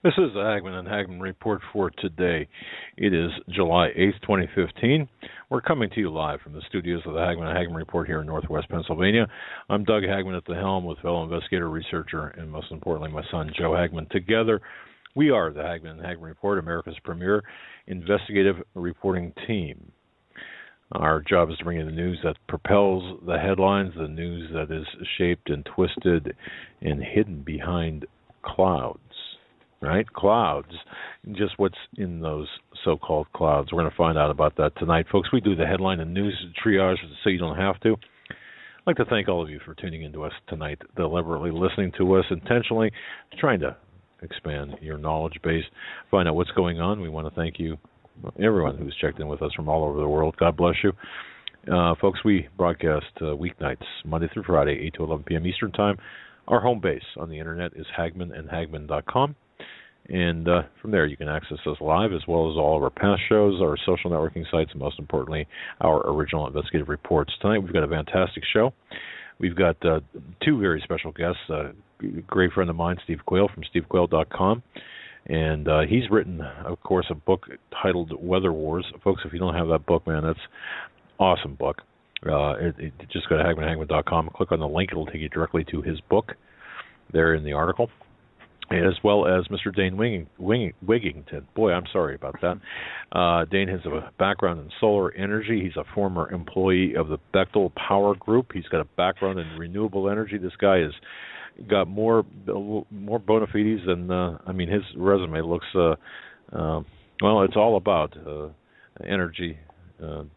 This is the Hagmann Hagmann report for today. It is July 8th, 2015. We're coming to you live from the studios of the Hagmann Hagmann report here in Northwest Pennsylvania. I'm Doug Hagmann at the helm with fellow investigator, researcher, and most importantly, my son, Joe Hagmann. Together, we are the Hagmann Hagmann report, America's premier investigative reporting team. Our job is to bring you the news that propels the headlines, the news that is shaped and twisted and hidden behind clouds. Right? Clouds. Just what's in those so-called clouds. We're going to find out about that tonight. Folks, we do the headline and news triage so you don't have to. I'd like to thank all of you for tuning in to us tonight, deliberately listening to us, intentionally trying to expand your knowledge base, find out what's going on. We want to thank you, everyone who's checked in with us from all over the world. God bless you. Folks, we broadcast weeknights, Monday through Friday, 8 to 11 p.m. Eastern Time. Our home base on the Internet is hagmannandhagmann.com. And from there, you can access us live, as well as all of our past shows, our social networking sites, and most importantly, our original investigative reports. Tonight, we've got a fantastic show. We've got two very special guests, a great friend of mine, Steve Quayle from stevequayle.com. And he's written, of course, a book titled Weather Wars. Folks, if you don't have that book, man, that's an awesome book. Just go to hagmannhagmann.com, click on the link. It'll take you directly to his book there in the article, as well as Mr. Dane Wigington. Boy, I'm sorry about that. Dane has a background in solar energy. He's a former employee of the Bechtel Power Group. He's got a background in renewable energy. This guy has got more bona fides than, his resume looks, it's all about energy,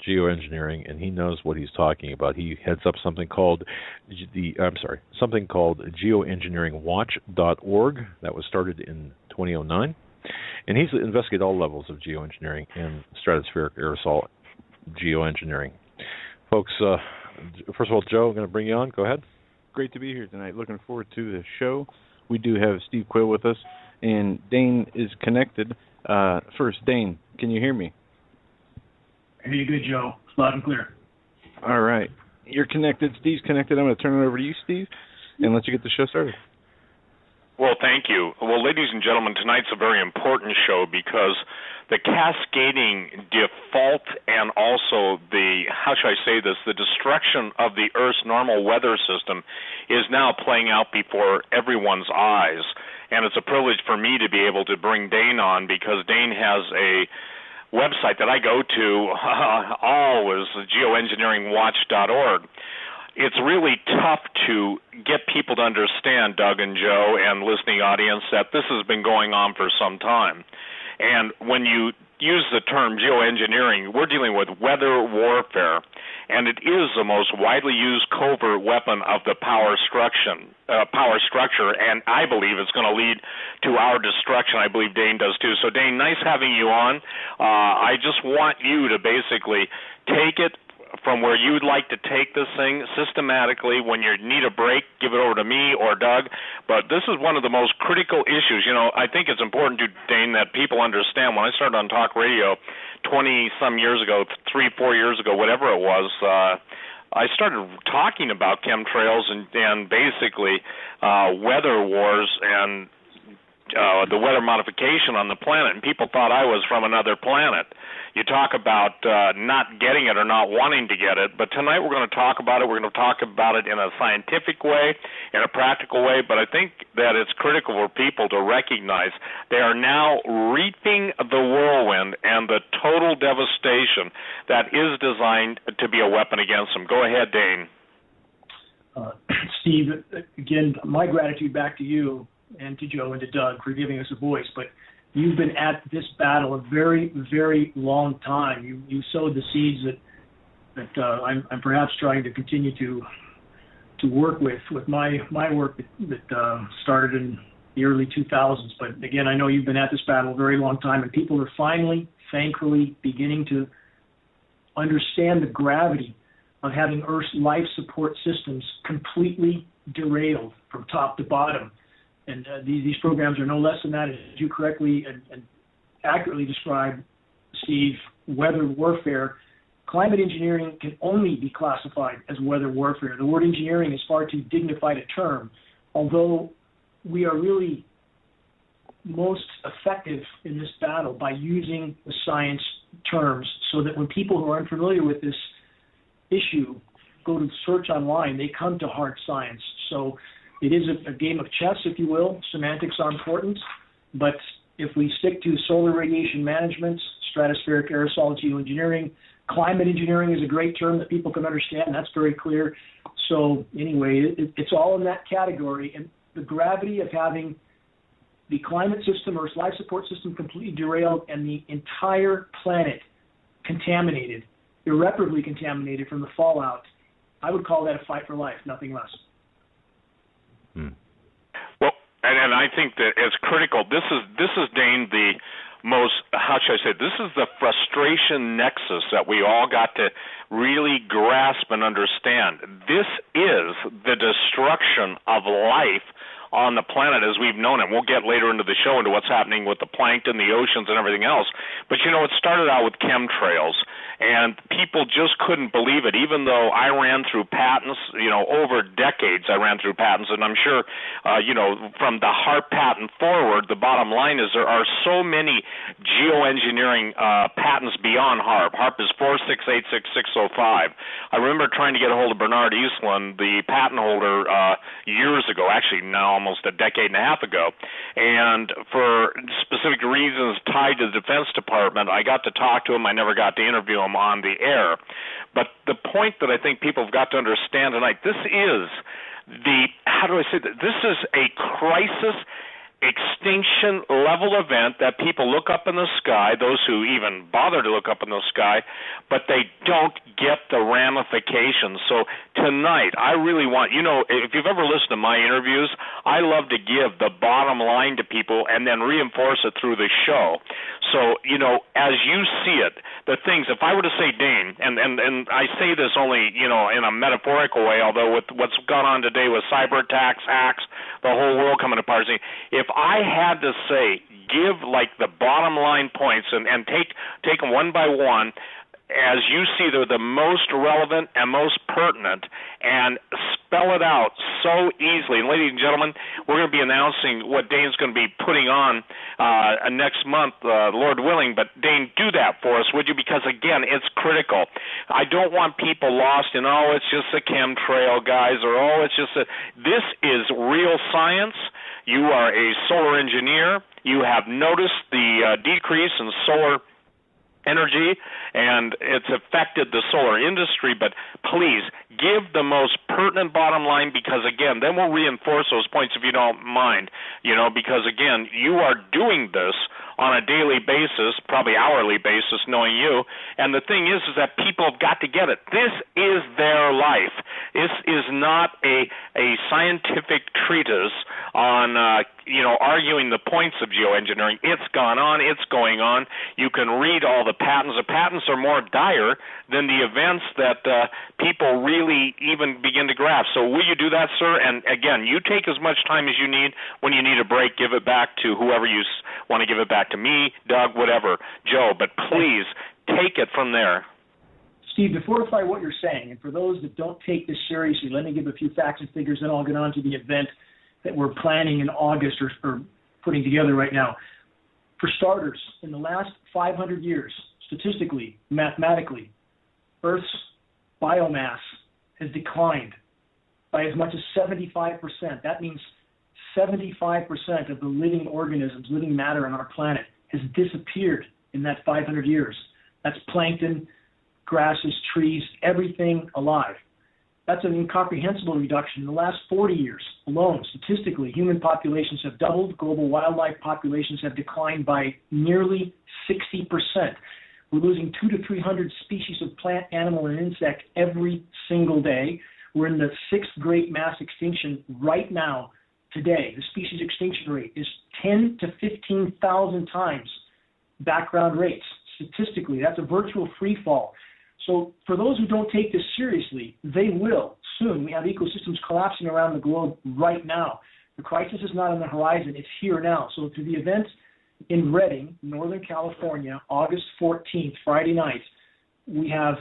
geoengineering, and he knows what he's talking about. He heads up something called geoengineeringwatch.org that was started in 2009, and he's investigated all levels of geoengineering and stratospheric aerosol geoengineering. Folks, first of all, Joe, I'm going to bring you on. Go ahead. Great to be here tonight. Looking forward to the show. We do have Steve Quayle with us, and Dane is connected. First, Dane, can you hear me? I hear you good, Joe. It's loud and clear. All right. You're connected. Steve's connected. I'm going to turn it over to you, Steve, and let you get the show started. Well, thank you. Well, ladies and gentlemen, tonight's a very important show because the cascading default and also the destruction of the Earth's normal weather system is now playing out before everyone's eyes. And it's a privilege for me to be able to bring Dane on because Dane has a website that I go to always, geoengineeringwatch.org. It's really tough to get people to understand, Doug and Joe and listening audience, that this has been going on for some time. And when you use the term geoengineering, we're dealing with weather warfare, and it is the most widely used covert weapon of the power structure, and I believe it's going to lead to our destruction. I believe Dane does too. So, Dane, nice having you on. I just want you to basically take it from where you'd like to take this thing systematically. When you need a break, give it over to me or Doug. But this is one of the most critical issues. You know, I think it's important to, Dane, that people understand. When I started on talk radio 20-some years ago, 3-4 years ago, whatever it was, I started talking about chemtrails and basically weather wars and the weather modification on the planet, and people thought I was from another planet. You talk about not getting it or not wanting to get it, but tonight we're going to talk about it. We're going to talk about it in a scientific way, in a practical way, but I think that it's critical for people to recognize they are now reaping the whirlwind and the total devastation that is designed to be a weapon against them. Go ahead, Dane. Steve, again, my gratitude back to you and to Joe and to Doug for giving us a voice, but you've been at this battle a very, very long time. You sowed the seeds that I'm perhaps trying to continue to work with my work that started in the early 2000s. But again, I know you've been at this battle a very long time, and people are finally, thankfully, beginning to understand the gravity of having Earth's life support systems completely derailed from top to bottom. And these programs are no less than that, as you correctly and accurately described, Steve. Weather warfare. Climate engineering can only be classified as weather warfare. The word engineering is far too dignified a term, although we are really most effective in this battle by using the science terms, so that when people who are unfamiliar with this issue go to search online, they come to hard science. So it is a game of chess, if you will. Semantics are important, but if we stick to solar radiation management, stratospheric aerosol geoengineering, climate engineering is a great term that people can understand. That's very clear. So anyway, it's all in that category. And the gravity of having the climate system, Earth's life support system, completely derailed and the entire planet contaminated, irreparably contaminated from the fallout, I would call that a fight for life, nothing less. Well, and I think that it's critical. This is Dane, the most, how should I say, this is the frustration nexus that we all got to really grasp and understand. This is the destruction of life on the planet as we've known it. We'll get later into the show into what's happening with the plankton, the oceans, and everything else. But, you know, it started out with chemtrails, and people just couldn't believe it, even though I ran through patents, you know, over decades I ran through patents, and I'm sure, you know, from the HARP patent forward, the bottom line is there are so many geoengineering patents beyond HARP. HARP is 4686605. I remember trying to get a hold of Bernard Eastland, the patent holder, years ago, actually now almost a decade and a half ago, and for specific reasons tied to the Defense Department, I got to talk to him. I never got to interview him on the air. But the point that I think people have got to understand tonight, this is the, how do I say that? This is a crisis extinction level event that people look up in the sky, those who even bother to look up in the sky, but they don't get the ramifications. So tonight, I really want, you know, if you've ever listened to my interviews, I love to give the bottom line to people and then reinforce it through the show. So, you know, as you see it, the things, if I were to say, Dane, and I say this only, you know, in a metaphorical way, although with what's gone on today with cyber attacks, hacks, the whole world coming apart, if I had to say, give like the bottom line points and take them one by one, as you see they're the most relevant and most pertinent, and spell it out so easily. And ladies and gentlemen, we're going to be announcing what Dane's going to be putting on next month, Lord willing. But Dane, do that for us, would you? Because again, it's critical. I don't want people lost in, oh, it's just a chemtrail, guys, or oh, it's just a. This is real science. You are a solar engineer. You have noticed the decrease in solar energy, and it's affected the solar industry, but please give the most pertinent bottom line, because again, then we'll reinforce those points if you don't mind, you know, because again, you are doing this on a daily basis, probably hourly basis, knowing you, and the thing is that people have got to get it. This is their life. This is not a scientific treatise on you know, arguing the points of geoengineering. It's gone on. It's going on. You can read all the patents. The patents are more dire than the events that people really even begin to grasp. So will you do that, sir? And again, you take as much time as you need. When you need a break, give it back to whoever you want to give it back to, me, Doug, whatever, Joe. But please take it from there. Steve, to fortify what you're saying, and for those that don't take this seriously, let me give a few facts and figures, then I'll get on to the event that we're planning in August or putting together right now. For starters, in the last 500 years, statistically, mathematically, Earth's biomass has declined by as much as 75%. That means 75% of the living organisms, living matter on our planet has disappeared in that 500 years. That's plankton, grasses, trees, everything alive. That's an incomprehensible reduction. In the last 40 years alone, statistically, human populations have doubled. Global wildlife populations have declined by nearly 60%. We're losing 200 to 300 species of plant, animal, and insect every single day. We're in the sixth great mass extinction right now, today. The species extinction rate is 10 to 15,000 times background rates. Statistically, that's a virtual free fall. So for those who don't take this seriously, they will soon. We have ecosystems collapsing around the globe right now. The crisis is not on the horizon. It's here now. So to the event in Redding, Northern California, August 14th, Friday night, we have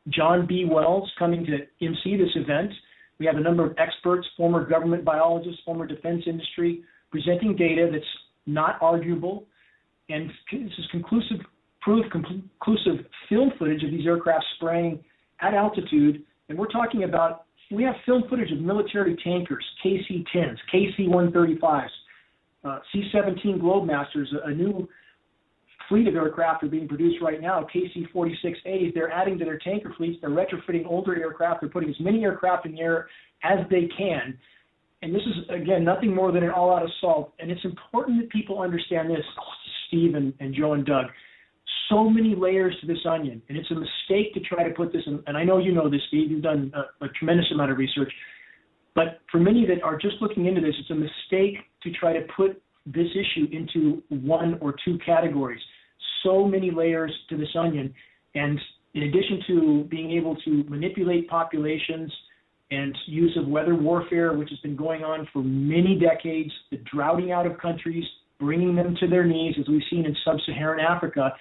John B. Wells coming to MC this event. We have a number of experts, former government biologists, former defense industry, presenting data that's not arguable, and this is conclusive film footage of these aircraft spraying at altitude. And we're talking about, we have film footage of military tankers, KC-10s, KC-135s, C-17 Globemasters, a new fleet of aircraft are being produced right now, KC-46As. They're adding to their tanker fleets. They're retrofitting older aircraft. They're putting as many aircraft in the air as they can. And this is, again, nothing more than an all-out assault. And it's important that people understand this, Steve and Joe and Doug. So many layers to this onion, and it's a mistake to try to put this in, and I know you know this, Steve, you've done a tremendous amount of research, but for many that are just looking into this, it's a mistake to try to put this issue into one or two categories. So many layers to this onion, and in addition to being able to manipulate populations and use of weather warfare, which has been going on for many decades, the droughting out of countries, bringing them to their knees, as we've seen in sub-Saharan Africa,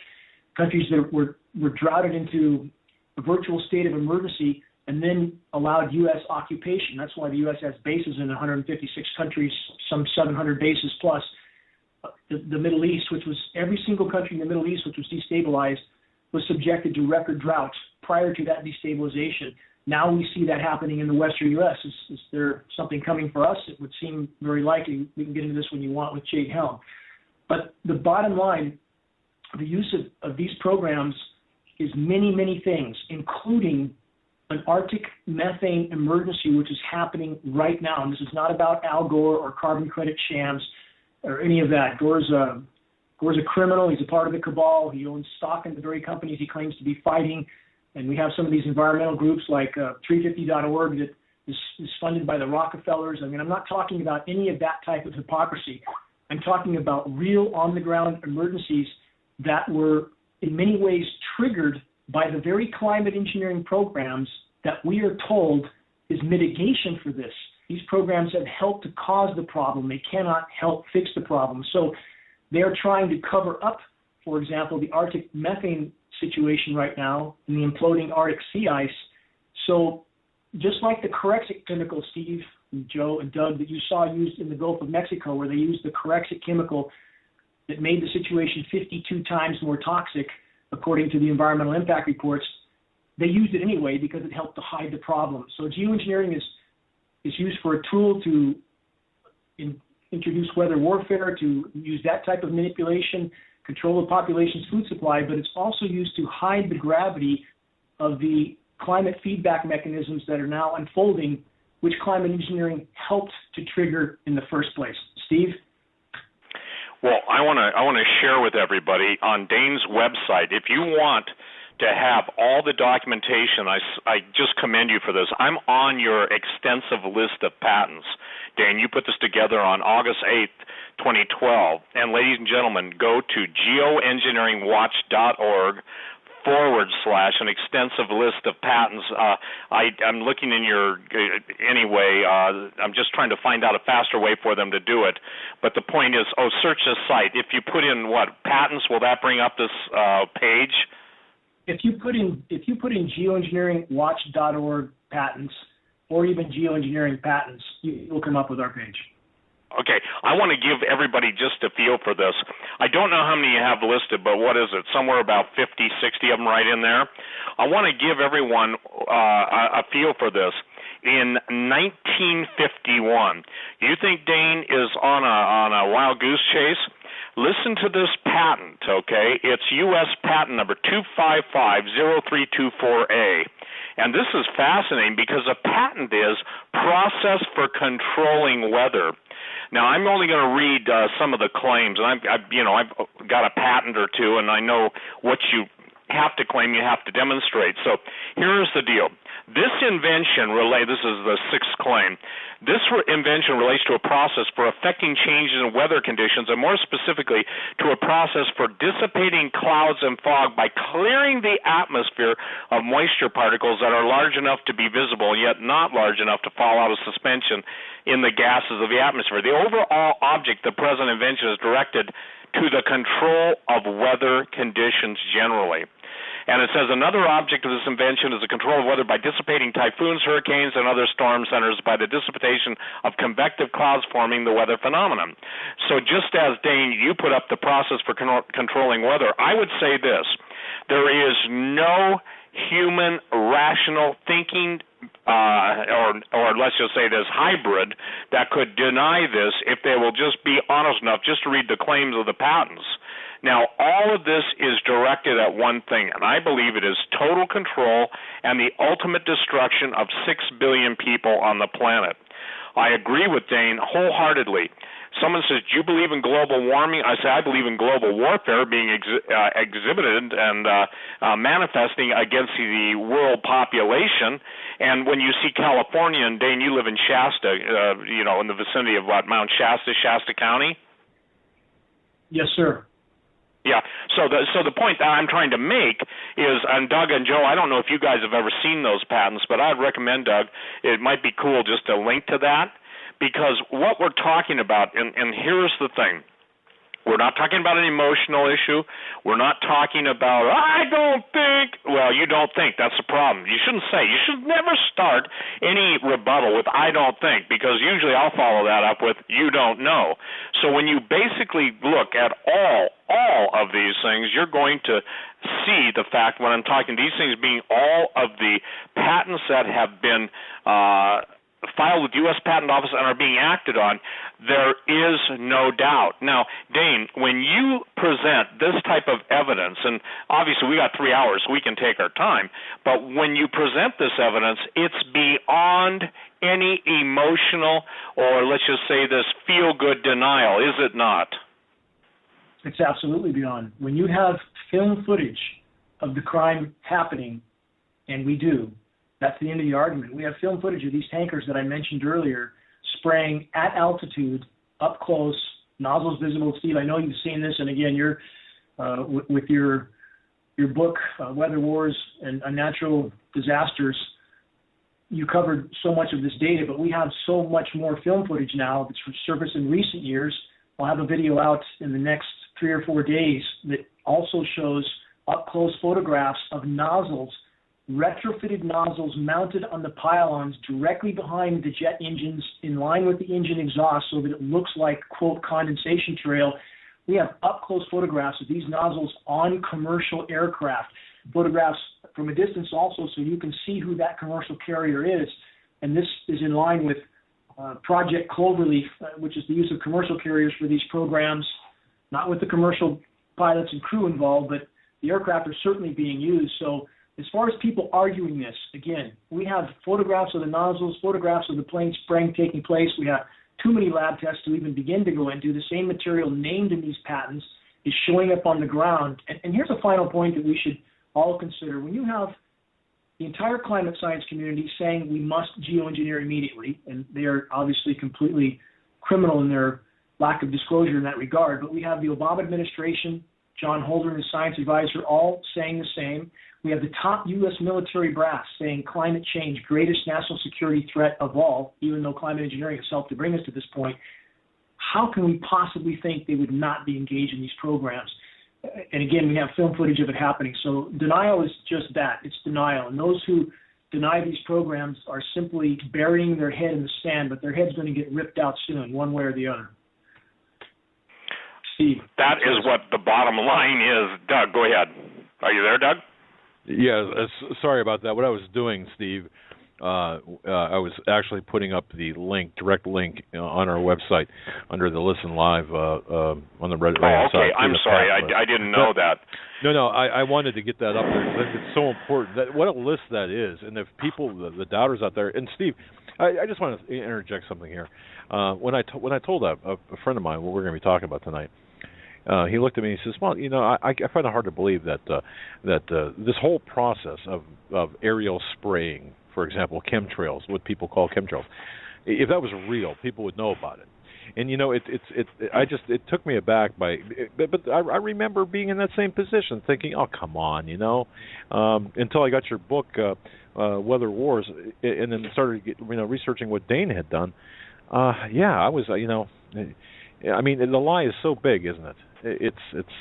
countries that were droughted into a virtual state of emergency and then allowed U.S. occupation. That's why the U.S. has bases in 156 countries, some 700 bases plus. The Middle East, which was every single country in the Middle East which was destabilized, was subjected to record droughts prior to that destabilization. Now we see that happening in the western U.S. Is there something coming for us? It would seem very likely. We can get into this when you want with Jade Helm. But the bottom line, the use of these programs is many, many things, including an Arctic methane emergency, which is happening right now. And this is not about Al Gore or carbon credit shams or any of that. Gore's a criminal. He's a part of the cabal. He owns stock in the very companies he claims to be fighting. And we have some of these environmental groups like 350.org that is funded by the Rockefellers. I mean, I'm not talking about any of that type of hypocrisy. I'm talking about real on-the-ground emergencies that were in many ways triggered by the very climate engineering programs that we are told is mitigation for this. These programs have helped to cause the problem. They cannot help fix the problem. So they are trying to cover up, for example, the Arctic methane situation right now and the imploding Arctic sea ice. So just like the Corexit chemical, Steve, and Joe, and Doug, that you saw used in the Gulf of Mexico, where they used the Corexit chemical that made the situation 52 times more toxic, according to the environmental impact reports, they used it anyway because it helped to hide the problem. So geoengineering is used for a tool to introduce weather warfare, to use that type of manipulation, control the population's food supply, but it's also used to hide the gravity of the climate feedback mechanisms that are now unfolding, which climate engineering helped to trigger in the first place. Steve? Well, I want to share with everybody on Dane's website, if you want to have all the documentation, I just commend you for this. I'm on your extensive list of patents. Dane, you put this together on August 8th, 2012. And ladies and gentlemen, go to geoengineeringwatch.org /an extensive list of patents. I'm looking in your, anyway, I'm just trying to find out a faster way for them to do it. But the point is, search this site. If you put in patents, will that bring up this page? If you put in geoengineeringwatch.org patents or even geoengineering patents, you'll come up with our page. Okay, I want to give everybody just a feel for this. I don't know how many you have listed, but what is it? Somewhere about 50, 60 of them right in there. I want to give everyone a feel for this. In 1951, you think Dane is on a wild goose chase? Listen to this patent, okay? It's U.S. patent number 2550324A. And this is fascinating because a patent is process for controlling weather. Now, I'm only going to read some of the claims, and I've got a patent or two, and I know what you have to claim, you have to demonstrate. So here's the deal. This invention this is the sixth claim, this invention relates to a process for affecting changes in weather conditions, and more specifically to a process for dissipating clouds and fog by clearing the atmosphere of moisture particles that are large enough to be visible, yet not large enough to fall out of suspension in the gases of the atmosphere. The overall object of the present invention is directed to the control of weather conditions generally. And it says another object of this invention is the control of weather by dissipating typhoons, hurricanes, and other storm centers by the dissipation of convective clouds forming the weather phenomenon. So just as, Dane, you put up the process for controlling weather, I would say this. There is no human rational thinking or let's just say this hybrid that could deny this if they will just be honest enough just to read the claims of the patents. Now, all of this is directed at one thing, and I believe it is total control and the ultimate destruction of 6 billion people on the planet. I agree with Dane wholeheartedly. Someone says, do you believe in global warming? I say, I believe in global warfare being exhibited and manifesting against the world population. And when you see California, and Dane, you live in Shasta, in the vicinity of Mount Shasta, Shasta County? Yes, sir. Yeah, so the point that I'm trying to make is, and Doug and Joe, I don't know if you guys have ever seen those patents, but I'd recommend, Doug, it might be cool just to link to that, because what we're talking about, and here's the thing, we're not talking about an emotional issue. We're not talking about, I don't think. Well, you don't think. That's the problem. You shouldn't say. You should never start any rebuttal with I don't think, because usually I'll follow that up with you don't know. So when you basically look at all of these things, you're going to see the fact when I'm talking these things being all of the patents that have been filed with U.S. Patent Office and are being acted on, there is no doubt. Now, Dane, when you present this type of evidence, and obviously we got 3 hours, so we can take our time, but when you present this evidence, it's beyond any emotional or let's just say this feel-good denial, is it not? It's absolutely beyond. When you have film footage of the crime happening, and we do, that's the end of the argument. We have film footage of these tankers that I mentioned earlier spraying at altitude, up close, nozzles visible. Steve, I know you've seen this, and again, you're with your book, Weather Wars and Natural Disasters, you covered so much of this data, but we have so much more film footage now that's surfaced in recent years. I'll have a video out in the next 3 or 4 days that also shows up-close photographs of nozzles, retrofitted nozzles mounted on the pylons directly behind the jet engines in line with the engine exhaust so that it looks like, quote, condensation trail. We have up-close photographs of these nozzles on commercial aircraft, photographs from a distance also so you can see who that commercial carrier is. And this is in line with Project Cloverleaf, which is the use of commercial carriers for these programs, not with the commercial pilots and crew involved, but the aircraft are certainly being used. So as far as people arguing this, again, we have photographs of the nozzles, photographs of the plane spraying taking place. We have too many lab tests to even begin to go into. The same material named in these patents is showing up on the ground. And here's a final point that we should all consider. When you have the entire climate science community saying we must geoengineer immediately, and they are obviously completely criminal in their lack of disclosure in that regard, but we have the Obama administration, John Holder, his science advisor, all saying the same. We have the top U.S. military brass saying climate change, greatest national security threat of all, even though climate engineering has helped to bring us to this point. How can we possibly think they would not be engaged in these programs? And again, we have film footage of it happening. So denial is just that. It's denial. And those who deny these programs are simply burying their head in the sand, but their head's going to get ripped out soon, one way or the other. Steve. That is what the bottom line is. Doug, go ahead. Are you there, Doug? Yeah, sorry about that. What I was doing, Steve, I was actually putting up the direct link on our website under the Listen Live on the right side. Okay, I'm sorry. I didn't know that. No, I wanted to get that up there because it's so important. What a list that is. And if people, the doubters out there, and Steve, I just want to interject something here. When I told a friend of mine what we're going to be talking about tonight, he looked at me and he says, well, I find it hard to believe that this whole process of aerial spraying, for example, chemtrails, what people call chemtrails, if that was real, people would know about it. And it took me aback but I remember being in that same position, thinking, oh, come on, until I got your book, Weather Wars, and then started researching what Dane had done. I was I mean, the lie is so big, isn't it?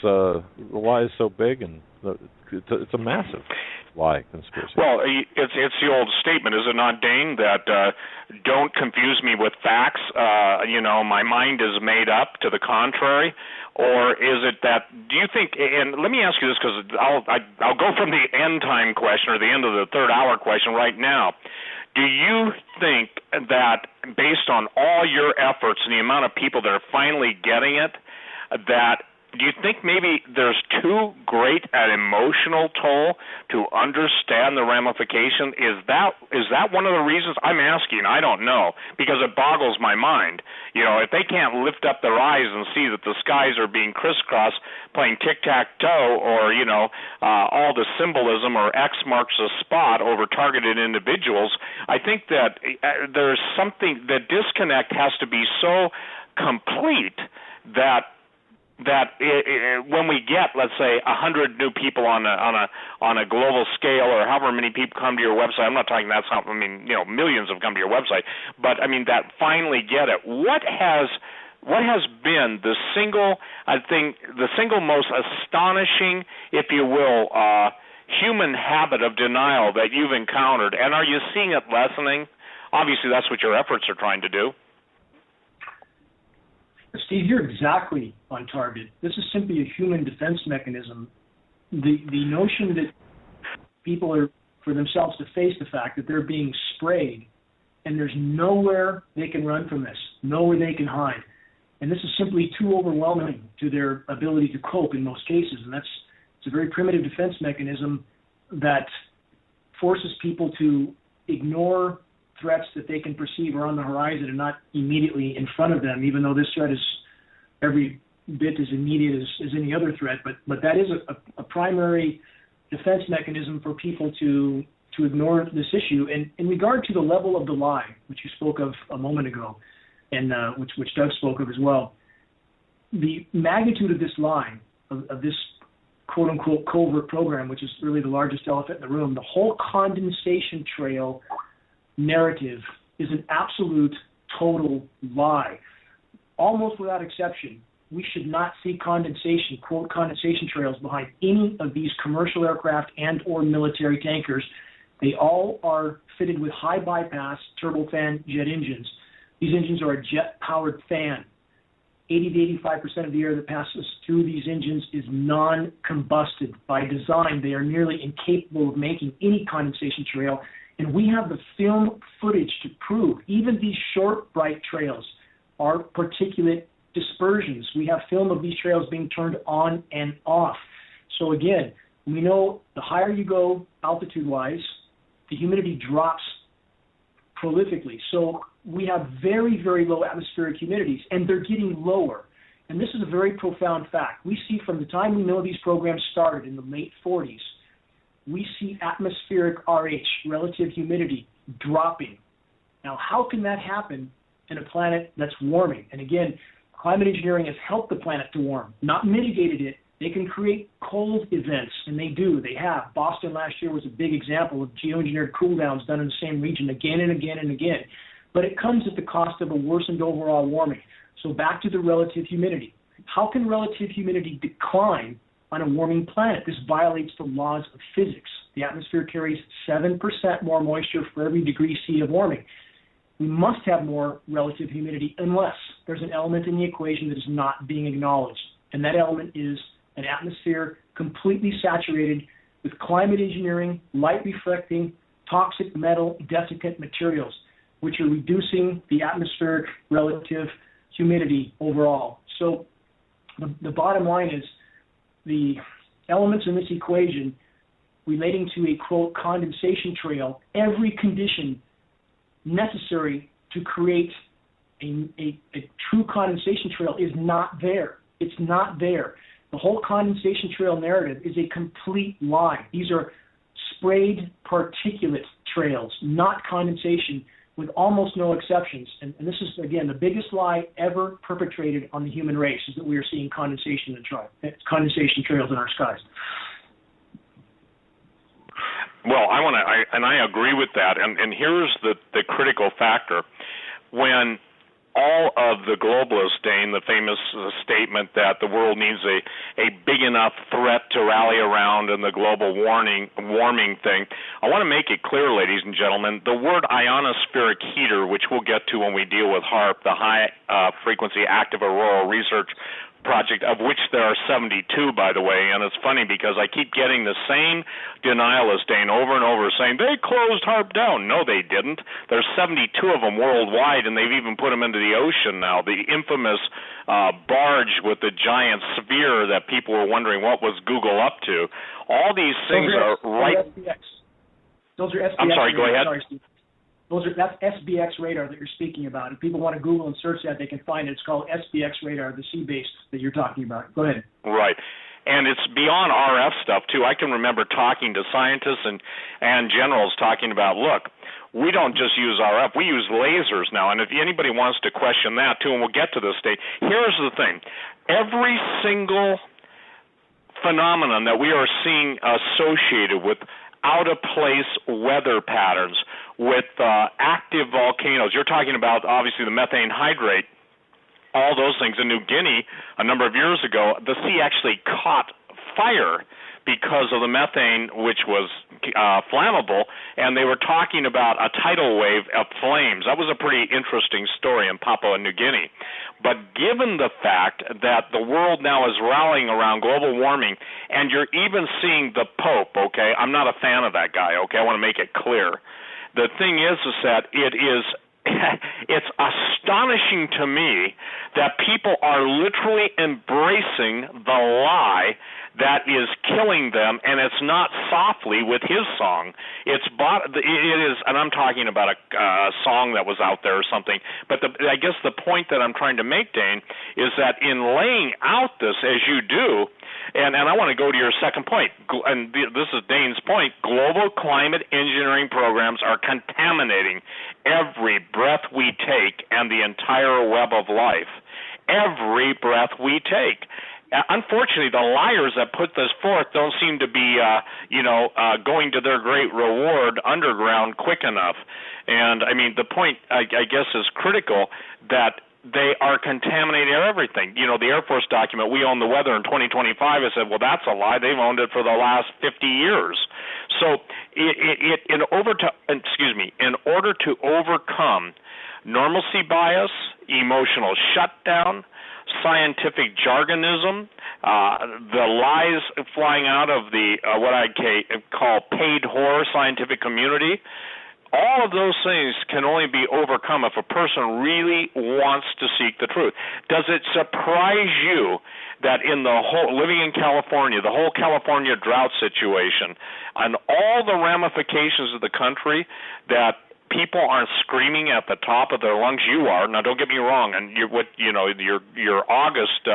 The lie is so big, and it's a massive lie conspiracy. Well, it's the old statement, is it not, Dane, that don't confuse me with facts. My mind is made up to the contrary. Or is it that, do you think, and let me ask you this, because I'll go from the end time question or the end of the third hour question right now. Do you think that based on all your efforts and the amount of people that are finally getting it, do you think maybe there's too great an emotional toll to understand the ramification? Is that one of the reasons? I'm asking. I don't know, because it boggles my mind. If they can't lift up their eyes and see that the skies are being crisscrossed, playing tic-tac-toe, or all the symbolism or X marks a spot over targeted individuals, I think that there's something. The disconnect has to be so complete that when we get, let's say, 100 new people on a global scale, or however many people come to your website, I'm not talking that's how, millions have come to your website, but I mean that finally get it. What has been the single most astonishing, if you will, human habit of denial that you've encountered, and are you seeing it lessening? Obviously, that's what your efforts are trying to do. Steve, you're exactly on target. This is simply a human defense mechanism. The notion that people are for themselves to face the fact that they're being sprayed and there's nowhere they can run from this, nowhere they can hide. And this is simply too overwhelming to their ability to cope in most cases. And it's a very primitive defense mechanism that forces people to ignore threats that they can perceive are on the horizon and not immediately in front of them, even though this threat is every bit as immediate as any other threat. But that is a primary defense mechanism for people to ignore this issue. And in regard to the level of the lie, which you spoke of a moment ago, and which Doug spoke of as well, the magnitude of this lie, of this quote-unquote covert program, which is really the largest elephant in the room, the whole condensation trail narrative is an absolute total lie. Almost without exception, we should not see condensation, quote, condensation trails behind any of these commercial aircraft and or military tankers. They all are fitted with high bypass turbofan jet engines. These engines are a jet-powered fan. 80 to 85% of the air that passes through these engines is non-combusted. By design, they are nearly incapable of making any condensation trail. And we have the film footage to prove even these short, bright trails are particulate dispersions. We have film of these trails being turned on and off. So again, we know the higher you go altitude-wise, the humidity drops prolifically. So we have very, very low atmospheric humidities, and they're getting lower. And this is a very profound fact. We see from the time we know these programs started in the late 40s, we see atmospheric RH, relative humidity, dropping. Now, how can that happen in a planet that's warming? And again, climate engineering has helped the planet to warm, not mitigated it. They can create cold events, and they do. They have. Boston last year was a big example of geoengineered cool downs done in the same region again and again and again. But it comes at the cost of a worsened overall warming. So back to the relative humidity. How can relative humidity decline on a warming planet? This violates the laws of physics. The atmosphere carries 7% more moisture for every degree C of warming. We must have more relative humidity unless there's an element in the equation that is not being acknowledged. And that element is an atmosphere completely saturated with climate engineering, light reflecting, toxic metal desiccant materials, which are reducing the atmospheric relative humidity overall. So the bottom line is the elements in this equation relating to a, quote, condensation trail, every condition necessary to create a true condensation trail is not there. It's not there. The whole condensation trail narrative is a complete lie. These are sprayed particulate trails, not condensation, with almost no exceptions. And this is, again, the biggest lie ever perpetrated on the human race, is that we are seeing condensation trails in our skies. Well, I agree with that. And here's the critical factor. When all of the globalists, Dane, the famous statement that the world needs a big enough threat to rally around in the global warming thing, I want to make it clear, ladies and gentlemen, the word ionospheric heater, which we'll get to when we deal with HAARP, the High Frequency Active Auroral Research Project, of which there are 72, by the way, and it's funny because I keep getting the same denialist, Dane, over and over saying, they closed HAARP down. No, they didn't. There's 72 of them worldwide, and they've even put them into the ocean now. The infamous barge with the giant sphere that people were wondering what was Google up to. All these things are right. Those are SBX. I'm sorry, go ahead. Sorry, Steve. That's SBX radar that you're speaking about. If people want to Google and search that, they can find it. It's called SBX radar, the sea-based that you're talking about. Go ahead. Right. And it's beyond RF stuff, too. I can remember talking to scientists and generals talking about, look, we don't just use RF, we use lasers now. And if anybody wants to question that, too, and we'll get to this state, here's the thing. Every single phenomenon that we are seeing associated with out-of-place weather patterns, with active volcanoes. You're talking about, obviously, the methane hydrate, all those things. In New Guinea, a number of years ago, the sea actually caught fire because of the methane, which was flammable, and they were talking about a tidal wave of flames. That was a pretty interesting story in Papua New Guinea. But given the fact that the world now is rallying around global warming, and you're even seeing the Pope, okay, I'm not a fan of that guy, okay, I want to make it clear. The thing is that it is it's astonishing to me that people are literally embracing the lie that is killing them, and it's not softly with his song. It is, and I'm talking about a song that was out there or something. But I guess the point that I'm trying to make, Dane, is that in laying out this as you do, and I want to go to your second point, and this is Dane's point, global climate engineering programs are contaminating every breath we take and the entire web of life. Every breath we take. Unfortunately, the liars that put this forth don't seem to be, going to their great reward underground quick enough. And, I mean, the point, I guess, is critical that they are contaminating everything. You know, the Air Force document, we own the weather in 2025, has said, well, that's a lie. They've owned it for the last 50 years. So in order to overcome normalcy bias, emotional shutdown, scientific jargonism, the lies flying out of the what I call paid whore scientific community, all of those things can only be overcome if a person really wants to seek the truth. Does it surprise you that in the whole, living in California, the whole California drought situation, and all the ramifications of the country, that people aren't screaming at the top of their lungs? You are. Now, don't get me wrong, and your August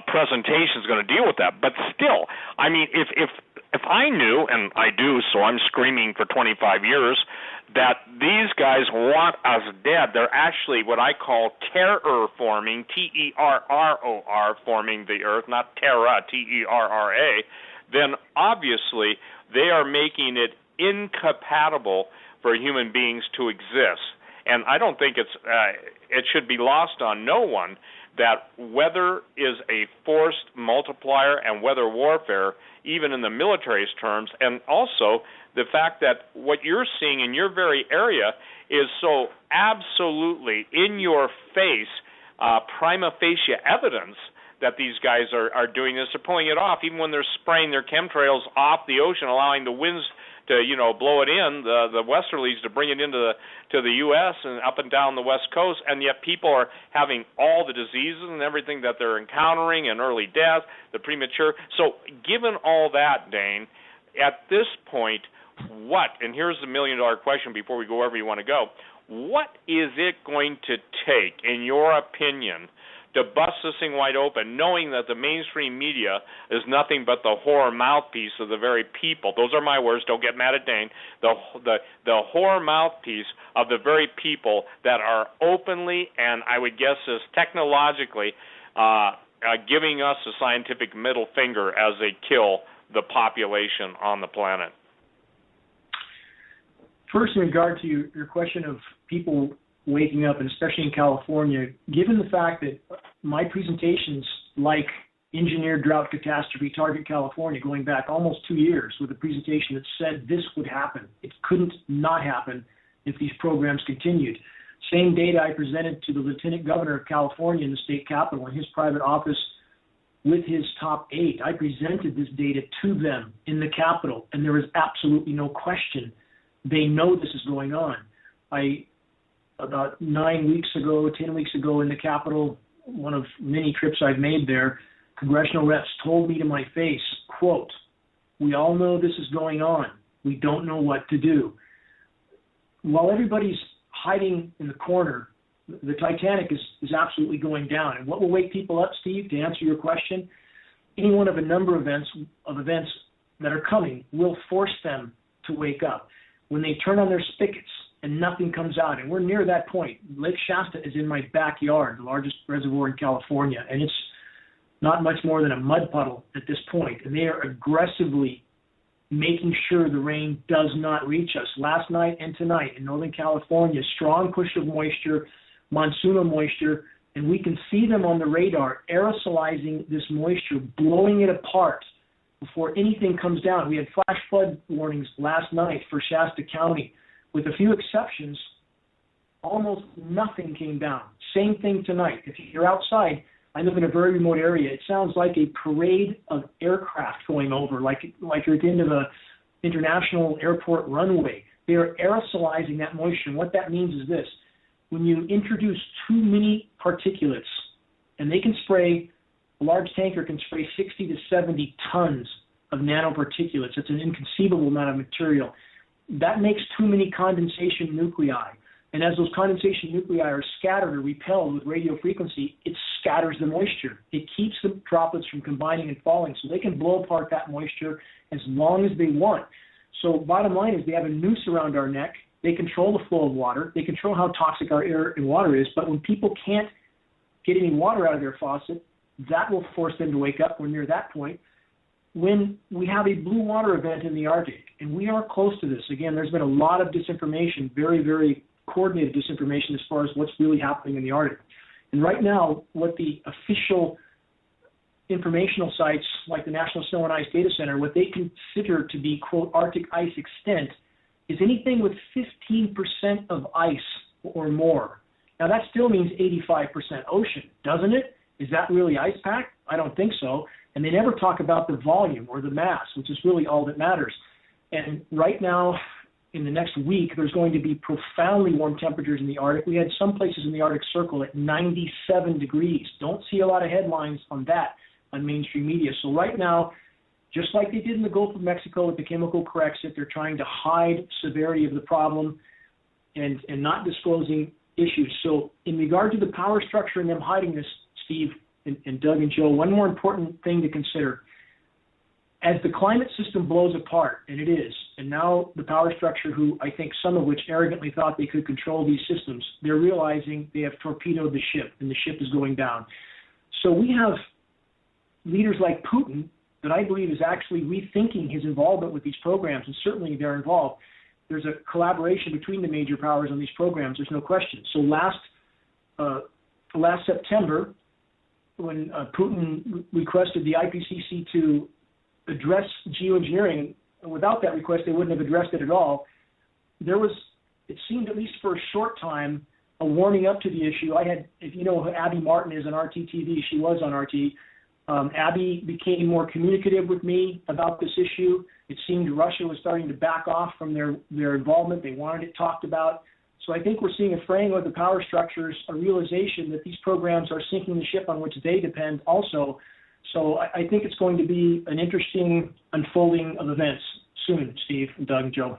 presentation is going to deal with that. But still, I mean, if I knew, and I do, so I'm screaming for 25 years, that these guys want us dead, they're actually what I call terror-forming, T-E-R-R-O-R, forming the earth, not terra, T-E-R-R-A, then obviously they are making it incompatible for human beings to exist. And I don't think it should be lost on no one that weather is a forced multiplier, and weather warfare, even in the military's terms, and also the fact that what you're seeing in your very area is so absolutely in your face, prima facie evidence that these guys are doing this. They're pulling it off, even when they're spraying their chemtrails off the ocean, allowing the winds to blow it in, the westerlies, to bring it into the U.S. and up and down the West Coast, and yet people are having all the diseases and everything that they're encountering, and early death, the premature. So given all that, Dane, at this point, what, and here's the million-dollar question before we go wherever you want to go, what is it going to take, in your opinion, to bust this thing wide open, knowing that the mainstream media is nothing but the whore mouthpiece of the very people? Those are my words. Don't get mad at Dane. The whore mouthpiece of the very people that are openly, and I would guess is technologically, giving us a scientific middle finger as they kill the population on the planet. First, in regard to your question of people waking up, and especially in California, given the fact that my presentations like engineered drought catastrophe target California going back almost 2 years with a presentation that said this would happen. It couldn't not happen if these programs continued. Same data I presented to the Lieutenant Governor of California in the state capitol in his private office with his top 8. I presented this data to them in the Capitol, and there is absolutely no question. They know this is going on. About 10 weeks ago in the Capitol, one of many trips I've made there, congressional reps told me to my face, quote, "We all know this is going on. We don't know what to do." While everybody's hiding in the corner, the Titanic is absolutely going down. And what will wake people up, Steve, to answer your question? Any one of a number of events that are coming will force them to wake up. When they turn on their spigots and nothing comes out, and we're near that point. Lake Shasta is in my backyard, the largest reservoir in California, and it's not much more than a mud puddle at this point. And they are aggressively making sure the rain does not reach us. Last night and tonight in Northern California, strong push of moisture, monsoonal moisture, and we can see them on the radar aerosolizing this moisture, blowing it apart before anything comes down. We had flash flood warnings last night for Shasta County. With a few exceptions, almost nothing came down. Same thing tonight. If you're outside, I live in a very remote area. It sounds like a parade of aircraft going over, like you're at the end of an international airport runway. They are aerosolizing that moisture. And what that means is this. When you introduce too many particulates, and they can spray, a large tanker can spray 60 to 70 tons of nanoparticulates. It's an inconceivable amount of material. That makes too many condensation nuclei. And as those condensation nuclei are scattered or repelled with radio frequency, it scatters the moisture. It keeps the droplets from combining and falling, so they can blow apart that moisture as long as they want. So bottom line is they have a noose around our neck. They control the flow of water. They control how toxic our air and water is. But when people can't get any water out of their faucet, that will force them to wake up. We're near that point. When we have a blue water event in the Arctic, and we are close to this, again, there's been a lot of disinformation, very, very coordinated disinformation as far as what's really happening in the Arctic. And right now, what the official informational sites like the National Snow and Ice Data Center, what they consider to be, quote, Arctic ice extent is anything with 15% of ice or more. Now, that still means 85% ocean, doesn't it? Is that really ice pack? I don't think so. And they never talk about the volume or the mass, which is really all that matters. And right now, in the next week, there's going to be profoundly warm temperatures in the Arctic. We had some places in the Arctic Circle at 97 degrees. Don't see a lot of headlines on that on mainstream media. So right now, just like they did in the Gulf of Mexico with the chemical Corexit, they're trying to hide severity of the problem and not disclosing issues. So in regard to the power structure and them hiding this, Steve and Doug and Joe, one more important thing to consider. As the climate system blows apart, and it is, and now the power structure, who I think some of which arrogantly thought they could control these systems, they're realizing they have torpedoed the ship, and the ship is going down. So we have leaders like Putin that I believe is actually rethinking his involvement with these programs, and certainly they're involved. There's a collaboration between the major powers on these programs, there's no question. So last September, when Putin requested the IPCC to address geoengineering, without that request, they wouldn't have addressed it at all. There was, it seemed at least for a short time, a warming up to the issue. I had, if you know who Abby Martin is on RT-TV, she was on RT. Abby became more communicative with me about this issue. It seemed Russia was starting to back off from their involvement. They wanted it talked about. So I think we're seeing a fraying of the power structures, a realization that these programs are sinking the ship on which they depend also. So I think it's going to be an interesting unfolding of events soon, Steve, and Doug, and Joe.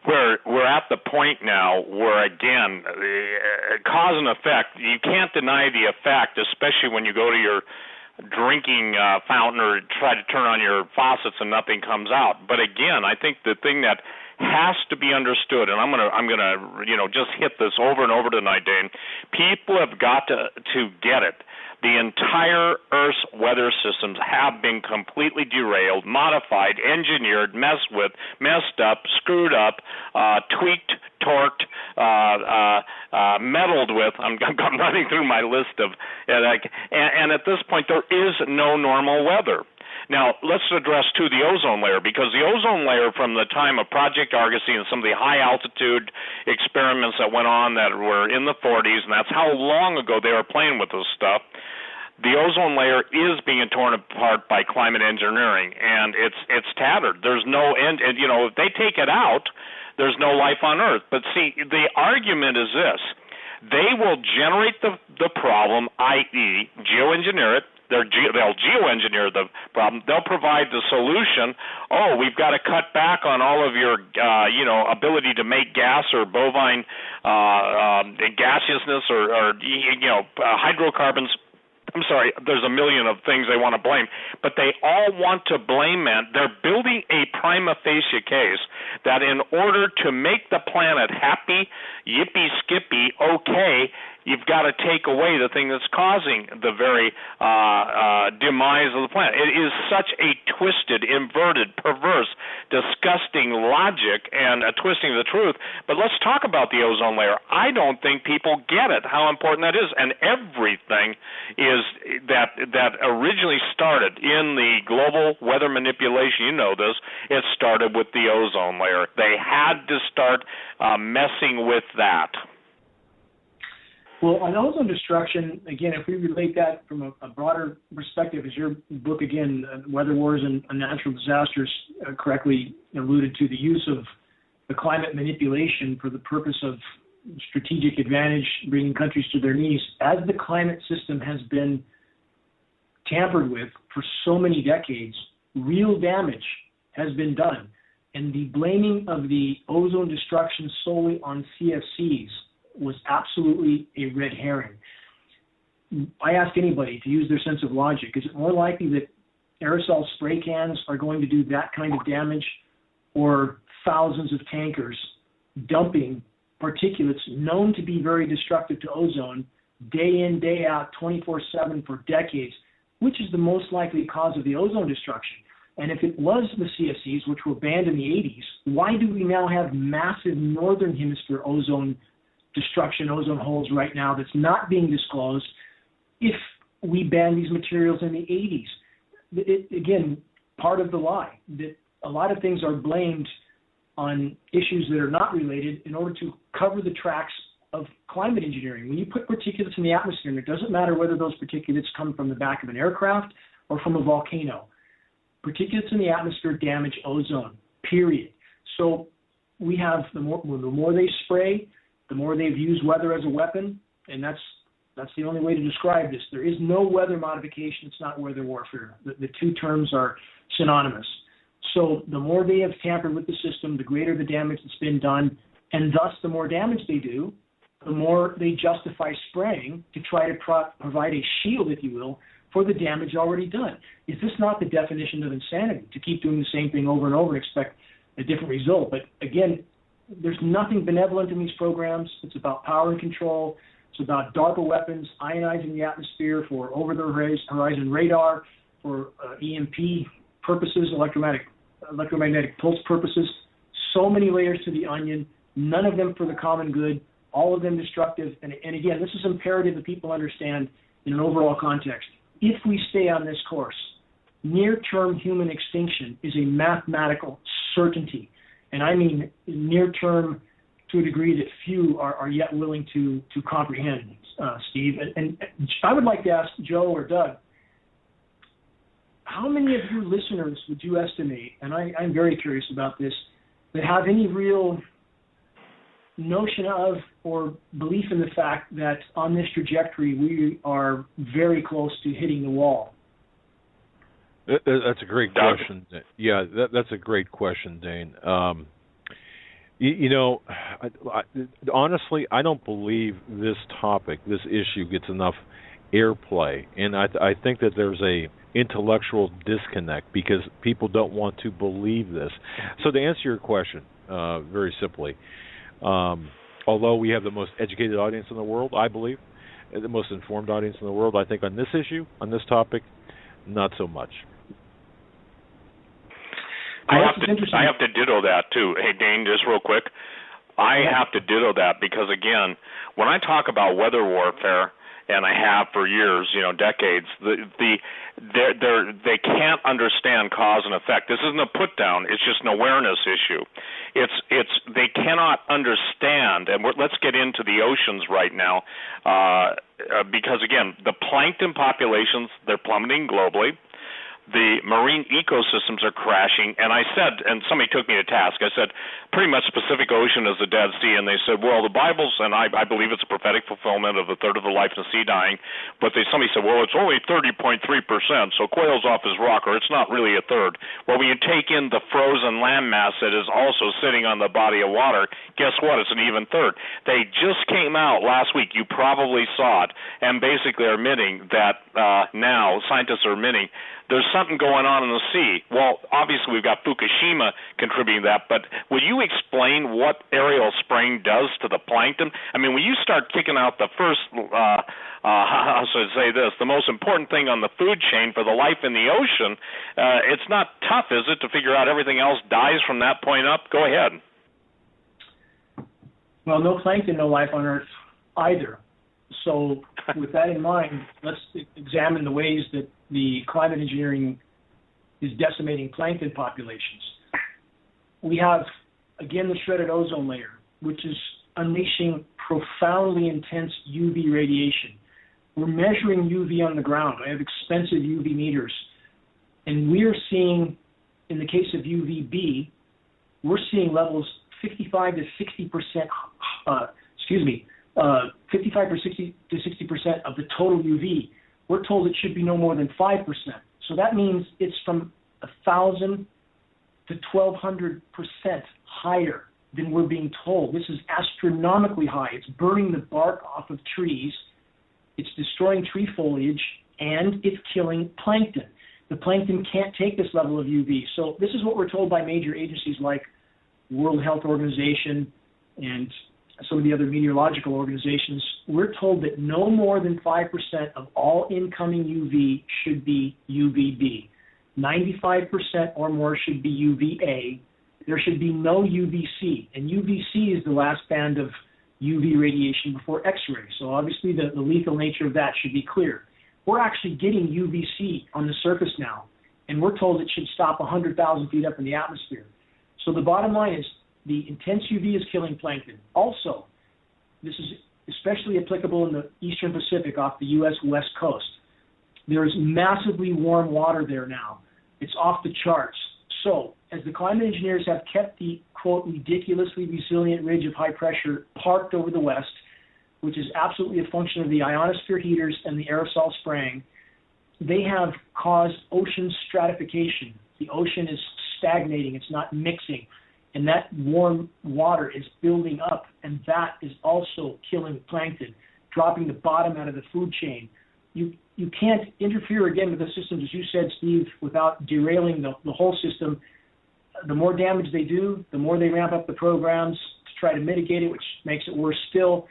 We're at the point now where, again, cause and effect, you can't deny the effect, especially when you go to your drinking fountain or try to turn on your faucets and nothing comes out. But again, I think the thing that has to be understood, and I'm gonna just hit this over and over tonight, Dane. People have got to get it The entire Earth's weather systems have been completely derailed, modified, engineered, messed with, messed up, screwed up, tweaked, torqued, meddled with. I'm running through my list of, and at this point there is no normal weather. Now, let's address, too, the ozone layer, because the ozone layer from the time of Project Argosy and some of the high-altitude experiments that went on that were in the 40s, and that's how long ago they were playing with this stuff, the ozone layer is being torn apart by climate engineering, and it's tattered. There's no end, and, if they take it out, there's no life on Earth. But, see, the argument is this. They will generate the problem, i.e., geoengineer it. They'll geoengineer the problem. They'll provide the solution. Oh, we've got to cut back on all of your, ability to make gas or bovine gaseousness or hydrocarbons. I'm sorry, there's a million of things they want to blame, but they all want to blame man. They're building a prima facie case that in order to make the planet happy, yippee-skippy, okay, you've got to take away the thing that's causing the very demise of the planet. It is such a twisted, inverted, perverse, disgusting logic and a twisting of the truth. But let's talk about the ozone layer. I don't think people get it, how important that is. And everything is that originally started in the global weather manipulation, you know this, it started with the ozone layer. They had to start messing with that. Well, on ozone destruction, again, if we relate that from a broader perspective, as your book, again, Weather Wars and Natural Disasters, correctly alluded to, the use of the climate manipulation for the purpose of strategic advantage, bringing countries to their knees, as the climate system has been tampered with for so many decades, real damage has been done. And the blaming of the ozone destruction solely on CFCs was absolutely a red herring. I ask anybody to use their sense of logic. Is it more likely that aerosol spray cans are going to do that kind of damage, or thousands of tankers dumping particulates known to be very destructive to ozone day in, day out, 24/7 for decades? Which is the most likely cause of the ozone destruction? And if it was the CFCs, which were banned in the 80s, why do we now have massive northern hemisphere ozone destruction, ozone holes right now that's not being disclosed if we banned these materials in the 80s? Again, part of the lie, that a lot of things are blamed on issues that are not related in order to cover the tracks of climate engineering. When you put particulates in the atmosphere, and it doesn't matter whether those particulates come from the back of an aircraft or from a volcano, particulates in the atmosphere damage ozone, period. So we have, the more they spray, the more they've used weather as a weapon, and that's the only way to describe this. There is no weather modification. It's not weather warfare. The two terms are synonymous. So the more they have tampered with the system, the greater the damage that's been done, and thus the more damage they do, the more they justify spraying to try to provide a shield, if you will, for the damage already done. Is this not the definition of insanity, to keep doing the same thing over and over and expect a different result? But again, there's nothing benevolent in these programs. It's about power and control. It's about DARPA weapons, ionizing the atmosphere for over-the-horizon radar, for EMP purposes, electromagnetic pulse purposes. So many layers to the onion, none of them for the common good, all of them destructive. And again, this is imperative that people understand in an overall context. If we stay on this course, near-term human extinction is a mathematical certainty. And I mean near-term to a degree that few are yet willing to comprehend, Steve. And I would like to ask Joe or Doug, how many of your listeners would you estimate, and I'm very curious about this, that have any real notion of or belief in the fact that on this trajectory we are very close to hitting the wall? That's a great question. Yeah, that's a great question, Dane. Honestly, I don't believe this topic, this issue, gets enough airplay, and I think that there's a intellectual disconnect because people don't want to believe this. So to answer your question, very simply, although we have the most educated audience in the world, I believe, the most informed audience in the world. I think on this issue, on this topic, not so much. I have to ditto that too. Hey, Dane, just real quick. I have to ditto that because, again, when I talk about weather warfare, and I have for years, decades, they can't understand cause and effect. This isn't a put down; it's just an awareness issue. It's they cannot understand, and let's get into the oceans right now, because again, the plankton populations, they're plummeting globally. The marine ecosystems are crashing, and I said, and somebody took me to task, I said, pretty much Pacific Ocean is the Dead Sea, and they said, well, the Bible's, and I believe it's a prophetic fulfillment of a third of the life in the sea dying, but somebody said, well, it's only 30.3%, so Quayle's off his rocker, it's not really a third. Well, when you take in the frozen land mass that is also sitting on the body of water, guess what, it's an even third. They just came out last week, you probably saw it, and basically are admitting that now, scientists are admitting, there's something going on in the sea. Well, obviously we've got Fukushima contributing to that, but will you explain what aerial spraying does to the plankton? I mean, when you start kicking out the first, how should I say this, the most important thing on the food chain for the life in the ocean, it's not tough, is it, to figure out everything else dies from that point up? Go ahead. Well, no plankton, no life on Earth either. So with that in mind, let's examine the ways that the climate engineering is decimating plankton populations. We have, again, the shredded ozone layer, which is unleashing profoundly intense UV radiation. We're measuring UV on the ground. I have expensive UV meters. And we are seeing, in the case of UVB, we're seeing levels 55 to 60%, 55 to 60% of the total UV. We're told it should be no more than 5%. So that means it's from 1,000 to 1,200% higher than we're being told. This is astronomically high. It's burning the bark off of trees. It's destroying tree foliage, and it's killing plankton. The plankton can't take this level of UV. So this is what we're told by major agencies like World Health Organization and some of the other meteorological organizations. We're told that no more than 5% of all incoming UV should be UVB. 95% or more should be UVA. There should be no UVC. And UVC is the last band of UV radiation before X-ray. So obviously the lethal nature of that should be clear. We're actually getting UVC on the surface now, and we're told it should stop 100,000 feet up in the atmosphere. So the bottom line is the intense UV is killing plankton. Also, this is especially applicable in the eastern Pacific off the U.S. west coast. There is massively warm water there now. It's off the charts. So, as the climate engineers have kept the, quote, ridiculously resilient ridge of high pressure parked over the west, which is absolutely a function of the ionosphere heaters and the aerosol spraying, they have caused ocean stratification. The ocean is stagnating. It's not mixing. And that warm water is building up, and that is also killing plankton, dropping the bottom out of the food chain. You can't interfere again with the systems, as you said, Steve, without derailing the whole system. The more damage they do, the more they ramp up the programs to try to mitigate it, which makes it worse still.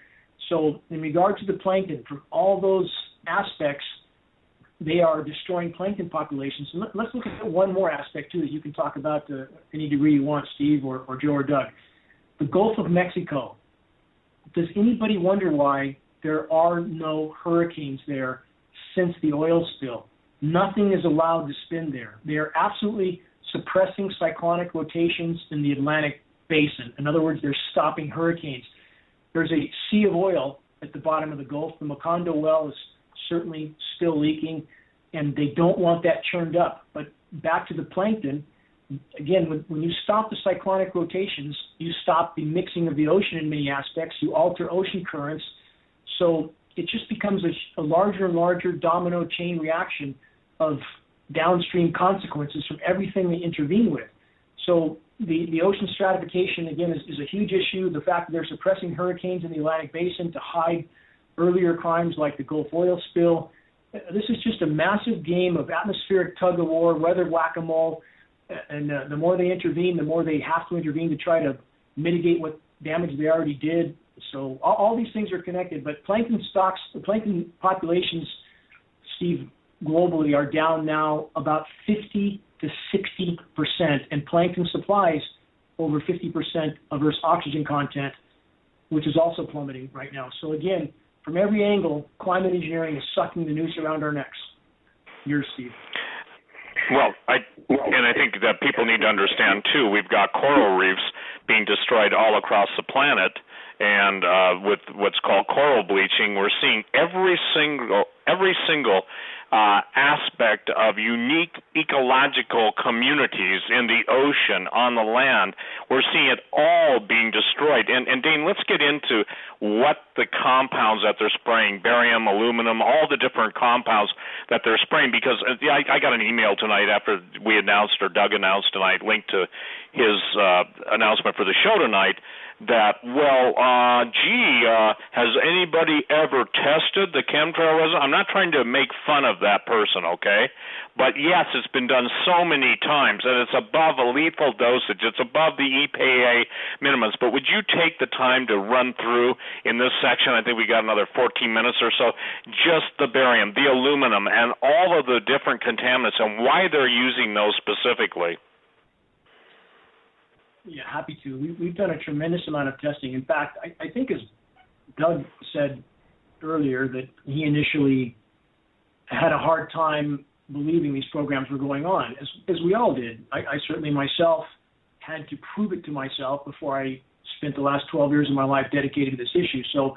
So in regard to the plankton, from all those aspects, they are destroying plankton populations. And let's look at one more aspect, too, that you can talk about to any degree you want, Steve or Joe or Doug. The Gulf of Mexico. Does anybody wonder why there are no hurricanes there since the oil spill? Nothing is allowed to spin there. They are absolutely suppressing cyclonic rotations in the Atlantic basin. In other words, they're stopping hurricanes. There's a sea of oil at the bottom of the Gulf. The Macondo well is certainly still leaking, and they don't want that churned up. But back to the plankton, again, when you stop the cyclonic rotations, you stop the mixing of the ocean in many aspects. You alter ocean currents. So it just becomes a larger and larger domino chain reaction of downstream consequences from everything they intervene with. So the ocean stratification, again, is a huge issue. The fact that they're suppressing hurricanes in the Atlantic basin to hide earlier crimes like the Gulf oil spill. This is just a massive game of atmospheric tug-of-war, weather whack-a-mole, and the more they intervene, the more they have to intervene to try to mitigate what damage they already did. So all these things are connected, but plankton populations, Steve, globally are down now about 50 to 60%, and plankton supplies over 50% of Earth's oxygen content, which is also plummeting right now. So again, from every angle, climate engineering is sucking the noose around our necks. Yours, Steve. Well, I think that people need to understand too. We've got coral reefs being destroyed all across the planet, and with what's called coral bleaching, we're seeing every single aspect of unique ecological communities in the ocean, on the land. We're seeing it all being destroyed. And Dane, let's get into what the compounds that they're spraying, barium, aluminum, all the different compounds that they're spraying, because I got an email tonight after we announced, or Doug announced tonight, linked to his announcement for the show tonight, that, has anybody ever tested the chemtrail resin? I'm not trying to make fun of that person, okay? But yes, it's been done so many times, and it's above a lethal dosage. It's above the EPA minimums. But would you take the time to run through in this section, I think we got another 14 minutes or so, just the barium, the aluminum, and all of the different contaminants and why they're using those specifically? Yeah, happy to. We've done a tremendous amount of testing. In fact, I think as Doug said earlier, that he initially had a hard time believing these programs were going on, as we all did. I certainly myself had to prove it to myself before I spent the last 12 years of my life dedicated to this issue. So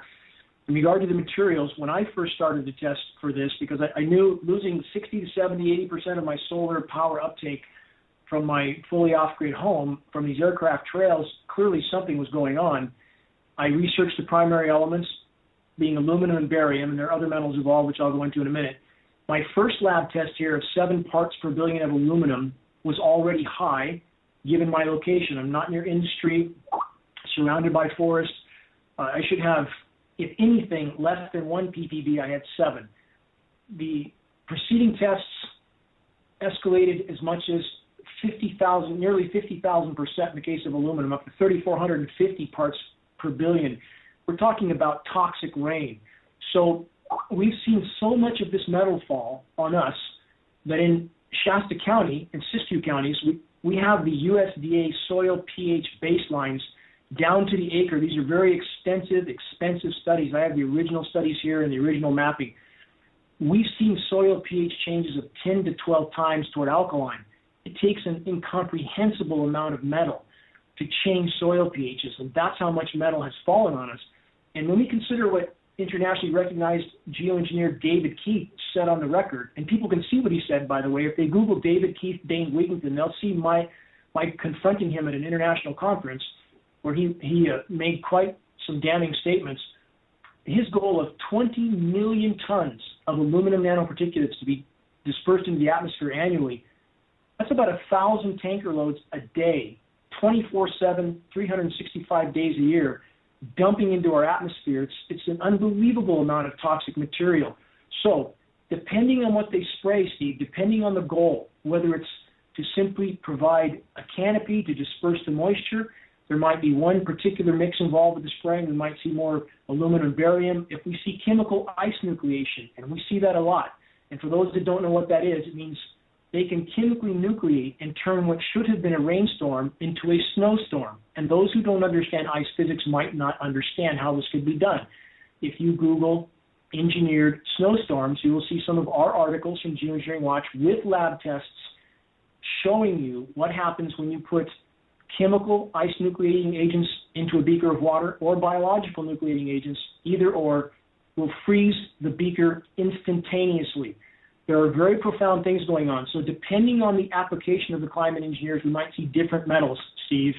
in regard to the materials, when I first started to test for this, because I knew losing 60 to 70, 80% of my solar power uptake from my fully off-grid home from these aircraft trails, clearly something was going on. I researched the primary elements, being aluminum and barium, and there are other metals involved, which I'll go into in a minute. My first lab test here of 7 parts per billion of aluminum was already high, given my location. I'm not near industry, surrounded by forest. I should have, if anything, less than 1 ppb. I had 7. The preceding tests escalated as much as 50,000, nearly 50,000% in the case of aluminum, up to 3,450 parts per billion. We're talking about toxic rain. So we've seen so much of this metal fall on us that in Shasta County and Siskiyou counties, we have the USDA soil pH baselines down to the acre. These are very extensive, expensive studies. I have the original studies here and the original mapping. We've seen soil pH changes of 10 to 12 times toward alkaline. It takes an incomprehensible amount of metal to change soil pHs, and that's how much metal has fallen on us. And when we consider what internationally recognized geoengineer David Keith said on the record, and people can see what he said, by the way. If they Google David Keith, Dane Wigington, they'll see my confronting him at an international conference where he made quite some damning statements. His goal of 20 million tons of aluminum nanoparticulates to be dispersed into the atmosphere annually, that's about 1,000 tanker loads a day, 24/7, 365 days a year, dumping into our atmosphere. It's an unbelievable amount of toxic material. So depending on what they spray, Steve, depending on the goal, whether it's to simply provide a canopy to disperse the moisture, there might be one particular mix involved with the spraying. We might see more aluminum and barium. If we see chemical ice nucleation, and we see that a lot, and for those that don't know what that is, it means they can chemically nucleate and turn what should have been a rainstorm into a snowstorm. And those who don't understand ice physics might not understand how this could be done. If you Google engineered snowstorms, you will see some of our articles from Geoengineering Watch with lab tests showing you what happens when you put chemical ice nucleating agents into a beaker of water or biological nucleating agents. Either or will freeze the beaker instantaneously. There are very profound things going on. So depending on the application of the climate engineers, we might see different metals, Steve.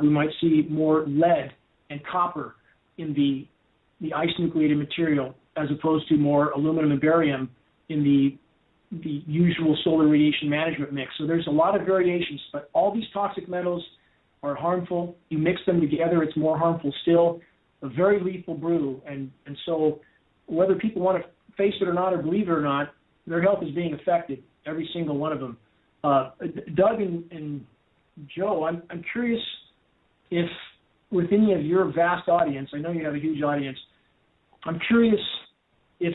We might see more lead and copper in the ice nucleated material as opposed to more aluminum and barium in the usual solar radiation management mix. So there's a lot of variations, but all these toxic metals are harmful. You mix them together, it's more harmful still. A very lethal brew. And so whether people want to face it or not or believe it or not, their health is being affected, every single one of them. Doug and Joe, I'm curious if with any of your vast audience, I know you have a huge audience, I'm curious if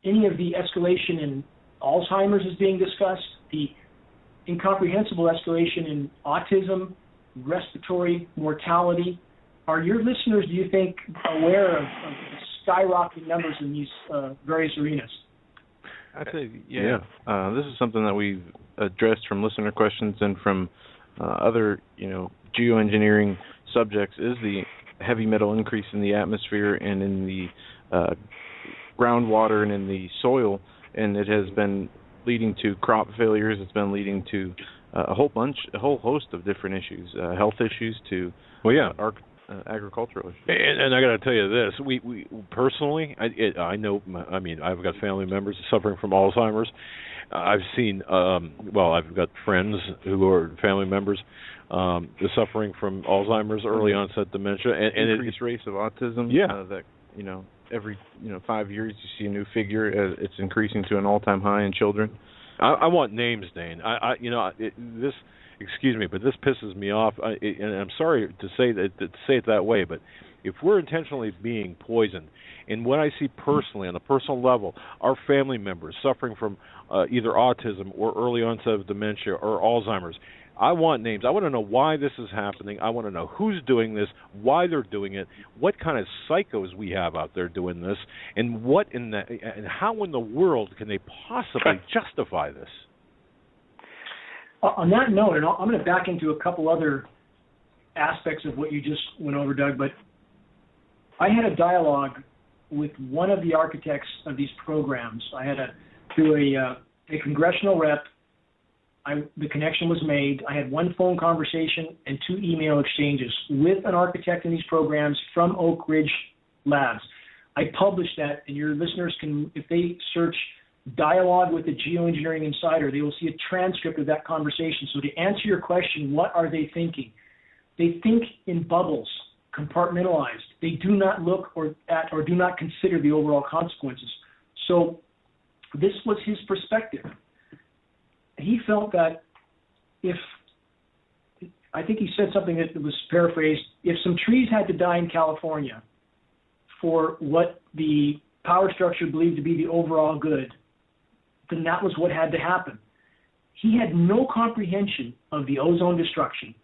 any of the escalation in Alzheimer's is being discussed, the incomprehensible escalation in autism, respiratory mortality. Are your listeners, do you think, aware of skyrocketing numbers in these various arenas? I'd say, yeah. This is something that we've addressed from listener questions and from other, geoengineering subjects, is the heavy metal increase in the atmosphere and in the groundwater and in the soil, and it has been leading to crop failures. It's been leading to a whole host of different issues, health issues to agricultural issues. And I got to tell you this: we personally, I know. I mean, I've got family members suffering from Alzheimer's. I've seen, I've got friends who are family members suffering from Alzheimer's, early onset dementia, and increased rates of autism. Yeah. That every 5 years you see a new figure. It's increasing to an all-time high in children. I want names, Dane. This. Excuse me, but this pisses me off, and I'm sorry to say it that way, but if we're intentionally being poisoned, and what I see personally on a personal level, our family members suffering from either autism or early onset of dementia or Alzheimer's, I want names. I want to know why this is happening. I want to know who's doing this, why they're doing it, what kind of psychos we have out there doing this, and and how in the world can they possibly justify this? On that note, and I'm going to back into a couple other aspects of what you just went over, Doug, but I had a dialogue with one of the architects of these programs. I had through a congressional rep. The connection was made. I had one phone conversation and 2 email exchanges with an architect in these programs from Oak Ridge Labs. I published that, and your listeners can, if they search Dialogue with the Geoengineering Insider, they will see a transcript of that conversation. So to answer your question, what are they thinking? They think in bubbles, compartmentalized. They do not look at or do not consider the overall consequences. So this was his perspective. He felt that I think he said something that was paraphrased, if some trees had to die in California for what the power structure believed to be the overall good, then that was what had to happen. He had no comprehension of the ozone destruction,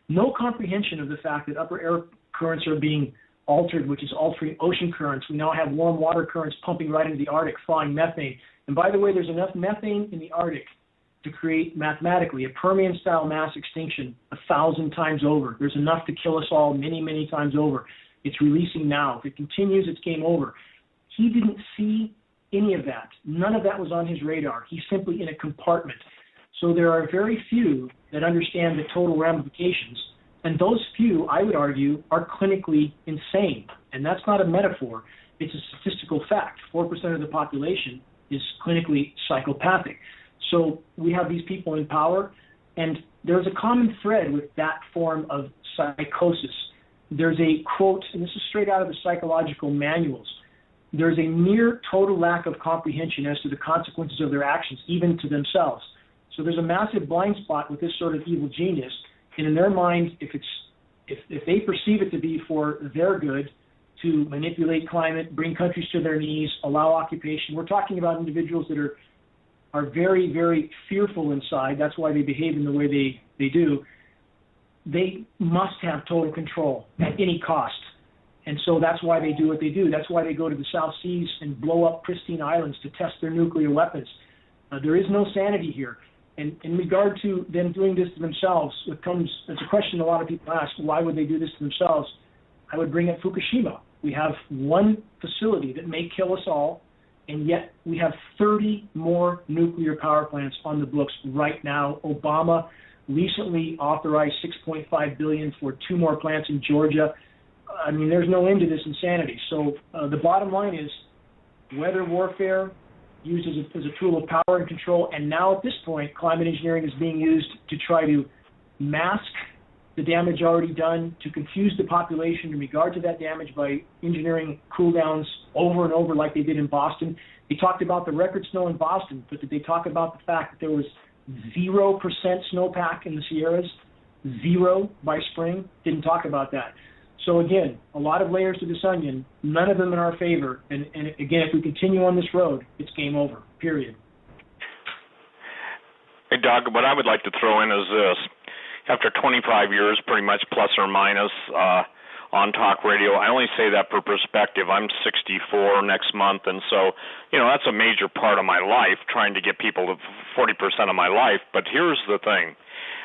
no comprehension of the fact that upper air currents are being altered, which is altering ocean currents. We now have warm water currents pumping right into the Arctic, thawing methane. And by the way, there's enough methane in the Arctic to create mathematically a Permian-style mass extinction 1,000 times over. There's enough to kill us all many, many times over. It's releasing now. If it continues, it's game over. He didn't see any of that. None of that was on his radar. He's simply in a compartment. So there are very few that understand the total ramifications, and those few, I would argue, are clinically insane. And that's not a metaphor. It's a statistical fact. 4% of the population is clinically psychopathic. So we have these people in power, and there's a common thread with that form of psychosis. There's a quote, and this is straight out of the psychological manuals, there's a near total lack of comprehension as to the consequences of their actions, even to themselves. So there's a massive blind spot with this sort of evil genius, and in their mind, if they perceive it to be for their good, to manipulate climate, bring countries to their knees, allow occupation, we're talking about individuals that are very, very fearful inside. That's why they behave in the way they do. They must have total control at any cost. And so that's why they do what they do. That's why they go to the South Seas and blow up pristine islands to test their nuclear weapons. There is no sanity here. And in regard to them doing this to themselves, it's a question a lot of people ask, why would they do this to themselves? I would bring up Fukushima. We have one facility that may kill us all, and yet we have 30 more nuclear power plants on the books right now. Obama recently authorized $6.5 billion for 2 more plants in Georgia. I mean, there's no end to this insanity. So the bottom line is weather warfare used as a tool of power and control, and now at this point, climate engineering is being used to try to mask the damage already done, to confuse the population in regard to that damage by engineering cool downs over and over like they did in Boston. They talked about the record snow in Boston, but did they talk about the fact that there was 0% snowpack in the Sierras? 0 by spring? Didn't talk about that. So again, a lot of layers to this onion, none of them in our favor. And again, if we continue on this road, it's game over, period. Hey, Doug, what I would like to throw in is this. After 25 years, pretty much plus or minus, on talk radio, I only say that for perspective. I'm 64 next month, and so, that's a major part of my life, trying to get people to 40% of my life. But here's the thing.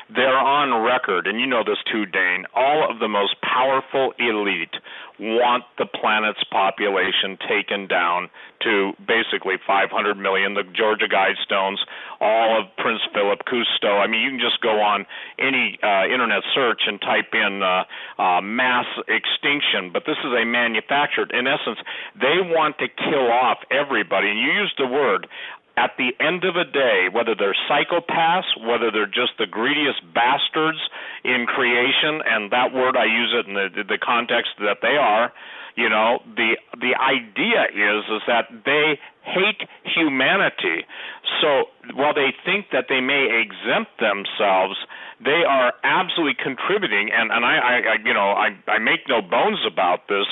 They're on record, and you know this too, Dane, all of the most powerful elite want the planet's population taken down to basically 500 million, the Georgia Guidestones, all of Prince Philip, Cousteau. I mean, you can just go on any internet search and type in mass extinction, but this is a manufactured. In essence, they want to kill off everybody, and you used the word. At the end of the day, whether they're psychopaths, whether they're just the greediest bastards in creation, and that word I use it in the context that they are, the idea is that they hate humanity. So while they think that they may exempt themselves, they are absolutely contributing, and I make no bones about this.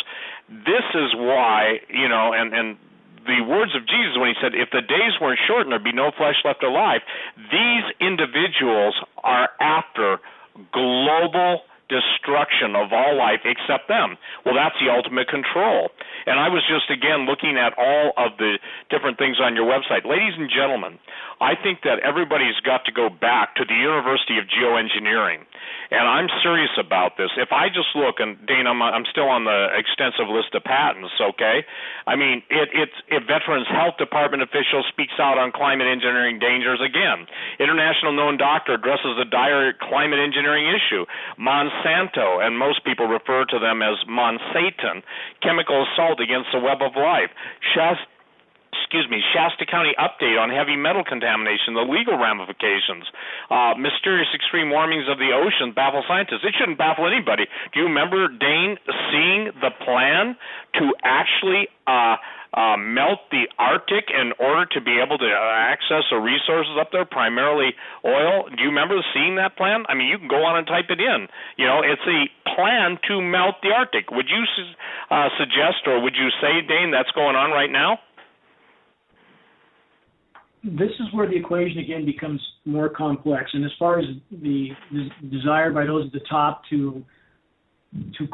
This is why, and the words of Jesus when he said, if the days weren't shortened, there'd be no flesh left alive. These individuals are after global destruction of all life except them. Well, that's the ultimate control. And I was just, again, looking at all of the different things on your website. Ladies and gentlemen, I think that everybody's got to go back to the University of Geoengineering. And I'm serious about this. If I just look, and Dane, I'm still on the extensive list of patents, okay? I mean, if Veterans Health Department official speaks out on climate engineering dangers again. International known doctor addresses a dire climate engineering issue. Monsanto, and most people refer to them as Monsatan, chemical assault against the web of life. Shasta County update on heavy metal contamination, the legal ramifications. Mysterious extreme warmings of the ocean baffle scientists. It shouldn't baffle anybody. Do you remember, Dane, seeing the plan to actually melt the Arctic in order to be able to access the resources up there, primarily oil? Do you remember seeing that plan? I mean, you can go on and type it in. It's a plan to melt the Arctic. Would you suggest, or would you say, Dane, that's going on right now? This is where the equation again becomes more complex. And as far as the desire by those at the top to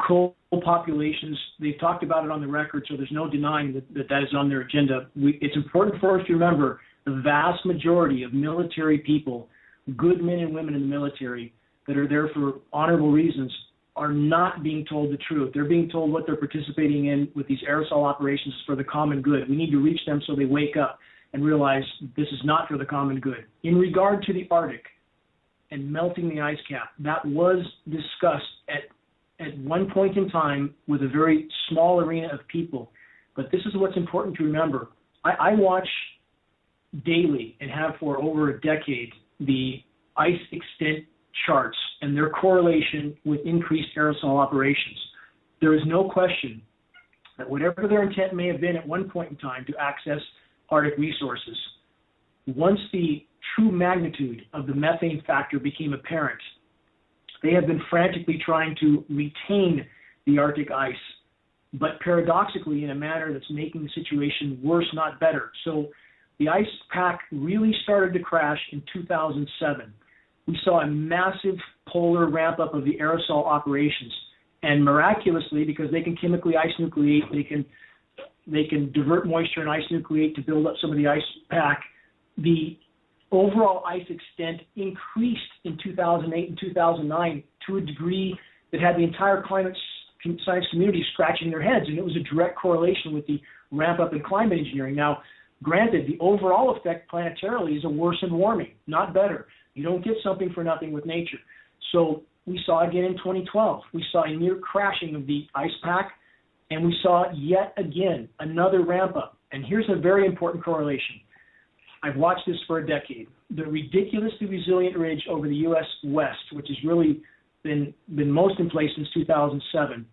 cull populations, they've talked about it on the record, so there's no denying that is on their agenda. It's important for us to remember the vast majority of military people, good men and women in the military that are there for honorable reasons, are not being told the truth. They're being told what they're participating in with these aerosol operations is for the common good. We need to reach them so they wake up and realize this is not for the common good. In regard to the Arctic and melting the ice cap, that was discussed at one point in time with a very small arena of people. But this is what's important to remember. I watch daily and have for over a decade the ice extent charts and their correlation with increased aerosol operations. There is no question that whatever their intent may have been at one point in time to access Arctic resources, once the true magnitude of the methane factor became apparent, they have been frantically trying to retain the Arctic ice, but paradoxically in a manner that's making the situation worse, not better. So the ice pack really started to crash in 2007. We saw a massive polar ramp-up of the aerosol operations, and miraculously, because they can chemically ice nucleate, they can divert moisture and ice nucleate to build up some of the ice pack, the overall ice extent increased in 2008 and 2009 to a degree that had the entire climate science community scratching their heads, and it was a direct correlation with the ramp-up in climate engineering. Now, granted, the overall effect planetarily is a worsened warming, not better. You don't get something for nothing with nature. So we saw again in 2012. We saw a near crashing of the ice pack, and we saw yet again another ramp-up. And here's a very important correlation. I've watched this for a decade. The ridiculously resilient ridge over the U.S. West, which has really been most in place since 2007,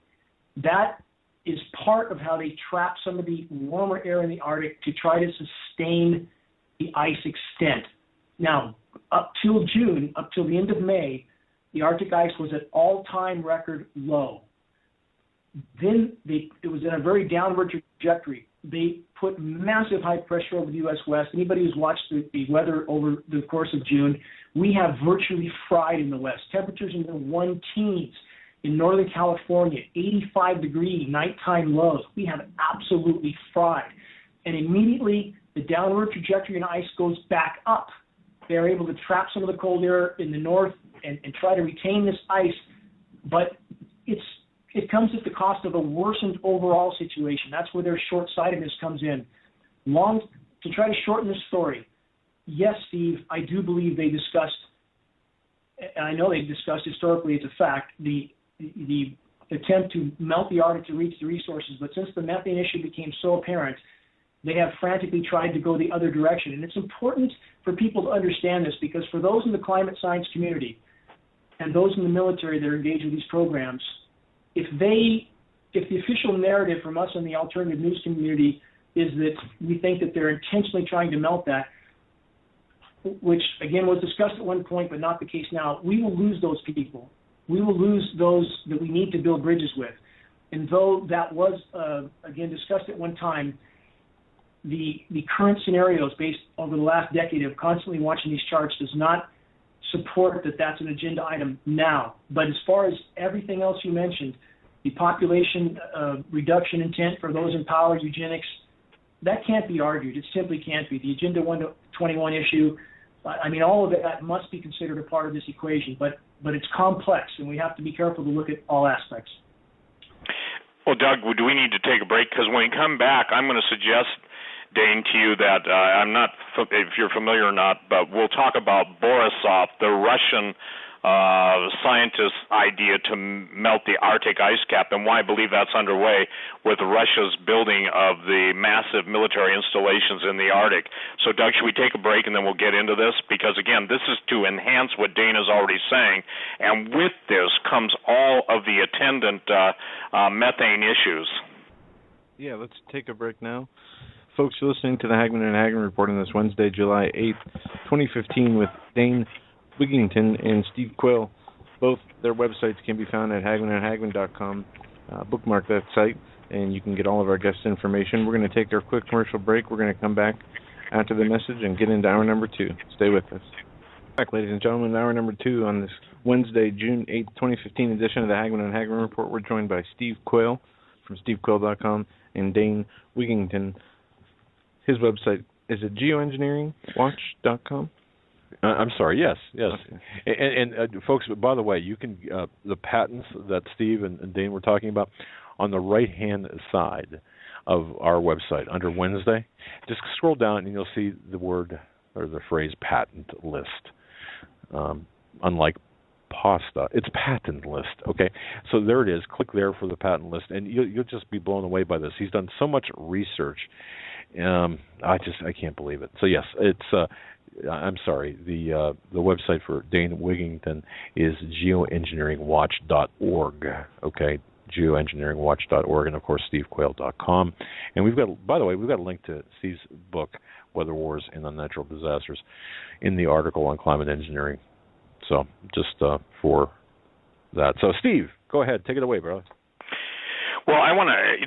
that is part of how they trap some of the warmer air in the Arctic to try to sustain the ice extent. Now, up till June, up till the end of May, the Arctic ice was at all-time record low. Then it was in a very downward trajectory. They put massive high pressure over the U.S. West. Anybody who's watched the weather over the course of June, we have virtually fried in the West. Temperatures in the 1-teens. In Northern California, 85-degree nighttime lows. We have absolutely fried. And immediately, the downward trajectory in ice goes back up. They're able to trap some of the cold air in the north and try to retain this ice. But it comes at the cost of a worsened overall situation. That's where their short-sightedness comes in. To try to shorten this story, yes, Steve, I do believe they discussed, and I know they've discussed historically, it's a fact, the attempt to melt the Arctic to reach the resources. But since the methane issue became so apparent, they have frantically tried to go the other direction. And it's important for people to understand this, because for those in the climate science community and those in the military that are engaged with these programs, if the official narrative from us in the alternative news community is that we think that they're intentionally trying to melt that, which again was discussed at one point but not the case now, we will lose those people. We will lose those that we need to build bridges with. And though that was, again, discussed at one time, the current scenarios based over the last decade of constantly watching these charts does not support that that's an agenda item now. But as far as everything else you mentioned, the population reduction intent for those in power, eugenics, that can't be argued. It simply can't be. The Agenda 121 issue, I mean, all of that must be considered a part of this equation. But it's complex, and we have to be careful to look at all aspects. Well, Doug, do we need to take a break? Because when we come back, I'm going to suggest, Dane, to you that I'm not, if you're familiar or not, but we'll talk about Borisov, the Russian scientist's idea to melt the Arctic ice cap, and why I believe that's underway with Russia's building of the massive military installations in the Arctic. So, Doug, should we take a break and then we'll get into this? Because, again, this is to enhance what Dane is already saying, and with this comes all of the attendant methane issues. Yeah, let's take a break now. Folks, you're listening to the Hagmann and Hagmann Report on this Wednesday, July 8th, 2015, with Dane Wigington and Steve Quayle. Both their websites can be found at hagmannandhagmann.com. Bookmark that site, and you can get all of our guest information. We're going to take our quick commercial break. We're going to come back after the message and get into hour number 2. Stay with us. Back, ladies and gentlemen, hour number 2 on this Wednesday, June 8th, 2015 edition of the Hagmann and Hagmann Report. We're joined by Steve Quayle from stevequayle.com and Dane Wigington. His website is at geoengineeringwatch.com. I'm sorry. Yes. Okay. And folks, by the way, you can the patents that Steve and Dane were talking about on the right-hand side of our website under Wednesday. Just scroll down and you'll see the word or the phrase patent list. Unlike pasta, it's patent list. Okay, so there it is. Click there for the patent list, and you'll just be blown away by this. He's done so much research. I can't believe it. So yes, it's. I'm sorry. The website for Dane Wigington is geoengineeringwatch.org. Okay, geoengineeringwatch.org, and of course stevequayle.com. And we've got, by the way, we've got a link to Steve's book, Weather Wars and Unnatural Disasters, in the article on climate engineering. So just for that. So Steve, go ahead, take it away, brother. Well,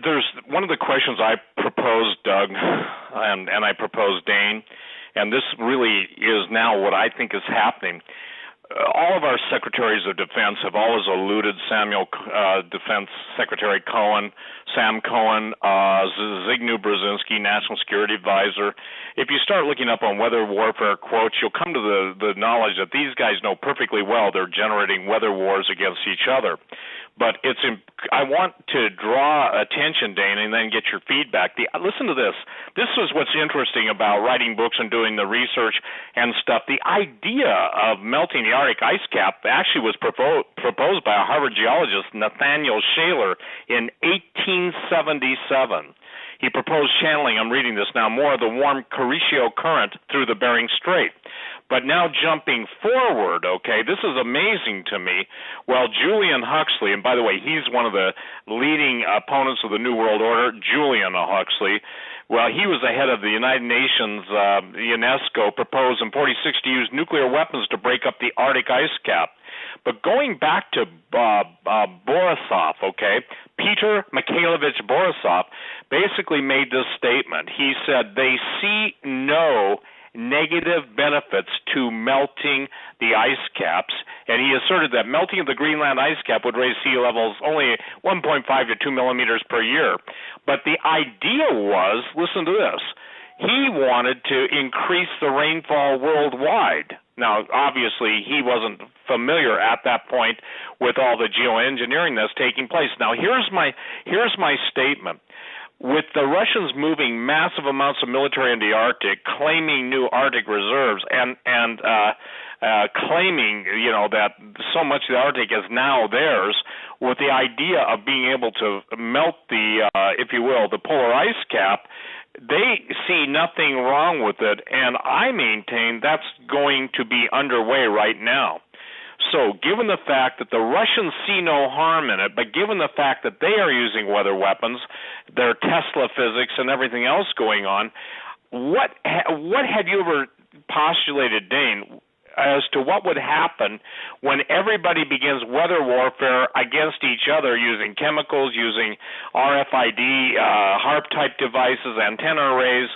there's one of the questions I proposed, Doug, and I proposed Dane, and this really is now what I think is happening. All of our secretaries of defense have always alluded, Defense Secretary Cohen, Sam Cohen, Zbigniew Brzezinski, National Security Advisor. If you start looking up on weather warfare quotes, you'll come to the knowledge that these guys know perfectly well they're generating weather wars against each other. But I want to draw attention, Dane, and then get your feedback. Listen to this. This is what's interesting about writing books and doing the research and stuff. The idea of melting the Arctic ice cap actually was proposed by a Harvard geologist, Nathaniel Shaler, in 1877. He proposed channeling, I'm reading this now, more of the warm Kuroshio current through the Bering Strait. But now jumping forward, okay, this is amazing to me. Well, Julian Huxley, and by the way, he's one of the leading opponents of the New World Order, Julian Huxley, Well, he was the head of the United Nations, UNESCO, proposed in 46 to use nuclear weapons to break up the Arctic ice cap. But going back to Borisov, okay, Peter Mikhailovich Borisov basically made this statement. He said they see no negative benefits to melting the ice caps, and he asserted that melting of the Greenland ice cap would raise sea levels only 1.5 to 2 millimeters per year. But the idea was, listen to this, he wanted to increase the rainfall worldwide. Now, obviously, he wasn't familiar at that point with all the geoengineering that's taking place. Now, here's my statement. With the Russians moving massive amounts of military into the Arctic, claiming new Arctic reserves, and claiming, that so much of the Arctic is now theirs, with the idea of being able to melt the, if you will, the polar ice cap, they see nothing wrong with it, and I maintain that's going to be underway right now. So given the fact that the Russians see no harm in it, but given the fact that they are using weather weapons, their Tesla physics and everything else going on, what have you ever postulated, Dane, as to what would happen when everybody begins weather warfare against each other using chemicals, using RFID, HARP-type devices, antenna arrays,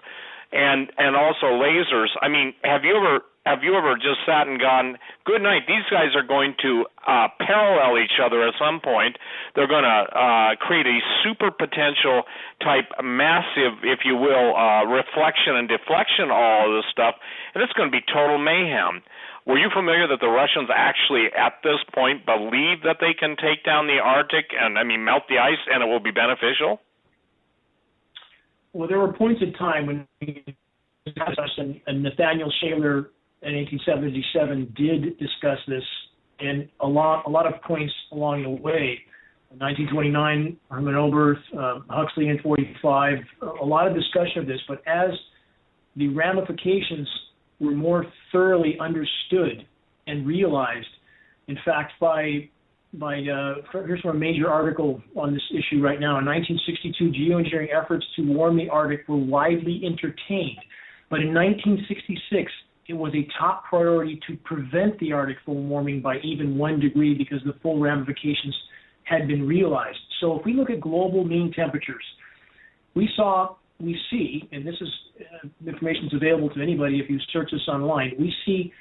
and also lasers? I mean, have you ever just sat and gone, good night, these guys are going to parallel each other at some point. They're going to create a super potential type massive, if you will, reflection and deflection, all of this stuff, and it's going to be total mayhem. Were you familiar that the Russians actually, at this point, believe that they can take down the Arctic and, melt the ice, and it will be beneficial? Well, there were points in time when and Nathaniel Shaler in 1877 did discuss this, and a lot of points along the way. In 1929, Hermann Oberth, Huxley in 45, a lot of discussion of this. But as the ramifications were more thoroughly understood and realized, in fact, here's from a major article on this issue right now. In 1962, geoengineering efforts to warm the Arctic were widely entertained. But in 1966, it was a top priority to prevent the Arctic from warming by even 1 degree because the full ramifications had been realized. So if we look at global mean temperatures, we see, and this is information is available to anybody if you search this online, we see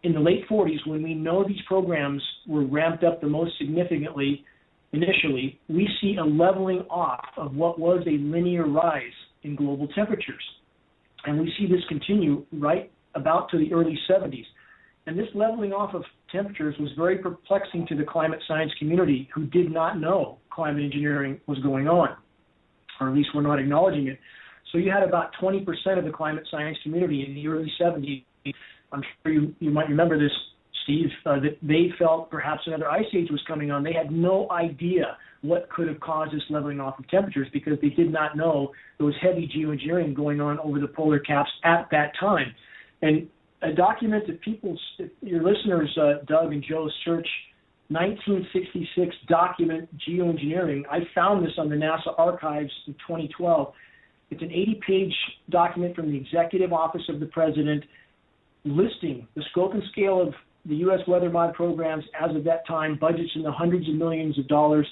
in the late 40s, when we know these programs were ramped up the most significantly initially, we see a leveling off of what was a linear rise in global temperatures. And we see this continue right about to the early 70s. And this leveling off of temperatures was very perplexing to the climate science community, who did not know climate engineering was going on, or at least were not acknowledging it. So you had about 20% of the climate science community in the early 70s, I'm sure you might remember this, Steve, that they felt perhaps another ice age was coming on. They had no idea what could have caused this leveling off of temperatures because they did not know there was heavy geoengineering going on over the polar caps at that time. And a document that if your listeners, Doug and Joe, search 1966 document geoengineering, I found this on the NASA archives in 2012. It's an 80-page document from the Executive Office of the President listing the scope and scale of the U.S. weather mod programs as of that time, budgets in the hundreds of millions of dollars.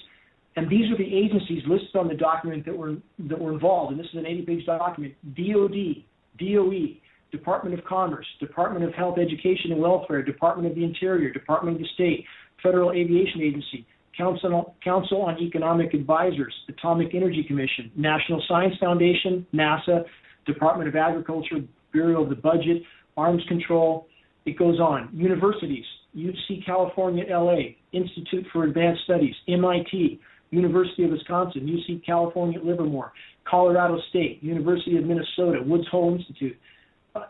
And these are the agencies listed on the document that were involved. And this is an 80-page document: DOD, DOE, Department of Commerce, Department of Health, Education and Welfare, Department of the Interior, Department of the State, Federal Aviation Agency, Council on Economic Advisors, Atomic Energy Commission, National Science Foundation, NASA, Department of Agriculture, Bureau of the Budget, Arms Control. It goes on. Universities: UC California, LA, Institute for Advanced Studies, MIT, University of Wisconsin, UC California, Livermore, Colorado State, University of Minnesota, Woods Hole Institute.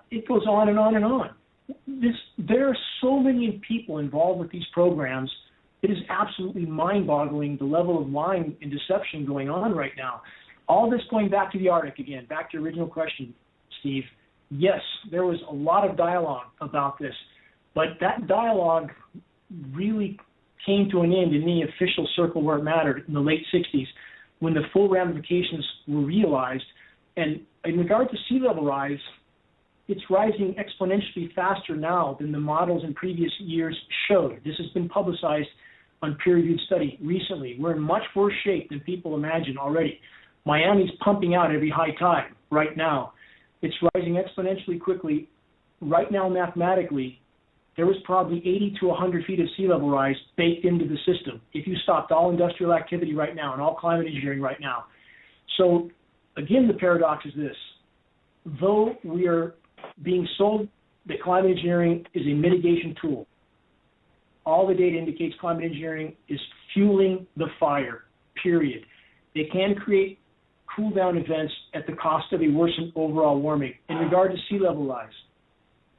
It goes on and on and on. There are so many people involved with these programs. It is absolutely mind-boggling the level of lying and deception going on right now. All this going back to the Arctic again, back to your original question, Steve. Yes, there was a lot of dialogue about this, but that dialogue really came to an end in the official circle where it mattered in the late 60s when the full ramifications were realized. And in regard to sea level rise, it's rising exponentially faster now than the models in previous years showed. This has been publicized on peer-reviewed study recently. We're in much worse shape than people imagine already. Miami's pumping out every high tide right now. It's rising exponentially quickly. Right now, mathematically, there was probably 80 to 100 feet of sea level rise baked into the system if you stopped all industrial activity right now and all climate engineering right now. So, again, the paradox is this. Though we are being sold that climate engineering is a mitigation tool, all the data indicates climate engineering is fueling the fire, period. They can create cool down events at the cost of a worsened overall warming. In regard to sea level rise,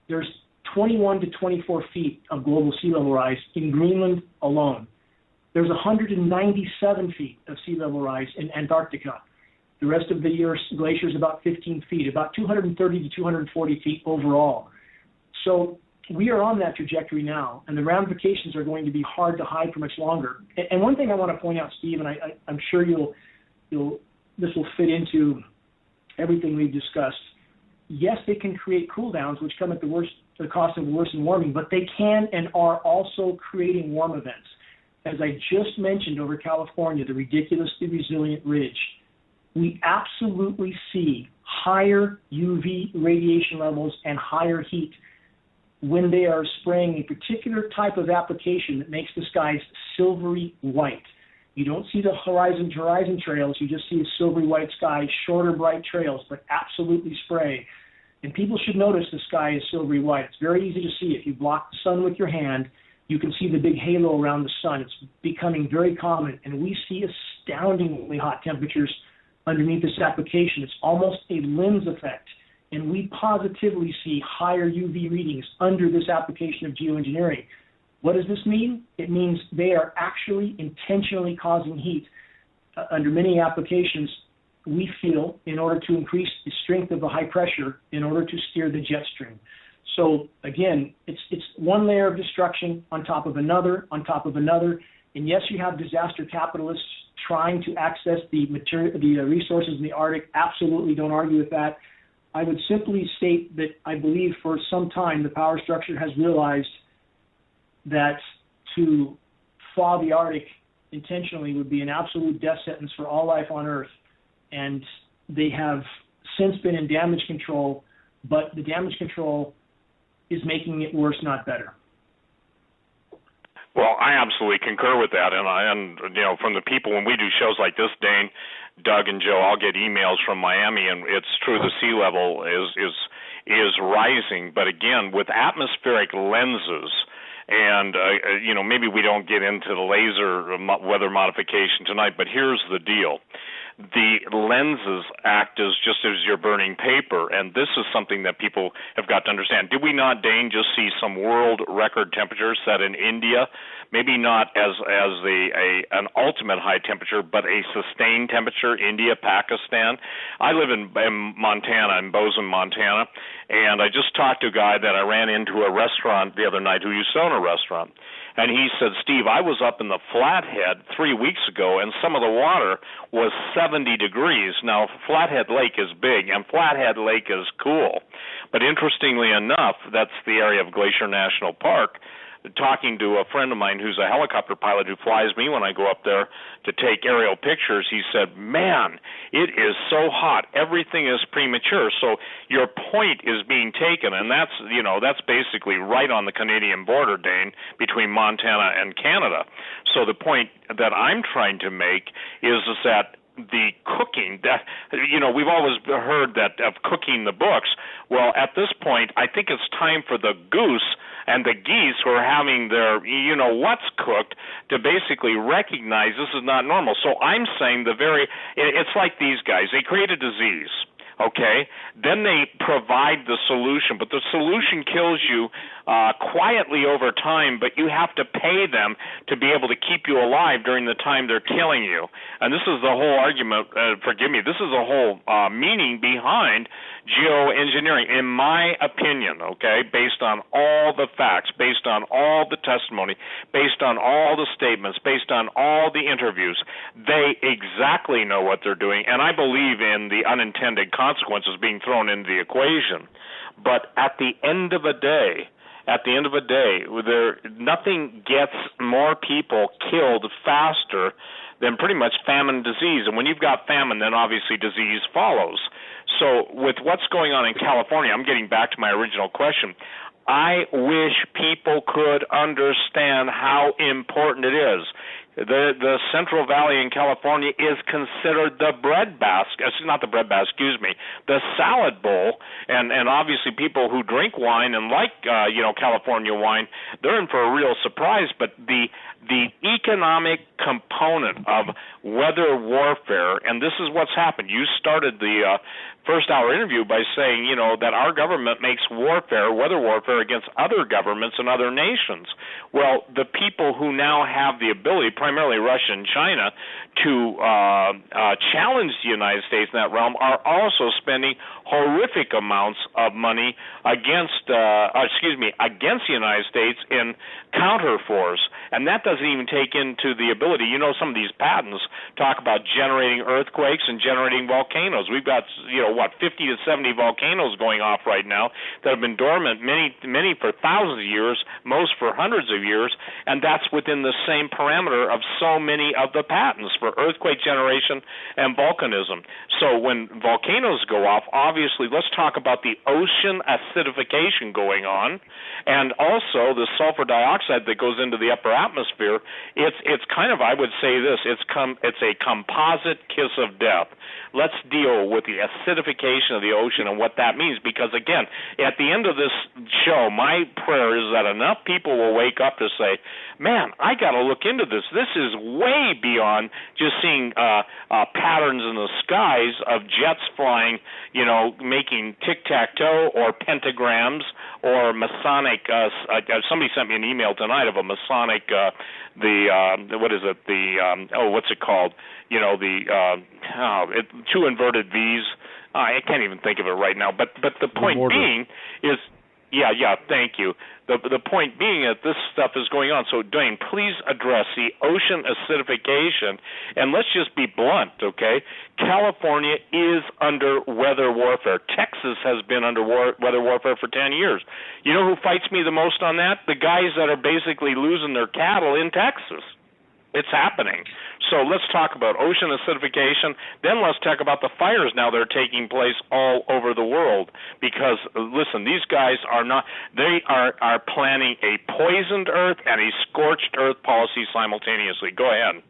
there's 21 to 24 feet of global sea level rise in Greenland alone. There's 197 feet of sea level rise in Antarctica. The rest of the year's glacier is about 15 feet, about 230 to 240 feet overall. So we are on that trajectory now, and the ramifications are going to be hard to hide for much longer. And one thing I want to point out, Steve, and I'm sure this will fit into everything we've discussed. Yes, they can create cool downs, which come at the cost of worsened warming, but they can and are also creating warm events. As I just mentioned over California, the ridiculously resilient ridge, we absolutely see higher UV radiation levels and higher heat when they are spraying a particular type of application that makes the skies silvery white. You don't see the horizon trails, you just see a silvery white sky, shorter bright trails, but absolutely spray. And people should notice the sky is silvery white. It's very easy to see. If you block the sun with your hand, you can see the big halo around the sun. It's becoming very common, and we see astoundingly hot temperatures underneath this application. It's almost a lens effect, and we positively see higher UV readings under this application of geoengineering. What does this mean? It means they are actually intentionally causing heat. Under many applications, we feel, in order to increase the strength of the high pressure in order to steer the jet stream. So again, it's one layer of destruction on top of another, on top of another. And yes, you have disaster capitalists trying to access the resources in the Arctic. Absolutely, don't argue with that. I would simply state that I believe for some time the power structure has realized that to thaw the Arctic intentionally would be an absolute death sentence for all life on Earth. And they have since been in damage control, but the damage control is making it worse, not better. Well, I absolutely concur with that, and you know, from the people when we do shows like this, Dane, Doug, and Joe, I'll get emails from Miami, and it's true the sea level is rising, but again, with atmospheric lenses. And, you know, maybe we don't get into the laser weather modification tonight, but here's the deal. The lenses act as just as you're burning paper, and this is something that people have got to understand. Did we not, Dane, just see some world record temperatures set in India? Maybe not as an ultimate high temperature, but a sustained temperature, India, Pakistan. I live in Montana, in Bozeman, Montana, and I just talked to a guy that I ran into a restaurant the other night who used to own a restaurant. And he said, Steve, I was up in the Flathead 3 weeks ago, and some of the water was 70 degrees. Now, Flathead Lake is big, and Flathead Lake is cool. But interestingly enough, that's the area of Glacier National Park. Talking to a friend of mine who's a helicopter pilot who flies me when I go up there to take aerial pictures, he said, man, it is so hot. Everything is premature. So your point is being taken, and that's basically right on the Canadian border, Dane, between Montana and Canada. So the point that I'm trying to make is that the cooking, that, you know, we've always heard that of cooking the books. Well, at this point, I think it's time for the goose and the geese who are having their, you know, what's cooked to basically recognize this is not normal. So I'm saying it's like these guys. They create a disease, okay? Then they provide the solution, but the solution kills you quietly over time, but you have to pay them to be able to keep you alive during the time they're killing you. And this is the whole argument, this is the whole meaning behind geoengineering, in my opinion, okay, based on all the facts, based on all the testimony, based on all the statements, based on all the interviews. They exactly know what they're doing, and I believe in the unintended consequences being thrown into the equation. But at the end of the day, nothing gets more people killed faster than pretty much famine and disease. And when you've got famine, then obviously disease follows. So with what's going on in California, I'm getting back to my original question. I wish people could understand how important it is. The Central Valley in California is considered the the salad bowl, and obviously people who drink wine and like California wine, they're in for a real surprise. But the economic component of weather warfare, and this is what's happened. You started the first hour interview by saying, that our government makes weather warfare against other governments and other nations. Well, the people who now have the ability, primarily Russia and China, to challenge the United States in that realm are also spending horrific amounts of money against the United States in counterforce. And that doesn't even take into the ability, some of these patents talk about generating earthquakes and generating volcanoes. We've got, 50 to 70 volcanoes going off right now that have been dormant, many for thousands of years, most for hundreds of years, and that's within the same parameter of so many of the patents for earthquake generation and volcanism. So when volcanoes go off, obviously, let's talk about the ocean acidification going on, and also the sulfur dioxide that goes into the upper atmosphere. It's kind of, I would say this, it's a composite kiss of death. Let's deal with the acidification of the ocean and what that means, because, again, at the end of this show, my prayer is that enough people will wake up to say, man, I got to look into this. This is way beyond just seeing patterns in the skies of jets flying, making tic-tac-toe or pentagrams or Masonic. Somebody sent me an email tonight of a Masonic, what's it called? Two inverted V's. I can't even think of it right now. But the point being is, thank you. The point being that this stuff is going on. So, Dwayne, please address the ocean acidification. And let's just be blunt, okay? California is under weather warfare. Texas has been under weather warfare for 10 years. You know who fights me the most on that? The guys that are basically losing their cattle in Texas. It's happening. So let's talk about ocean acidification. Then let's talk about the fires now that are taking place all over the world. Because, listen, these guys they are planning a poisoned earth and a scorched earth policy simultaneously. Go ahead.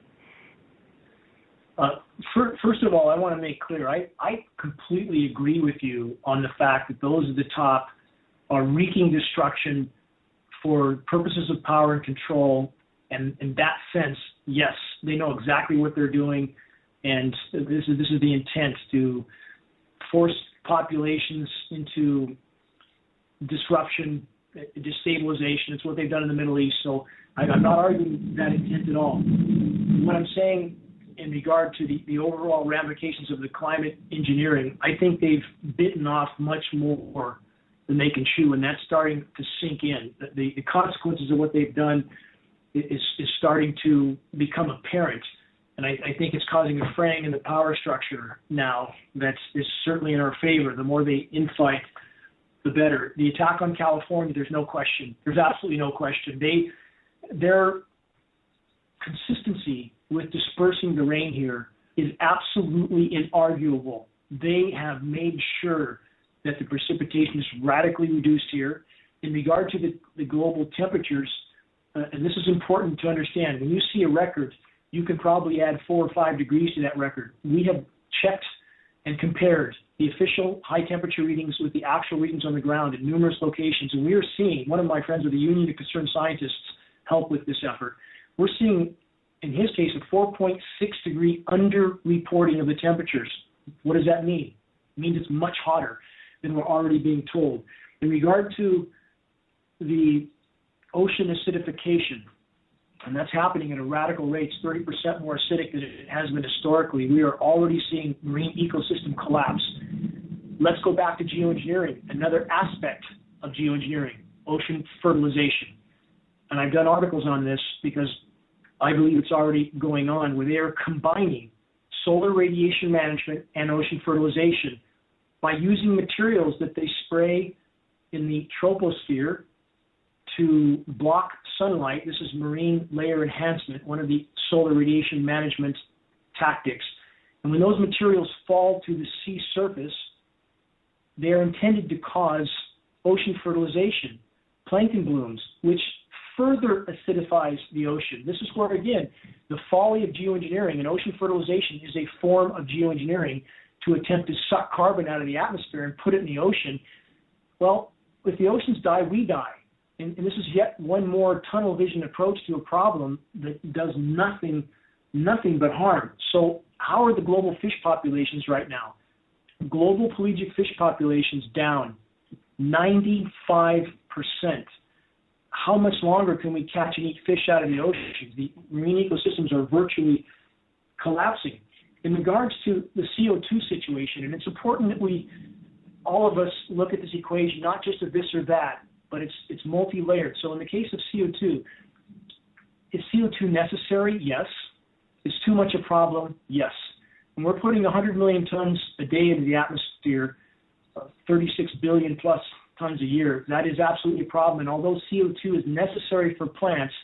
First of all, I want to make clear, I completely agree with you on the fact that those at the top are wreaking destruction for purposes of power and control. And in that sense, yes, they know exactly what they're doing, and this is the intent, to force populations into disruption, destabilization. It's what they've done in the Middle East. So I'm not arguing that intent at all. What I'm saying in regard to the overall ramifications of the climate engineering, I think they've bitten off much more than they can chew, and that's starting to sink in. The consequences of what they've done is starting to become apparent, and I think it's causing a fraying in the power structure now that is certainly in our favor. The more they infight, the better. The attack on California, there's no question. There's absolutely no question. Their consistency with dispersing the rain here is absolutely inarguable. They have made sure that the precipitation is radically reduced here. In regard to the global temperatures, and this is important to understand, when you see a record, you can probably add 4 or 5 degrees to that record. We have checked and compared the official high temperature readings with the actual readings on the ground in numerous locations, and we are seeing, one of my friends with the Union of Concerned Scientists help with this effort, we're seeing, in his case, a 4.6 degree under-reporting of the temperatures. What does that mean? It means it's much hotter than we're already being told. In regard to the ocean acidification, and that's happening at a radical rate. It's 30% more acidic than it has been historically. We are already seeing marine ecosystem collapse. Let's go back to geoengineering, another aspect of geoengineering, ocean fertilization. And I've done articles on this because I believe it's already going on, where they are combining solar radiation management and ocean fertilization by using materials that they spray in the troposphere to block sunlight. This is marine layer enhancement, one of the solar radiation management tactics. And when those materials fall to the sea surface, they are intended to cause ocean fertilization, plankton blooms, which further acidifies the ocean. This is where, again, the folly of geoengineering, and ocean fertilization is a form of geoengineering to attempt to suck carbon out of the atmosphere and put it in the ocean. Well, if the oceans die, we die. And this is yet one more tunnel vision approach to a problem that does nothing but harm. So how are the global fish populations right now? Global pelagic fish populations down 95%. How much longer can we catch and eat fish out of the oceans? The marine ecosystems are virtually collapsing. In regards to the CO2 situation, and it's important that all of us look at this equation, not just of this or that, but it's multi-layered. So in the case of CO2, is CO2 necessary? Yes. Is too much a problem? Yes. And we're putting 100 million tons a day into the atmosphere, 36 billion plus tons a year. That is absolutely a problem. And although CO2 is necessary for plants,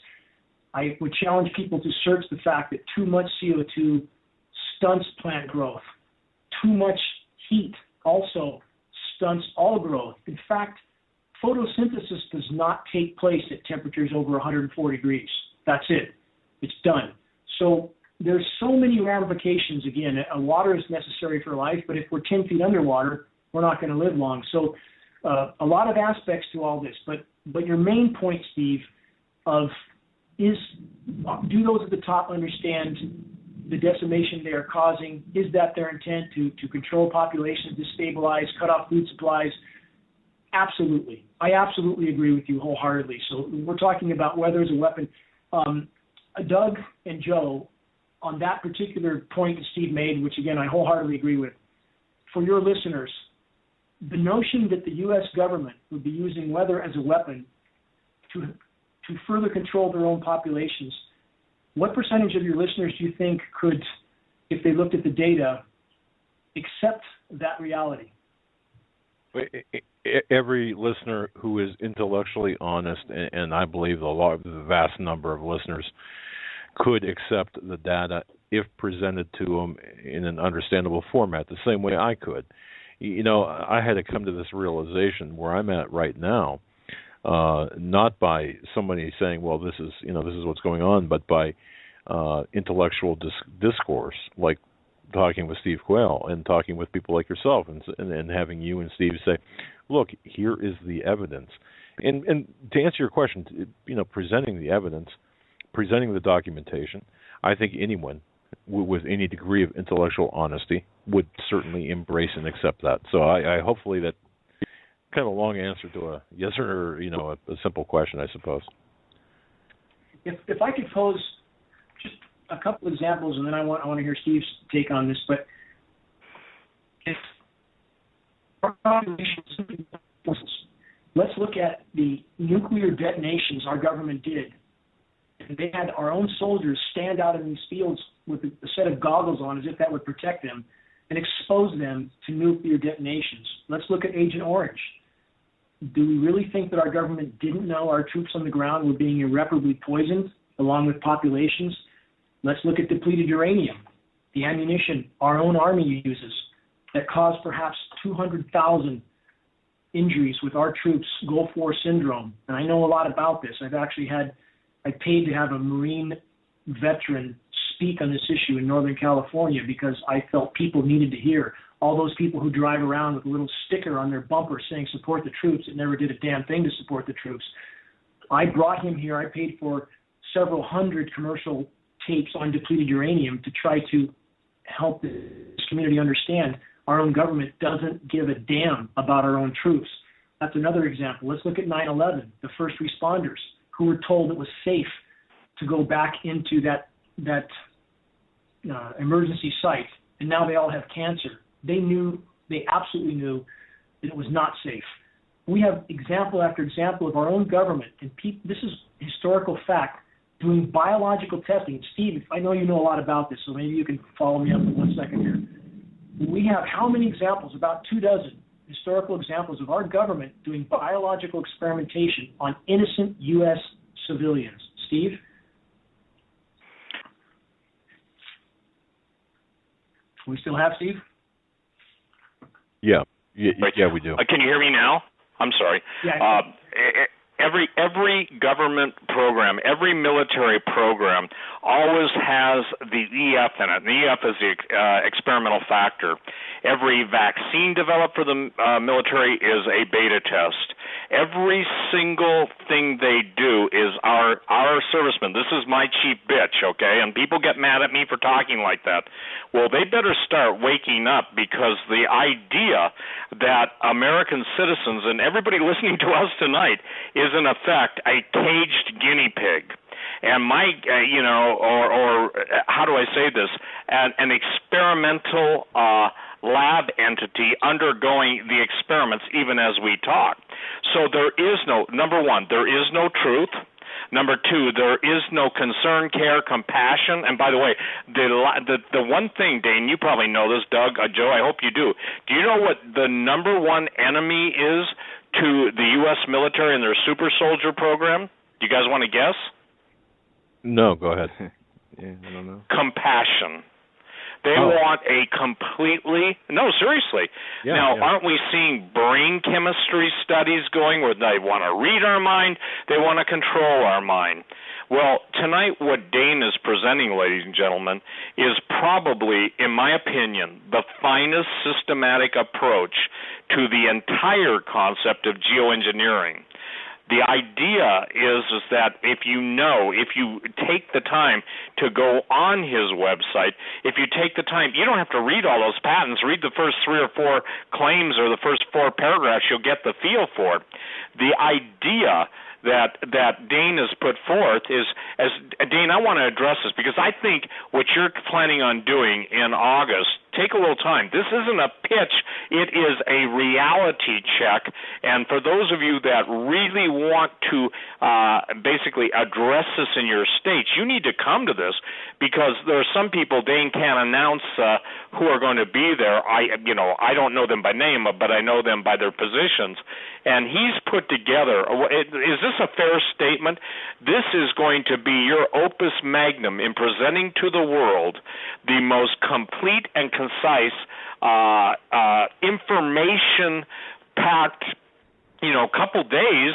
I would challenge people to search the fact that too much CO2 stunts plant growth. Too much heat also stunts all growth. In fact, photosynthesis does not take place at temperatures over 104 degrees. That's it. It's done. So there's so many ramifications. Again, water is necessary for life, but if we're 10 feet underwater, we're not going to live long. So a lot of aspects to all this. But your main point, Steve, do those at the top understand the decimation they are causing? Is that their intent to control populations, destabilize, cut off food supplies? Absolutely. I absolutely agree with you wholeheartedly. So we're talking about weather as a weapon. Doug and Joe, on that particular point that Steve made, which again I wholeheartedly agree with, for your listeners, the notion that the U.S. government would be using weather as a weapon to further control their own populations, what percentage of your listeners do you think could, if they looked at the data, accept that reality? Every listener who is intellectually honest, and I believe the vast number of listeners could accept the data if presented to them in an understandable format, the same way I could. You know, I had to come to this realization where I'm at right now, not by somebody saying, well, this is what's going on, but by intellectual discourse, like talking with Steve Quayle and talking with people like yourself and having you and Steve say, look, here is the evidence. And to answer your question, presenting the evidence, presenting the documentation, I think anyone with any degree of intellectual honesty would certainly embrace and accept that. So I hopefully that kind of a long answer to a yes or a simple question, I suppose. If I could pose just a couple examples, and then I want to hear Steve's take on this. But if our population, let's look at the nuclear detonations our government did. And they had our own soldiers stand out in these fields with a set of goggles on as if that would protect them and expose them to nuclear detonations. Let's look at Agent Orange. Do we really think that our government didn't know our troops on the ground were being irreparably poisoned along with populations? Let's look at depleted uranium, the ammunition our own army uses that caused perhaps 200,000 injuries with our troops' Gulf War syndrome. And I know a lot about this. I paid to have a Marine veteran speak on this issue in Northern California because I felt people needed to hear. All those people who drive around with a little sticker on their bumper saying support the troops and never did a damn thing to support the troops. I brought him here. I paid for several hundred commercial tapes on depleted uranium to try to help this community understand our own government doesn't give a damn about our own troops. That's another example. Let's look at 9/11, the first responders who were told it was safe to go back into that emergency site, and now they all have cancer. They absolutely knew that it was not safe. We have example after example of our own government, and this is historical fact, doing biological testing. Steve, I know you know a lot about this, so maybe you can follow me up in 1 second here. We have how many examples? About 24 historical examples of our government doing biological experimentation on innocent U.S. civilians. Steve? We still have Steve? Yeah, we do. Can you hear me now? I'm sorry. Yeah. Every government program, every military program always has the EF in it. The EF is the experimental factor. Every vaccine developed for the military is a beta test. Every single thing they do is our servicemen. This is my chief bitch, okay? And people get mad at me for talking like that. Well, they better start waking up, because the idea that American citizens and everybody listening to us tonight is in effect a caged guinea pig. And or how do I say this? An experimental lab entity undergoing the experiments even as we talk. So there is no, number one, there is no truth. Number two, there is no concern, care, compassion. And by the way, the one thing, Dane, you probably know this, Doug, Joe, I hope you do. Do you know what the number one enemy is to the U.S. military and their super soldier program? Do you guys want to guess? No, go ahead. Yeah, I don't know. Compassion. They want a completely, no, seriously. Yeah, now, yeah. Aren't we seeing brain chemistry studies going where they want to read our mind, they want to control our mind? Well, tonight what Dane is presenting, ladies and gentlemen, is probably, in my opinion, the finest systematic approach to the entire concept of geoengineering. The idea is that if you take the time to go on his website, if you take the time, you don't have to read all those patents. Read the first 3 or 4 claims or the first 4 paragraphs. You'll get the feel for it. The idea that Dane has put forth is, Dane, I want to address this because I think what you're planning on doing in August, take a little time. This isn't a pitch. It is a reality check. And for those of you that really want to basically address this in your states, you need to come to this because there are some people Dane can't announce who are going to be there. I don't know them by name, but I know them by their positions. And he's put together, is this a fair statement? This is going to be your opus magnum in presenting to the world the most complete and concise information-packed, couple days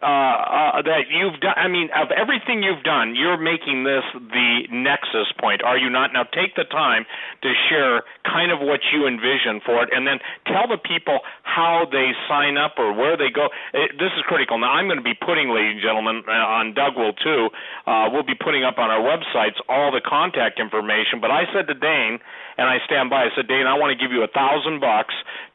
that you've done. I mean, of everything you've done, you're making this the nexus point, are you not? Now take the time to share kind of what you envision for it, and then tell the people how they sign up or where they go. This is critical. Now I'm going to be putting, ladies and gentlemen, on Doug will too, we'll be putting up on our websites all the contact information, but I said to Dane, and I stand by, I said, Dane, I want to give you $1,000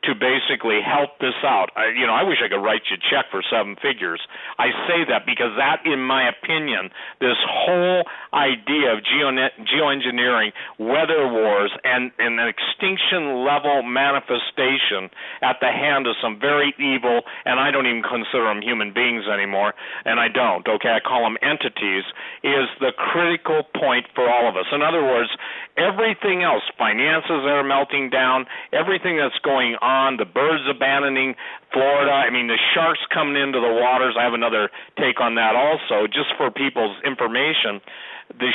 to basically help this out. I wish I could write you a check for 7 figures. I say that because that, in my opinion, this whole idea of geoengineering, weather wars, and an extinction-level manifestation at the hand of some very evil, and I don't even consider them human beings anymore, and I don't, okay, I call them entities, is the critical point for all of us. In other words, everything else, finances that are melting down, everything that's going on, the birds abandoning Florida, I mean, the sharks coming into the waters. I have another take on that also, just for people's information. The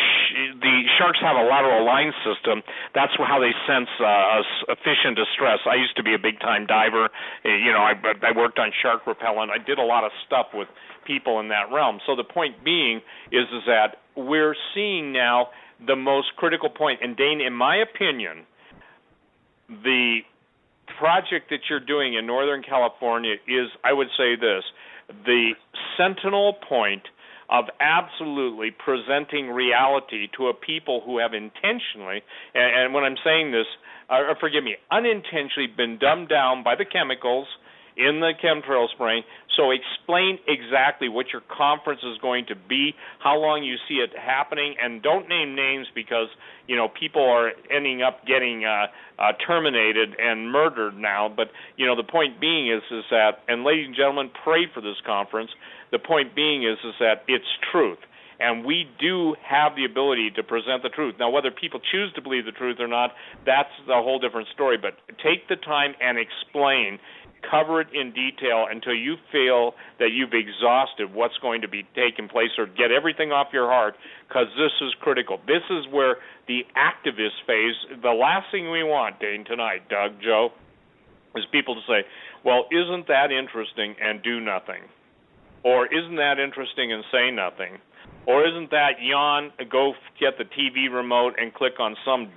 sharks have a lateral line system. That's how they sense a fish in distress. I used to be a big-time diver. I worked on shark repellent. I did a lot of stuff with people in that realm. So the point being is that we're seeing now the most critical point. And, Dane, in my opinion, the project that you're doing in Northern California is, I would say this, the sentinel point of absolutely presenting reality to a people who have intentionally, and when I'm saying this, forgive me, unintentionally been dumbed down by the chemicals in the chemtrail spraying. So explain exactly what your conference is going to be, how long you see it happening, and don't name names because, people are ending up getting terminated and murdered now. But, the point being is that, and ladies and gentlemen, pray for this conference. The point being is that it's truth. And we do have the ability to present the truth. Now, whether people choose to believe the truth or not, that's a whole different story. But take the time and explain, cover it in detail until you feel that you've exhausted what's going to be taking place, or get everything off your heart, because this is critical. This is where the activist phase, the last thing we want, Dane, tonight, Doug, Joe, is people to say, well, isn't that interesting, and do nothing? Or isn't that interesting and say nothing? Or isn't that yawn, go get the TV remote and click on some,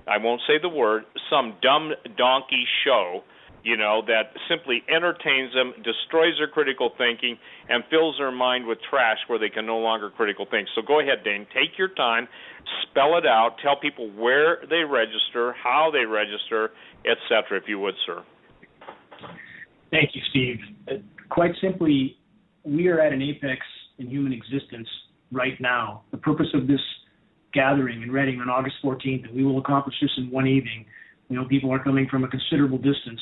I won't say the word, some dumb donkey show, that simply entertains them, destroys their critical thinking, and fills their mind with trash where they can no longer critical think. So go ahead, Dane, take your time, spell it out, tell people where they register, how they register, etc., if you would, sir. Thank you, Steve. Quite simply, we are at an apex in human existence right now. The purpose of this gathering in Reading on August 14th, and we will accomplish this in one evening, people are coming from a considerable distance,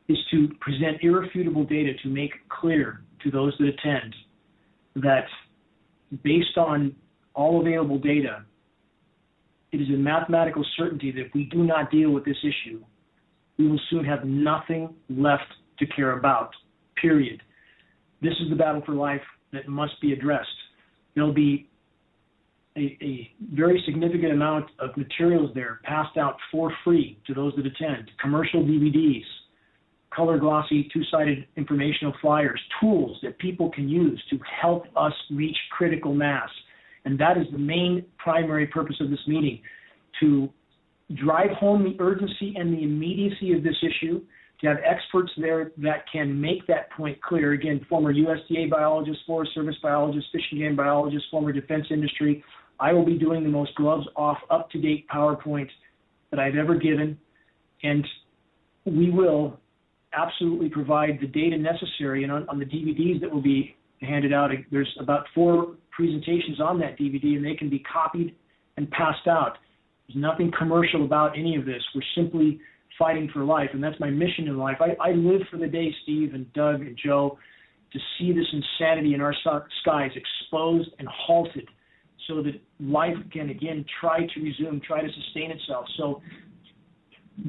is to present irrefutable data to make clear to those that attend that based on all available data, it is a mathematical certainty that if we do not deal with this issue, we will soon have nothing left to care about, period. This is the battle for life that must be addressed. There'll be a very significant amount of materials there passed out for free to those that attend, commercial DVDs, color glossy two-sided informational flyers, tools that people can use to help us reach critical mass. And that is the main primary purpose of this meeting, to drive home the urgency and the immediacy of this issue, to have experts there that can make that point clear. Again, former USDA biologists, Forest Service biologists, Fish and Game biologists, former defense industry. I will be doing the most gloves-off, up-to-date PowerPoint that I've ever given, and we will absolutely provide the data necessary. And on the DVDs that will be handed out, there's about 4 presentations on that DVD, and they can be copied and passed out. There's nothing commercial about any of this. We're simply fighting for life, and that's my mission in life. I live for the day, Steve and Doug and Joe, to see this insanity in our skies exposed and halted so that life can, again, try to resume, try to sustain itself. So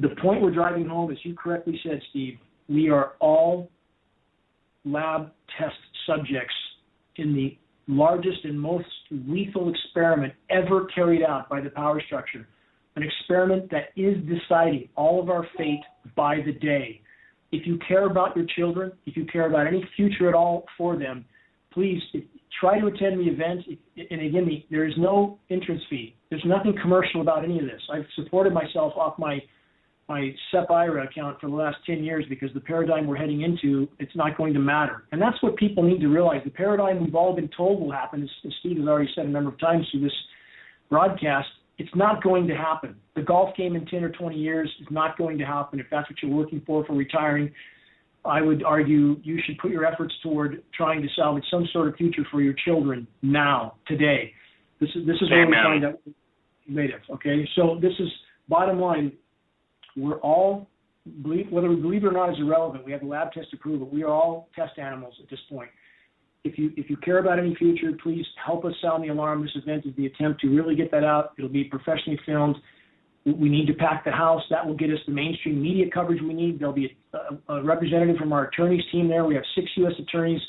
the point we're driving home, as you correctly said, Steve, we are all lab test subjects in the largest and most lethal experiment ever carried out by the power structure, an experiment that is deciding all of our fate by the day. If you care about your children, if you care about any future at all for them, please try to attend the event. And again, there is no entrance fee. There's nothing commercial about any of this. I've supported myself off my SEP IRA account for the last 10 years because the paradigm we're heading into, it's not going to matter. And that's what people need to realize. The paradigm we've all been told will happen, as Steve has already said a number of times through this broadcast, it's not going to happen. The golf game in 10 or 20 years is not going to happen. If that's what you're working for retiring, I would argue you should put your efforts toward trying to salvage some sort of future for your children now, today. This is where we find out native. Okay, so this is bottom line. We're all, whether we believe it or not is irrelevant. We have the lab test to prove it. We are all test animals at this point. If you care about any future, please help us sound the alarm. This event is the attempt to really get that out. It'll be professionally filmed. We need to pack the house. That will get us the mainstream media coverage we need. There'll be a representative from our attorneys team there. We have 6 U.S. attorneys,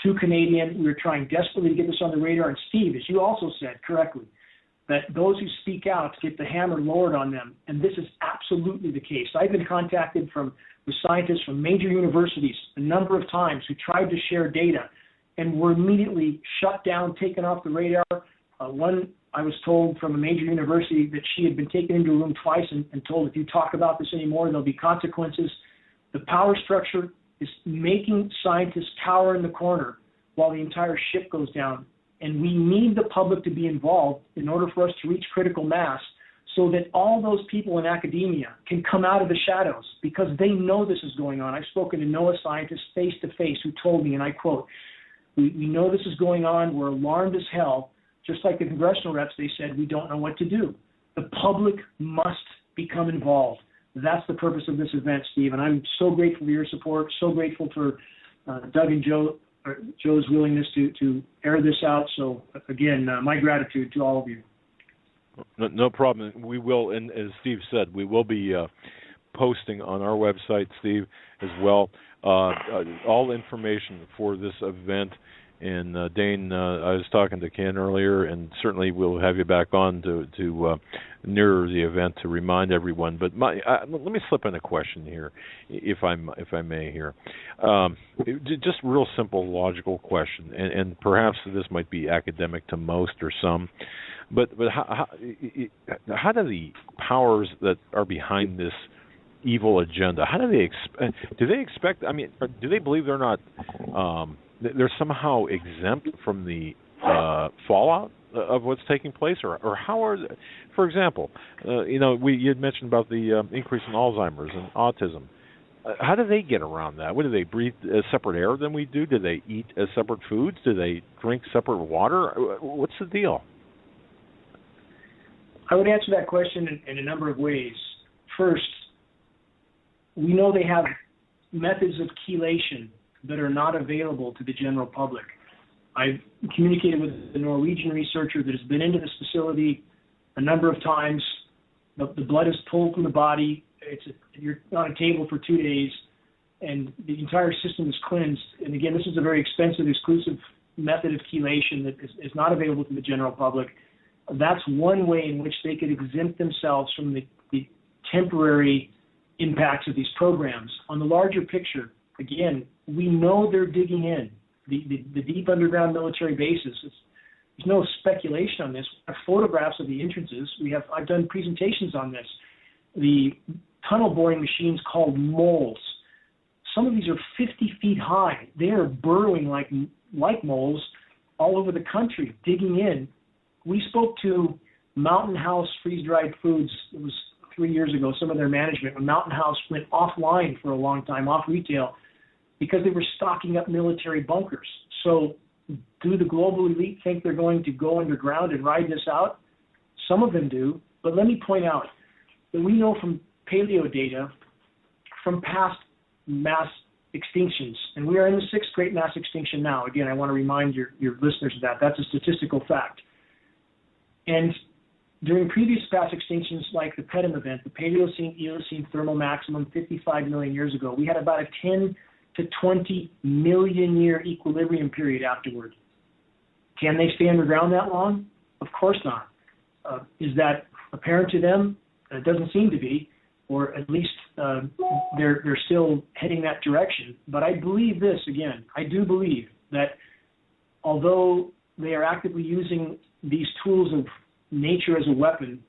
2 Canadian. We're trying desperately to get this on the radar. And Steve, as you also said correctly, that those who speak out get the hammer lowered on them. And this is absolutely the case. I've been contacted with scientists from major universities a number of times who tried to share data and were immediately shut down, taken off the radar. One, I was told from a major university that she had been taken into a room twice and told, if you talk about this anymore, there'll be consequences. The power structure is making scientists cower in the corner while the entire ship goes down. And we need the public to be involved in order for us to reach critical mass so that all those people in academia can come out of the shadows, because they know this is going on. I've spoken to NOAA scientists face to face who told me, and I quote, we know this is going on, we're alarmed as hell. Just like the congressional reps, they said, we don't know what to do. The public must become involved. That's the purpose of this event, Steve, and I'm so grateful for your support, so grateful for Doug and Joe's willingness to air this out. So, again, my gratitude to all of you. No problem. We will, and as Steve said, we will be posting on our website, Steve, as well, all information for this event. And Dane, I was talking to Ken earlier, and certainly we'll have you back on to nearer the event to remind everyone. But let me slip in a question here, if I may here. Just real simple, logical question, and perhaps this might be academic to most or some. But how do the powers that are behind this evil agenda, how do they expect? I mean, do they believe they're not? They're somehow exempt from the fallout of what's taking place, or how are? For example, you had mentioned about the increase in Alzheimer's and autism. How do they get around that? What do they breathe separate air than we do? Do they eat separate foods? Do they drink separate water? What's the deal? I would answer that question in a number of ways. First, we know they have methods of chelation that are not available to the general public. I've communicated with the Norwegian researcher that has been into this facility a number of times. The blood is pulled from the body. You're on a table for 2 days, and the entire system is cleansed. And again, this is a very expensive, exclusive method of chelation that is not available to the general public. That's one way in which they could exempt themselves from the temporary impacts of these programs. On the larger picture, again, we know they're digging in. The deep underground military bases, there's no speculation on this. We have photographs of the entrances. I've done presentations on this. The tunnel boring machines called moles. Some of these are 50 feet high. They are burrowing like moles all over the country, digging in. We spoke to Mountain House Freeze-Dried Foods. It was 3 years ago, some of their management, when Mountain House went offline for a long time, off retail, because they were stocking up military bunkers. So do the global elite think they're going to go underground and ride this out? Some of them do. But let me point out that we know from paleo data, from past mass extinctions, and we are in the 6th great mass extinction now. Again, I want to remind your listeners of that. That's a statistical fact. And during previous past extinctions, like the Pedum event, the Paleocene-Eocene thermal maximum 55 million years ago, we had about a 10 to 20 million year equilibrium period afterward. Can they stay underground that long? Of course not. Is that apparent to them? It doesn't seem to be, or at least they're still heading that direction. But I believe this, again, I do believe that although they are actively using these tools of nature as a weapon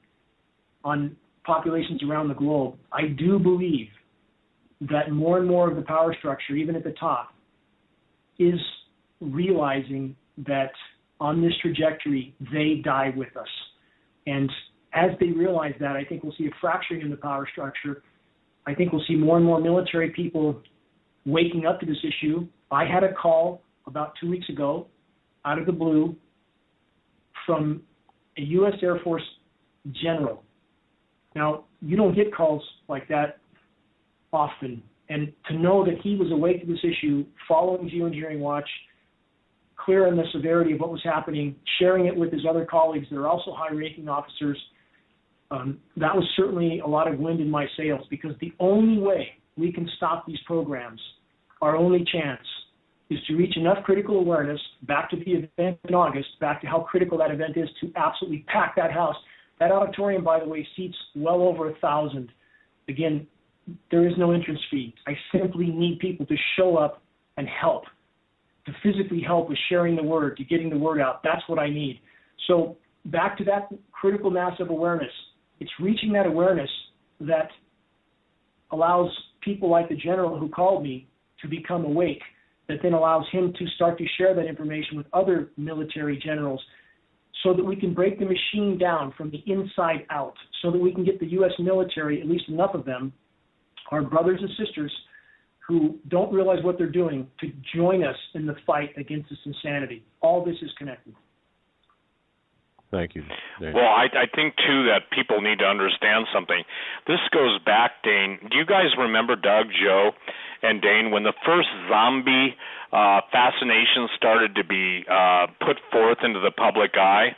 on populations around the globe, I do believe that more and more of the power structure, even at the top, is realizing that on this trajectory, they die with us. And as they realize that, I think we'll see a fracturing in the power structure. I think we'll see more and more military people waking up to this issue. I had a call about 2 weeks ago, out of the blue, from a U.S. Air Force general. Now, you don't get calls like that often. And to know that he was awake to this issue, following Geoengineering Watch, clear on the severity of what was happening, sharing it with his other colleagues that are also high-ranking officers, that was certainly a lot of wind in my sails, because the only way we can stop these programs, our only chance, is to reach enough critical awareness, back to the event in August, back to how critical that event is, to absolutely pack that house. That auditorium, by the way, seats well over 1,000. Again, there is no entrance fee. I simply need people to show up and help, to physically help with sharing the word, to getting the word out. That's what I need. So back to that critical mass of awareness. It's reaching that awareness that allows people like the general who called me to become awake, that then allows him to start to share that information with other military generals, so that we can break the machine down from the inside out, so that we can get the U.S. military, at least enough of them, our brothers and sisters who don't realize what they're doing, to join us in the fight against this insanity. All this is connected. Thank you, Dane. Well, I think, too, that people need to understand something. This goes back, Dane. Do you guys remember, Doug, Joe, and Dane, when the first zombie fascination started to be put forth into the public eye?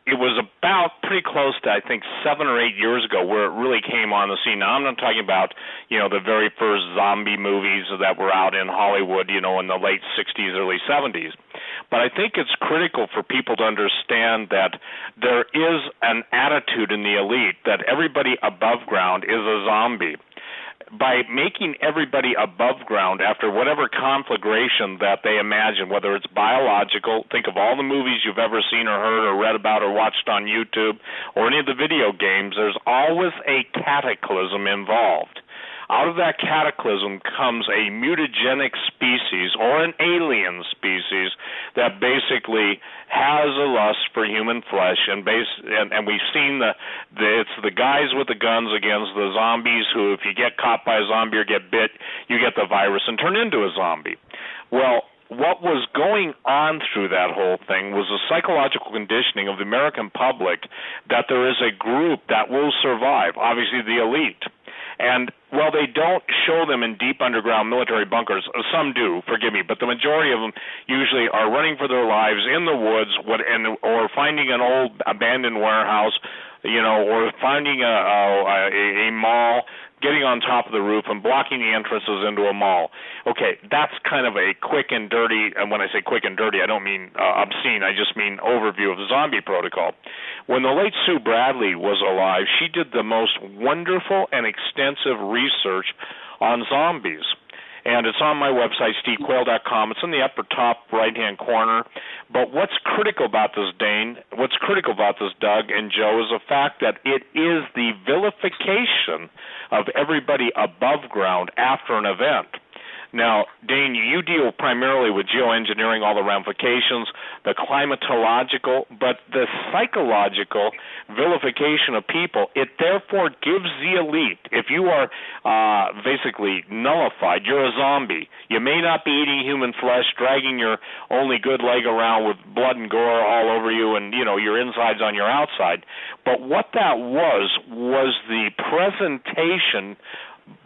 It was about pretty close to, I think, 7 or 8 years ago where it really came on the scene. Now, I'm not talking about, the very first zombie movies that were out in Hollywood, in the late 60s, early 70s. But I think it's critical for people to understand that there is an attitude in the elite that everybody above ground is a zombie. By making everybody above ground after whatever conflagration that they imagine, whether it's biological, think of all the movies you've ever seen or heard or read about or watched on YouTube, or any of the video games, there's always a cataclysm involved. Out of that cataclysm comes a mutagenic species or an alien species that basically has a lust for human flesh, and we've seen it's the guys with the guns against the zombies who, if you get caught by a zombie or get bit, you get the virus and turn into a zombie. Well, what was going on through that whole thing was a psychological conditioning of the American public that there is a group that will survive, obviously the elite. And while they don't show them in deep underground military bunkers, some do, forgive me, but the majority of them usually are running for their lives in the woods, or finding an old abandoned warehouse, or finding a mall, getting on top of the roof and blocking the entrances into a mall. Okay, that's kind of a quick and dirty, and when I say quick and dirty, I don't mean obscene, I just mean overview of the zombie protocol. When the late Sue Bradley was alive, she did the most wonderful and extensive research on zombies. And it's on my website, stevequayle.com. It's in the upper top right-hand corner. But what's critical about this, Dane, what's critical about this, Doug and Joe, is the fact that it is the vilification of everybody above ground after an event. Now, Dane, you deal primarily with geoengineering, all the ramifications, the climatological, but the psychological vilification of people. It therefore gives the elite, if you are basically nullified, you're a zombie. You may not be eating human flesh, dragging your only good leg around with blood and gore all over you and, your insides on your outside. But what that was the presentation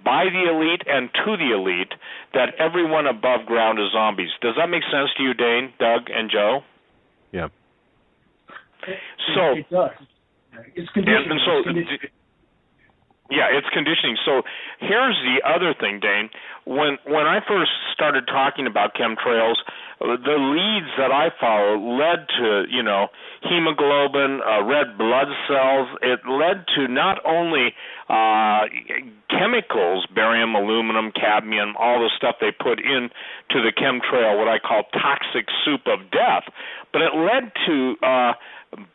by the elite and to the elite that everyone above ground is zombies. Does that make sense to you, Dane, Doug, and Joe? Yeah. It does. It's conditioning. It's conditioning. So here's the other thing, Dane. When I first started talking about chemtrails, the leads that I followed led to, hemoglobin, red blood cells. It led to not only chemicals, barium, aluminum, cadmium, all the stuff they put into the chemtrail, what I call toxic soup of death, but it led to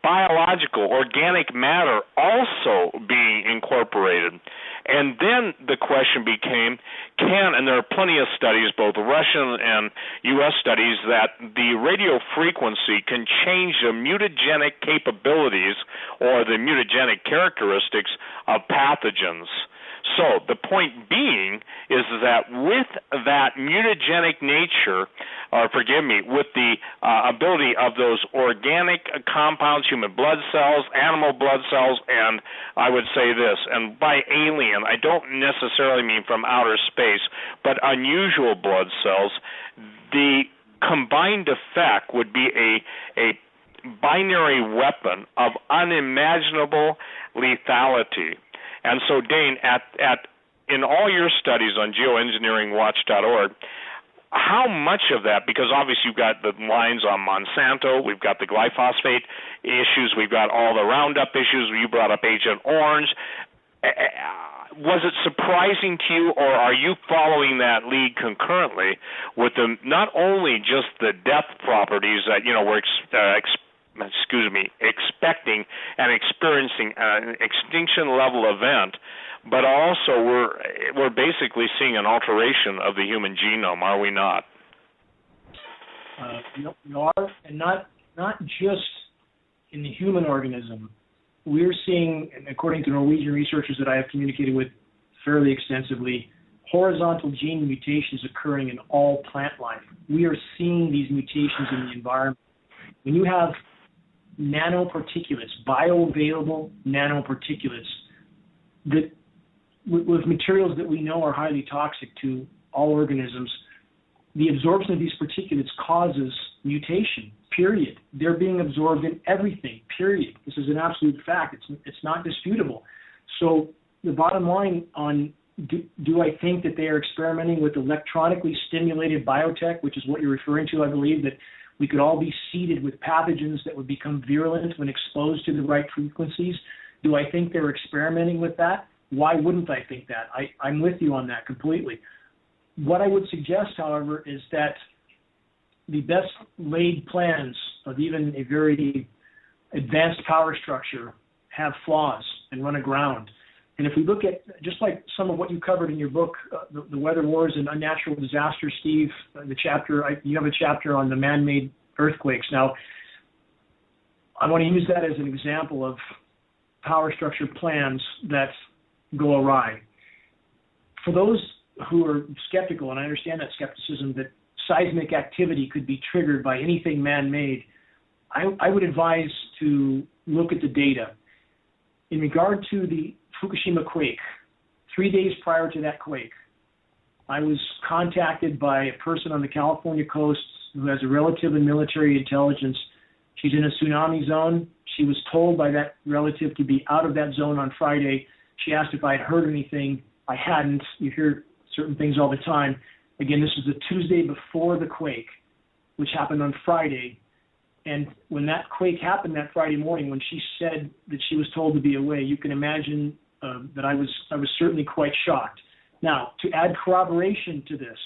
biological, organic matter also being incorporated. And then the question became, and there are plenty of studies, both Russian and U.S. studies, that the radio frequency can change the mutagenic capabilities or the mutagenic characteristics of pathogens. So the point being is that with that mutagenic nature, with the ability of those organic compounds, human blood cells, animal blood cells, and I would say this, and by alien, I don't necessarily mean from outer space, but unusual blood cells, the combined effect would be a binary weapon of unimaginable lethality. And so, Dane, in all your studies on geoengineeringwatch.org, how much of that, because obviously you've got the lines on Monsanto, we've got the glyphosate issues, we've got all the Roundup issues, you brought up Agent Orange. Was it surprising to you, or are you following that lead concurrently with not only just the death properties that, we're expecting and experiencing an extinction level event, but also we're basically seeing an alteration of the human genome, are we not? We are, and not just in the human organism, we're seeing, according to Norwegian researchers that I have communicated with fairly extensively, horizontal gene mutations occurring in all plant life. We are seeing these mutations in the environment. When you have nanoparticulates, bioavailable nanoparticulates, that with materials that we know are highly toxic to all organisms, the absorption of these particulates causes mutation, period. They're being absorbed in everything, period. This is an absolute fact. It's not disputable. So the bottom line on do I think that they are experimenting with electronically stimulated biotech, which is what you're referring to, I believe, that we could all be seeded with pathogens that would become virulent when exposed to the right frequencies? Do I think they're experimenting with that? Why wouldn't I think that? I'm with you on that completely. What I would suggest, however, is that the best laid plans of even a very advanced power structure have flaws and run aground. And if we look at, just like some of what you covered in your book, the Weather Wars and Unnatural Disasters, Steve, you have a chapter on the man-made earthquakes. Now, I want to use that as an example of power structure plans that go awry. For those who are skeptical, and I understand that skepticism, that seismic activity could be triggered by anything man-made, I would advise to look at the data. In regard to the Fukushima quake, 3 days prior to that quake, I was contacted by a person on the California coast who has a relative in military intelligence. She's in a tsunami zone. She was told by that relative to be out of that zone on Friday. She asked if I had heard anything. I hadn't. You hear certain things all the time. Again, this was the Tuesday before the quake, which happened on Friday. And when that quake happened that Friday morning, when she said that she was told to be away, you can imagine that I was certainly quite shocked. Now, to add corroboration to this,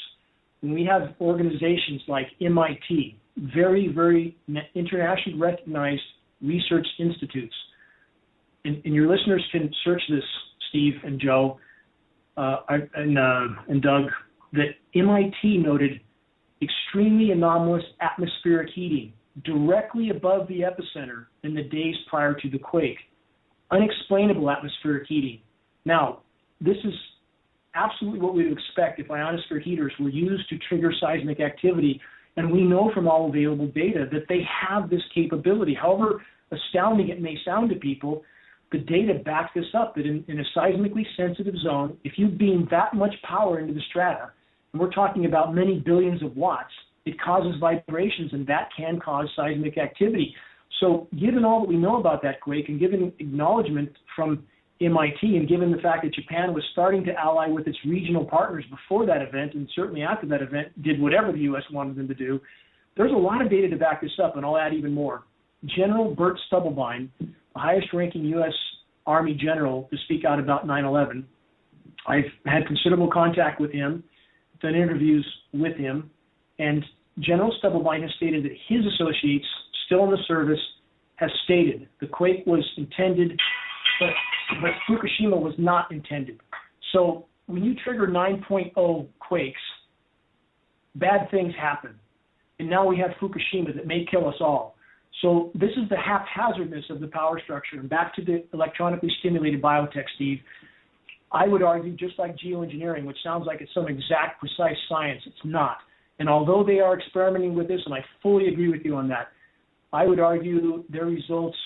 when we have organizations like MIT, very, very internationally recognized research institutes, and your listeners can search this, Steve and Joe and Doug, that MIT noted extremely anomalous atmospheric heating directly above the epicenter in the days prior to the quake. Unexplainable atmospheric heating. Now, this is absolutely what we would expect if ionosphere heaters were used to trigger seismic activity, and we know from all available data that they have this capability. However astounding it may sound to people, the data backs this up, that in a seismically sensitive zone, if you beam that much power into the strata, and we're talking about many billions of watts, it causes vibrations, and that can cause seismic activity. So given all that we know about that quake, and given acknowledgement from MIT, and given the fact that Japan was starting to ally with its regional partners before that event, and certainly after that event did whatever the U.S. wanted them to do, there's a lot of data to back this up, and I'll add even more. General Bert Stubblebine, the highest-ranking U.S. Army general to speak out about 9/11, I've had considerable contact with him, done interviews with him, and General Stubblebine has stated that his associates still in the service have stated the quake was intended, but Fukushima was not intended. So when you trigger 9.0 quakes, bad things happen. And now we have Fukushima that may kill us all. So this is the haphazardness of the power structure. And back to the electronically stimulated biotech, Steve, I would argue, just like geoengineering, which sounds like it's some exact, precise science, it's not. And although they are experimenting with this, and I fully agree with you on that, I would argue their results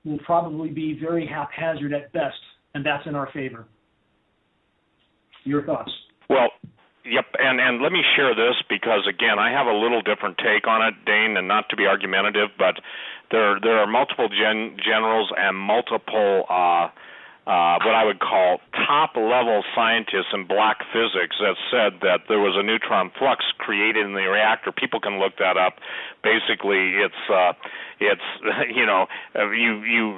will probably be very haphazard at best, and that's in our favor. Your thoughts? Well, yep, and let me share this because, again, I have a little different take on it, Dane, and not to be argumentative, but there are multiple generals and multiple what I would call top-level scientists in black physics that said that there was a neutron flux created in the reactor. People can look that up. Basically, it's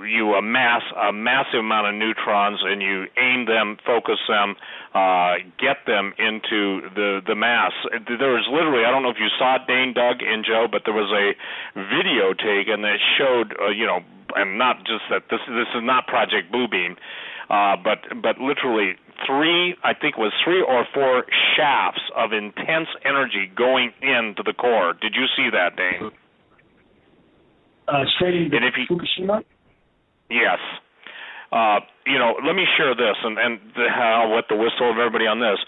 you amass a massive amount of neutrons and you aim them, focus them, get them into the mass. There was literally, I don't know if you saw it, Dane, Doug, and Joe, but there was a video taken that showed, and not just that this is not Project Bluebeam, but literally three or four shafts of intense energy going into the core. Did you see that, Dane? Straight into Fukushima? Yes. Let me share this, and I'll wet the whistle of everybody on this.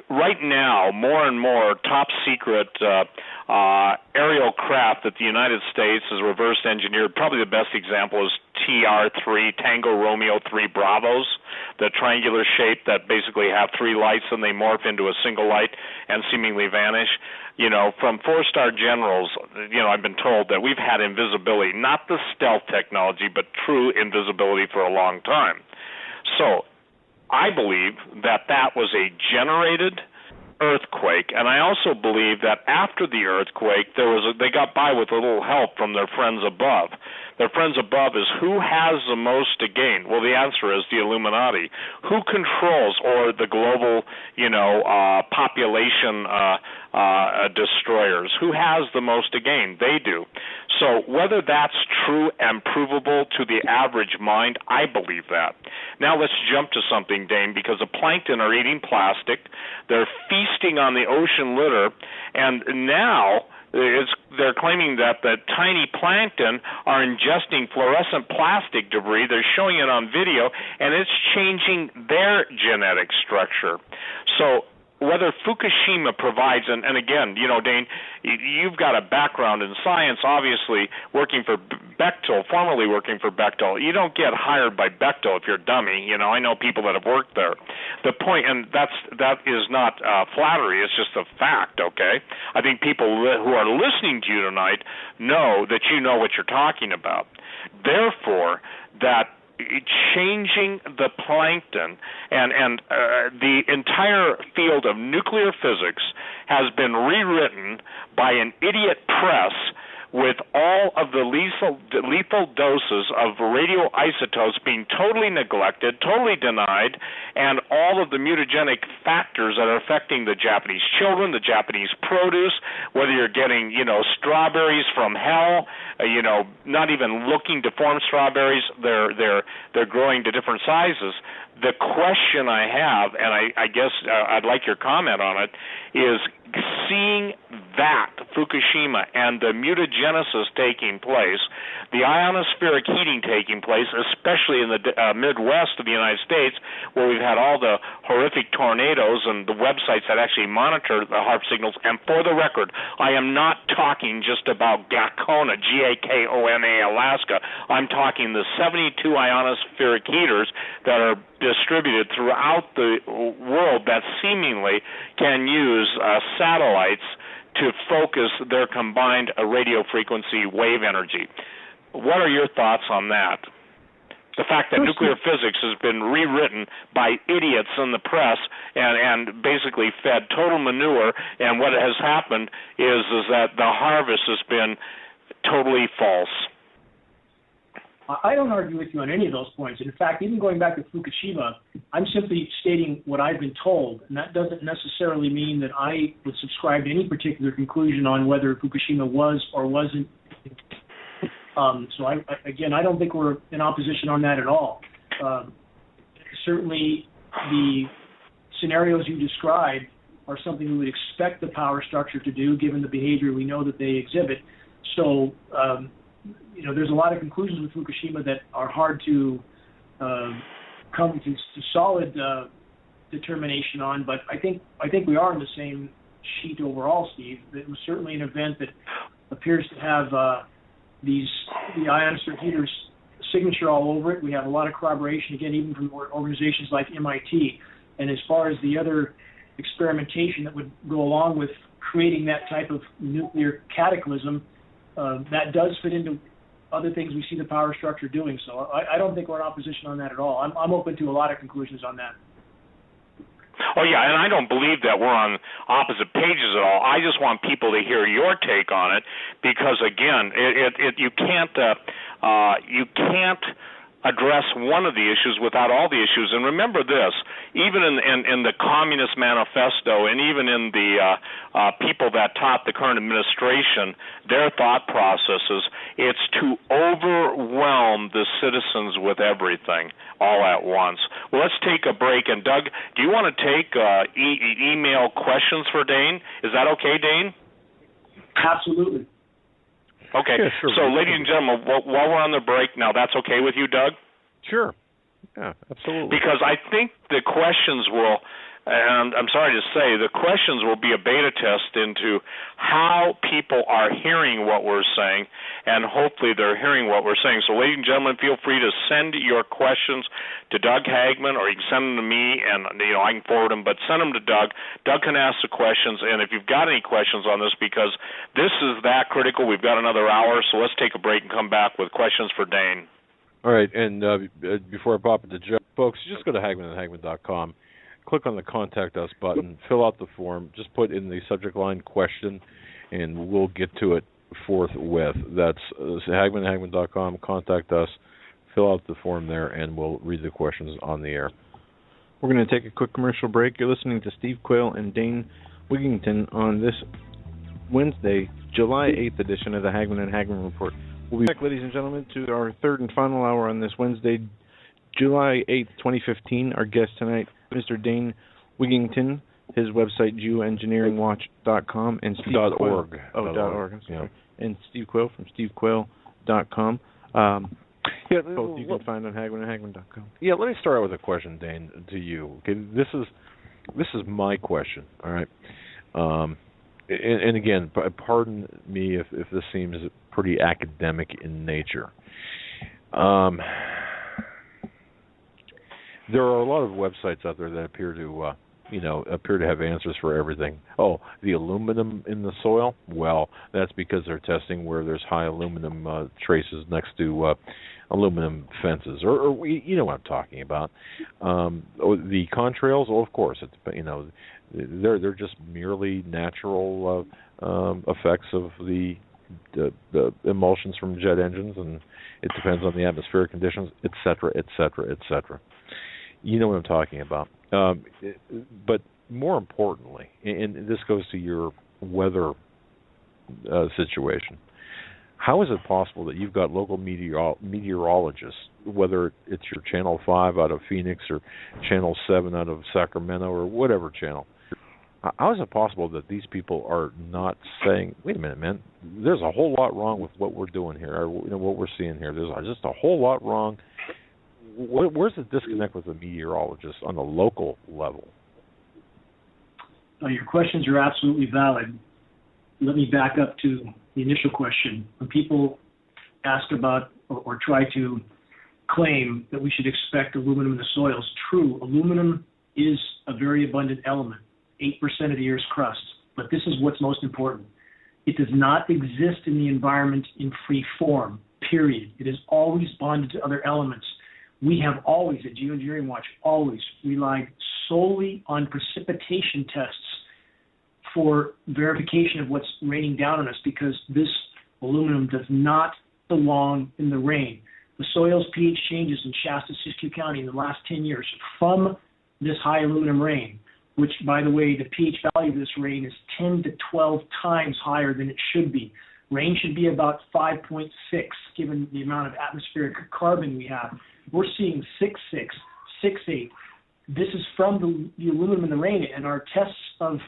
Right now, more and more top secret aerial craft that the United States has reverse engineered. Probably the best example is TR-3, Tango Romeo 3 Bravos, the triangular shape that basically have three lights and they morph into a single light and seemingly vanish. From four-star generals, I've been told that we've had invisibility, not the stealth technology, but true invisibility for a long time. So I believe that was a generated earthquake, and I also believe that after the earthquake, they got by with a little help from their friends above. Their friends above is who has the most to gain? Well, the answer is the Illuminati. Who controls, or the global, population destroyers? Who has the most to gain? They do. So whether that's true and provable to the average mind, I believe that. Now let's jump to something, Dane, because the plankton are eating plastic. They're feasting on the ocean litter, and now they're claiming that the tiny plankton are ingesting fluorescent plastic debris. They're showing it on video, and it's changing their genetic structure. So whether Fukushima provides, and again, Dane, you've got a background in science, obviously working for Bechtel, formerly working for Bechtel. You don't get hired by Bechtel if you're a dummy. I know people that have worked there. The point, and that is not flattery, it's just a fact, okay? I think people who are listening to you tonight know that you know what you're talking about. Therefore, that changing the plankton and the entire field of nuclear physics has been rewritten by an idiot press with all of the lethal doses of radioisotopes being totally neglected, totally denied, and all of the mutagenic factors that are affecting the Japanese children, the Japanese produce, whether you're getting, strawberries from hell, not even looking deformed strawberries, they're growing to different sizes. The question I have, and I guess I'd like your comment on it, is seeing that Fukushima and the mutagenesis taking place, the ionospheric heating taking place, especially in the Midwest of the United States, where we've had all the horrific tornadoes and the websites that actually monitor the HAARP signals. And for the record, I am not talking just about Gakona, Gakona, Alaska. I'm talking the 72 ionospheric heaters that are distributed throughout the world that seemingly can use satellites to focus their combined radio frequency wave energy. What are your thoughts on that? The fact that nuclear physics has been rewritten by idiots in the press and basically fed total manure, and what has happened is that the harvest has been totally false. I don't argue with you on any of those points. In fact, even going back to Fukushima, I'm simply stating what I've been told, and that doesn't necessarily mean that I would subscribe to any particular conclusion on whether Fukushima was or wasn't. So, I don't think we're in opposition on that at all. Certainly, the scenarios you described are something we would expect the power structure to do, given the behavior we know that they exhibit. So, there's a lot of conclusions with Fukushima that are hard to come to solid determination on, but I think we are on the same sheet overall, Steve. It was certainly an event that appears to have the ionospheric heaters signature all over it. We have a lot of corroboration, again, even from organizations like MIT. And as far as the other experimentation that would go along with creating that type of nuclear cataclysm, that does fit into other things we see the power structure doing. So I don't think we're in opposition on that at all. I'm open to a lot of conclusions on that. Oh, yeah, and I don't believe that we're on opposite pages at all. I just want people to hear your take on it because, again, you can't address one of the issues without all the issues. And remember this, even in the Communist Manifesto and even in the people that taught the current administration their thought processes, it's to overwhelm the citizens with everything all at once. Well, let's take a break. And, Doug, do you want to take email questions for Dane? Is that okay, Dane? Absolutely. Okay. Yeah, sure. So, ladies and gentlemen, while we're on the break, now that's okay with you, Doug? Sure. Yeah, absolutely. Because I think the questions will, and I'm sorry to say, the questions will be a beta test into how people are hearing what we're saying, and hopefully they're hearing what we're saying. So, ladies and gentlemen, feel free to send your questions to Doug Hagmann, or you can send them to me, and I can forward them. But send them to Doug. Doug can ask the questions, and if you've got any questions on this, because this is that critical, we've got another hour. So let's take a break and come back with questions for Dane. All right, and before I pop it to Joe, folks, just go to HagmannHagmann.com, click on the Contact Us button, fill out the form, just put in the subject line question, and we'll get to it forthwith. That's HagmannHagmann.com, Contact Us, fill out the form there, and we'll read the questions on the air. We're going to take a quick commercial break. You're listening to Steve Quayle and Dane Wigington on this Wednesday, July 8th edition of the Hagmann and Hagmann Report. We'll be back, ladies and gentlemen, to our third and final hour on this Wednesday, July 8th, 2015. Our guest tonight, Mr. Dane Wigington, his website, geoengineeringwatch.com, and Steve .org. .org, I'm sorry. Yeah. And Steve Quayle from stevequayle.com. Both you can find on HagmannandHagmann.com. Yeah, let me start out with a question, Dane, to you. Okay, this is my question, all right? And again, pardon me if this seems pretty academic in nature. There are a lot of websites out there that appear to have answers for everything. Oh, the aluminum in the soil? Well, that's because they're testing where there's high aluminum traces next to aluminum fences, or you know what I'm talking about. The contrails, of course, they're just merely natural effects of the emulsions from jet engines, and it depends on the atmospheric conditions, et cetera, et cetera, et cetera. You know what I'm talking about. But more importantly, and this goes to your weather situation, how is it possible that you've got local meteorologists, whether it's your Channel 5 out of Phoenix or Channel 7 out of Sacramento or whatever channel, how is it possible that these people are not saying, wait a minute, man, there's a whole lot wrong with what we're doing here, or what we're seeing here. There's just a whole lot wrong. Where's the disconnect with the meteorologists on the local level? Your questions are absolutely valid. Let me back up to the initial question. When people ask about or try to claim that we should expect aluminum in the soils, true, aluminum is a very abundant element, 8% of the Earth's crust. But this is what's most important. It does not exist in the environment in free form, period. It is always bonded to other elements. We have always, at Geoengineering Watch, always relied solely on precipitation tests for verification of what's raining down on us, because this aluminum does not belong in the rain. The soil's pH changes in Shasta-Siskiyou County in the last 10 years from this high aluminum rain, which, by the way, the pH value of this rain is 10 to 12 times higher than it should be. Rain should be about 5.6, given the amount of atmospheric carbon we have. We're seeing 6.6, 6.8. This is from the aluminum in the rain, and our tests of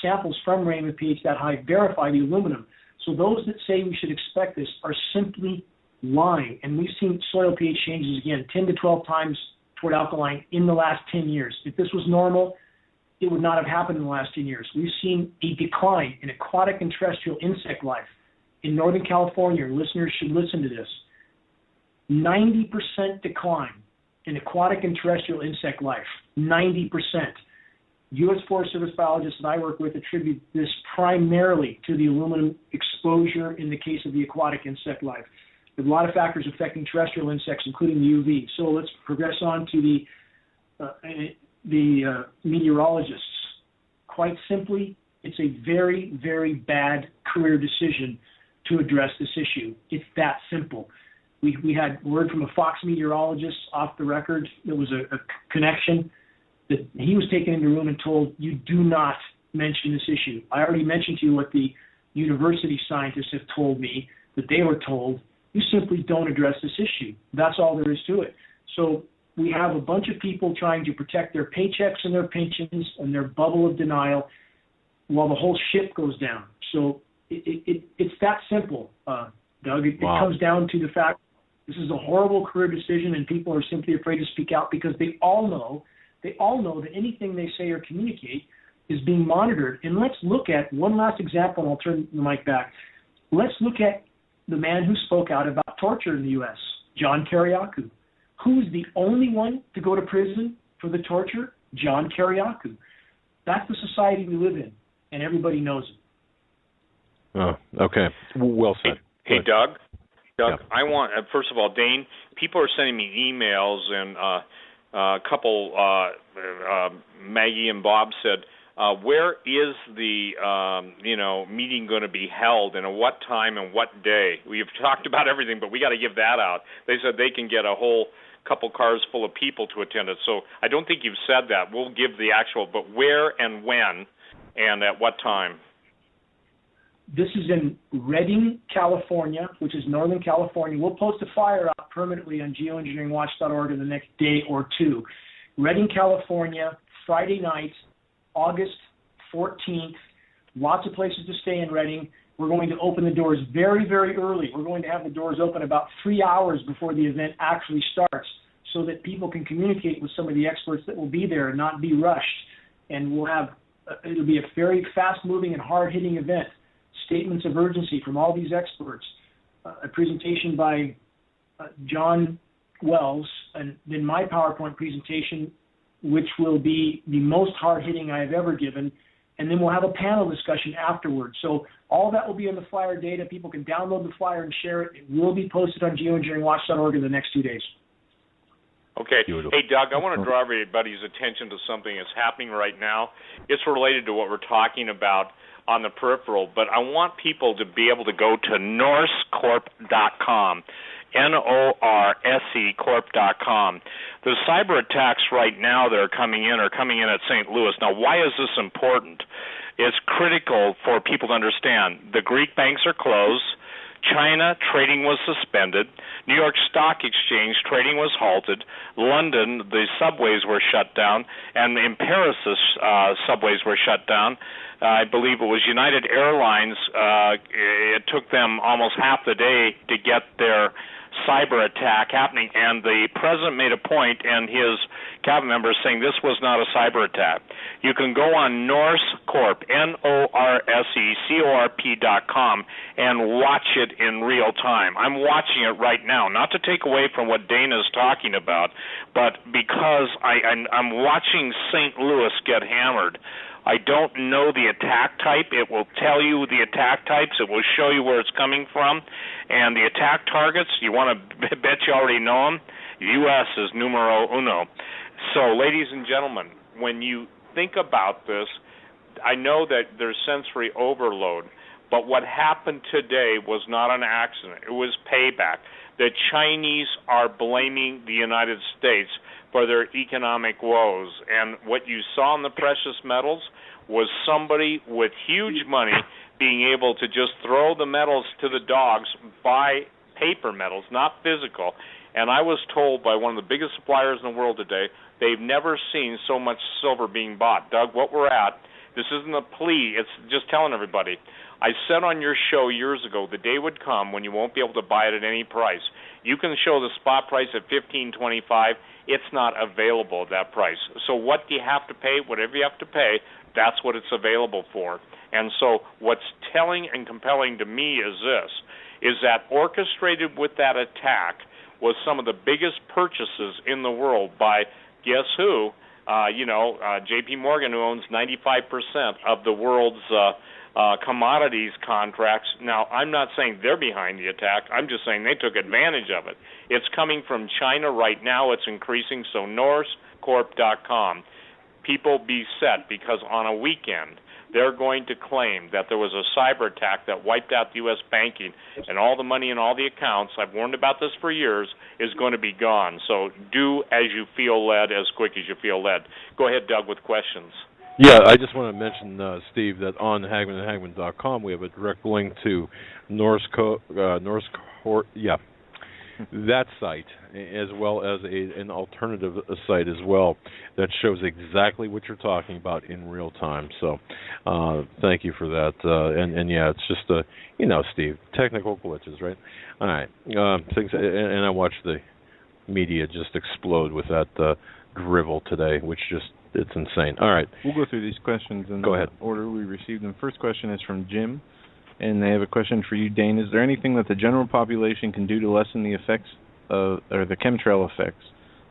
samples from rain with pH that high verify the aluminum. So those that say we should expect this are simply lying. And we've seen soil pH changes, again, 10 to 12 times toward alkaline in the last 10 years. If this was normal, it would not have happened in the last 10 years. We've seen a decline in aquatic and terrestrial insect life in Northern California. Listeners should listen to this. 90% decline in aquatic and terrestrial insect life. 90%. U.S. Forest Service biologists that I work with attribute this primarily to the aluminum exposure in the case of the aquatic insect life. There are a lot of factors affecting terrestrial insects, including the UV. So let's progress on to the meteorologists. Quite simply, it's a very, very bad career decision to address this issue. It's that simple. We had word from a Fox meteorologist off the record. There was a connection that he was taken into a room and told, you do not mention this issue. I already mentioned to you what the university scientists have told me, that they were told, you simply don't address this issue. That's all there is to it. So we have a bunch of people trying to protect their paychecks and their pensions and their bubble of denial while the whole ship goes down. So it's that simple. Doug. It comes down to the fact this is a horrible career decision, and people are simply afraid to speak out because they all know that anything they say or communicate is being monitored. And let's look at one last example, and I'll turn the mic back. Let's look at the man who spoke out about torture in the U.S., John Kiriakou. Who's the only one to go to prison for the torture? John Kiriakou. That's the society we live in, and everybody knows it. Oh, okay. Well said. Hey, Doug. Yeah. I want, first of all, Dane, people are sending me emails, and a couple, Maggie and Bob said, where is the meeting going to be held, and at what time and what day? We've talked about everything, but we got to give that out. They said they can get a whole couple cars full of people to attend it. So I don't think you've said that. We'll give the actual, but where and when and at what time? This is in Redding, California, which is Northern California. We'll post a flyer out permanently on geoengineeringwatch.org in the next day or two. Redding, California, Friday night, August 14th. Lots of places to stay in Redding. We're going to open the doors very, very early. We're going to have the doors open about 3 hours before the event actually starts so that people can communicate with some of the experts that will be there and not be rushed. And it'll be a very fast-moving and hard-hitting event. Statements of urgency from all these experts, a presentation by John Wells, and then my PowerPoint presentation, which will be the most hard-hitting I have ever given, and then we'll have a panel discussion afterwards. So all that will be on the flyer data. People can download the flyer and share it. It will be posted on geoengineeringwatch.org in the next 2 days. Okay. Hey, Doug, I want to draw everybody's attention to something that's happening right now. It's related to what we're talking about on the peripheral, but I want people to be able to go to norsecorp.com, NORSE The cyber attacks right now that are coming in at St. Louis. Now, why is this important? It's critical for people to understand. The Greek banks are closed. China, trading was suspended. New York Stock Exchange, trading was halted. London, the subways were shut down. And in Paris, the subways were shut down. I believe it was United Airlines. It took them almost half the day to get their cyber attack happening, and the president made a point, and his cabinet members saying this was not a cyber attack. You can go on Norse Corp, NORSECORP.com, and watch it in real time. I'm watching it right now, not to take away from what Dana's talking about, but because I'm watching St. Louis get hammered. I don't know the attack type. It will tell you the attack types. It will show you where it's coming from. And the attack targets, you want to bet you already know them. U.S. is numero uno. So, ladies and gentlemen, when you think about this, I know that there's sensory overload, but what happened today was not an accident. It was payback. The Chinese are blaming the United States for their economic woes. And what you saw in the precious metals was somebody with huge money being able to just throw the metals to the dogs, buy paper metals, not physical. And I was told by one of the biggest suppliers in the world today, they've never seen so much silver being bought. Doug, what we're at, this isn't a plea, it's just telling everybody. I said on your show years ago, the day would come when you won't be able to buy it at any price. You can show the spot price at $15.25. It's not available at that price. So what do you have to pay? Whatever you have to pay, that's what it's available for. And so what's telling and compelling to me is this, is that orchestrated with that attack was some of the biggest purchases in the world by, guess who? J.P. Morgan, who owns 95% of the world's commodities contracts. Now, I'm not saying they're behind the attack. I'm just saying they took advantage of it. It's coming from China right now. It's increasing. So norsecorp.com. People be set, because on a weekend they're going to claim that there was a cyber attack that wiped out the U.S. banking, and all the money in all the accounts, I've warned about this for years, is going to be gone. So do as you feel led, as quick as you feel led. Go ahead, Doug, with questions. Yeah, I just want to mention, Steve, that on HagmannHagmann.com we have a direct link to Norse Corp. Yeah, that site as well as an alternative site as well that shows exactly what you're talking about in real time. So thank you for that. And yeah, it's just, Steve, technical glitches, right? All right. Things, and I watched the media just explode with that drivel today, which just, it's insane. All right. We'll go through these questions in the order we received them. First question is from Jim, and they have a question for you, Dane. Is there anything that the general population can do to lessen the effects or the chemtrail effects?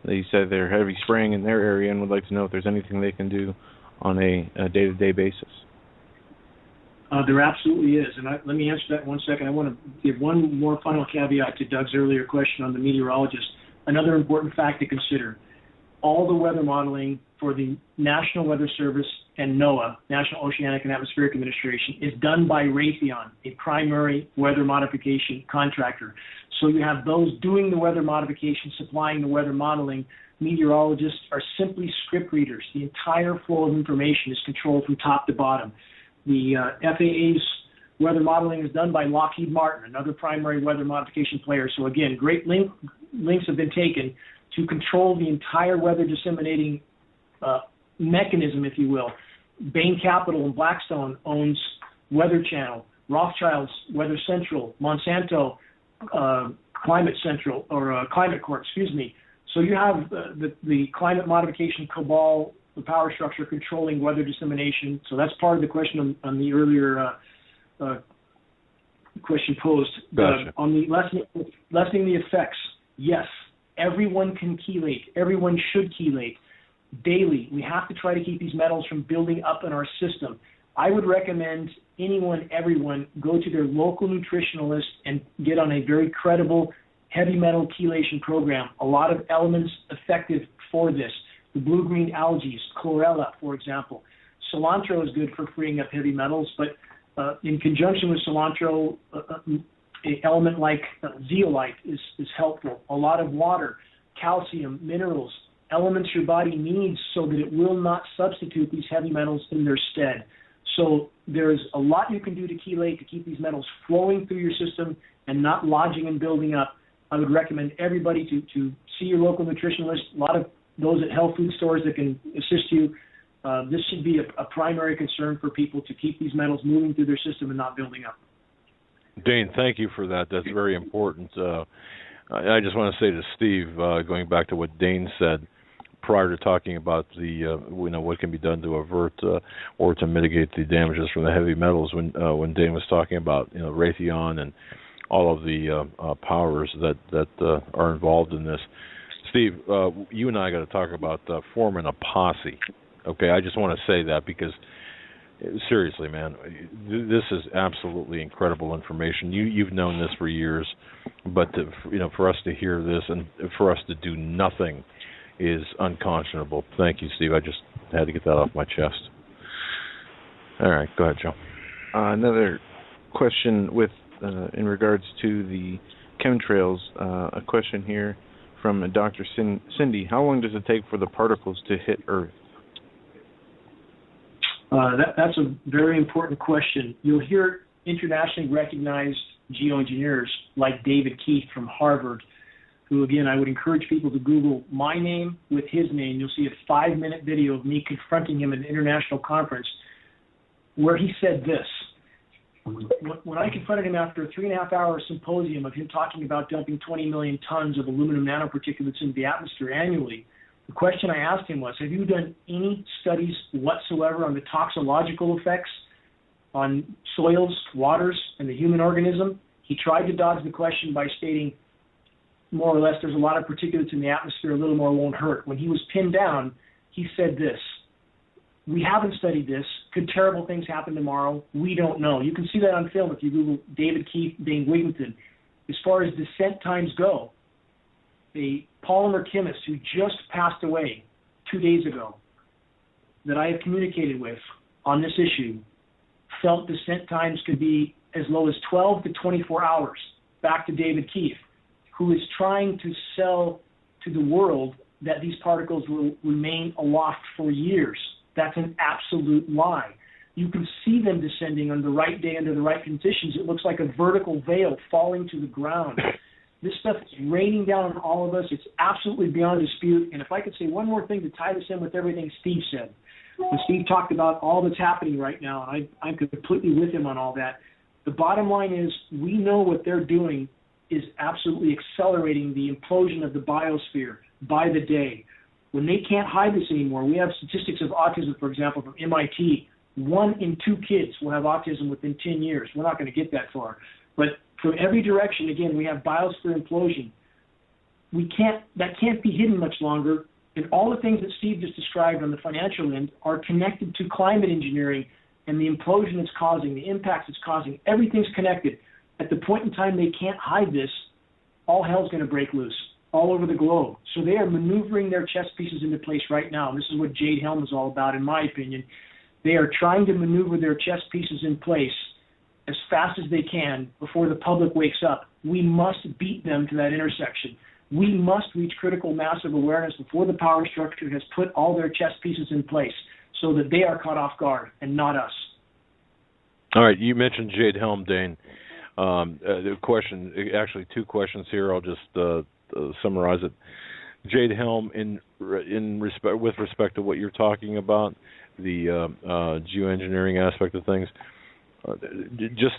They said they're heavy spraying in their area and would like to know if there's anything they can do on a day-to-day basis. There absolutely is, and let me answer that in 1 second. I want to give one more final caveat to Doug's earlier question on the meteorologist. Another important fact to consider: all the weather modeling for the National Weather Service and NOAA, National Oceanic and Atmospheric Administration, is done by Raytheon, a primary weather modification contractor. So you have those doing the weather modification, supplying the weather modeling. Meteorologists are simply script readers. The entire flow of information is controlled from top to bottom. The FAA's weather modeling is done by Lockheed Martin, another primary weather modification player. So again, great links have been taken to control the entire weather disseminating mechanism, if you will. Bain Capital in Blackstone owns Weather Channel, Rothschild's Weather Central, Monsanto Climate Central, or Climate Corp, excuse me. So you have the climate modification cabal, the power structure controlling weather dissemination. So that's part of the question on the earlier question posed. Gotcha. On the lessening the effects, yes, everyone can chelate. Everyone should chelate daily. We have to try to keep these metals from building up in our system. I would recommend everyone go to their local nutritionalist and get on a very credible heavy metal chelation program. A lot of elements effective for this. The blue-green algae, chlorella, for example. Cilantro is good for freeing up heavy metals, but in conjunction with cilantro, an element like zeolite is helpful. A lot of water, calcium, minerals, elements your body needs so that it will not substitute these heavy metals in their stead. So there's a lot you can do to chelate to keep these metals flowing through your system and not lodging and building up. I would recommend everybody to see your local nutritionalist. A lot of those at health food stores that can assist you. This should be a primary concern for people to keep these metals moving through their system and not building up. Dane, thank you for that. That's very important. I just want to say to Steve, going back to what Dane said prior to talking about what can be done to avert or to mitigate the damages from the heavy metals. When Dane was talking about Raytheon and all of the powers that are involved in this. Steve, you and I got to talk about forming a posse. Okay, I just want to say that because seriously, man, this is absolutely incredible information. You've known this for years, but for us to hear this and for us to do nothing is unconscionable. Thank you, Steve. I just had to get that off my chest. All right, go ahead, Joe. Another question in regards to the chemtrails. A question here from Dr. Cindy. How long does it take for the particles to hit Earth? That's a very important question. You'll hear internationally recognized geoengineers like David Keith from Harvard, who, again, I would encourage people to Google my name with his name. You'll see a 5-minute video of me confronting him at an international conference where he said this. When I confronted him after a 3.5-hour symposium of him talking about dumping 20 million tons of aluminum nanoparticulates into the atmosphere annually, the question I asked him was, have you done any studies whatsoever on the toxicological effects on soils, waters, and the human organism? He tried to dodge the question by stating, more or less, there's a lot of particulates in the atmosphere, a little more won't hurt. When he was pinned down, he said this: we haven't studied this. Could terrible things happen tomorrow? We don't know. You can see that on film if you Google David Keith, Dane Wigington. As far as descent times go, a polymer chemist who just passed away 2 days ago that I have communicated with on this issue felt descent times could be as low as 12 to 24 hours. Back to David Keith, who is trying to sell to the world that these particles will remain aloft for years. That's an absolute lie. You can see them descending on the right day under the right conditions. It looks like a vertical veil falling to the ground. This stuff is raining down on all of us. It's absolutely beyond dispute. And if I could say one more thing to tie this in with everything Steve said. When Steve talked about all that's happening right now, I'm completely with him on all that. The bottom line is we know what they're doing is absolutely accelerating the implosion of the biosphere by the day. When they can't hide this anymore, we have statistics of autism, for example, from MIT. 1 in 2 kids will have autism within 10 years. We're not going to get that far. But from every direction, again, we have biosphere implosion. That can't be hidden much longer. And all the things that Steve just described on the financial end are connected to climate engineering and the implosion it's causing, the impacts it's causing. Everything's connected. At the point in time they can't hide this, all hell's going to break loose all over the globe. So they are maneuvering their chess pieces into place right now. This is what Jade Helm is all about, in my opinion. They are trying to maneuver their chess pieces in place as fast as they can before the public wakes up. We must beat them to that intersection. We must reach critical mass of awareness before the power structure has put all their chess pieces in place so that they are caught off guard and not us. All right, you mentioned Jade Helm, Dane. The question, actually 2 questions here. I'll just summarize it. Jade Helm, with respect to what you're talking about, the geoengineering aspect of things, just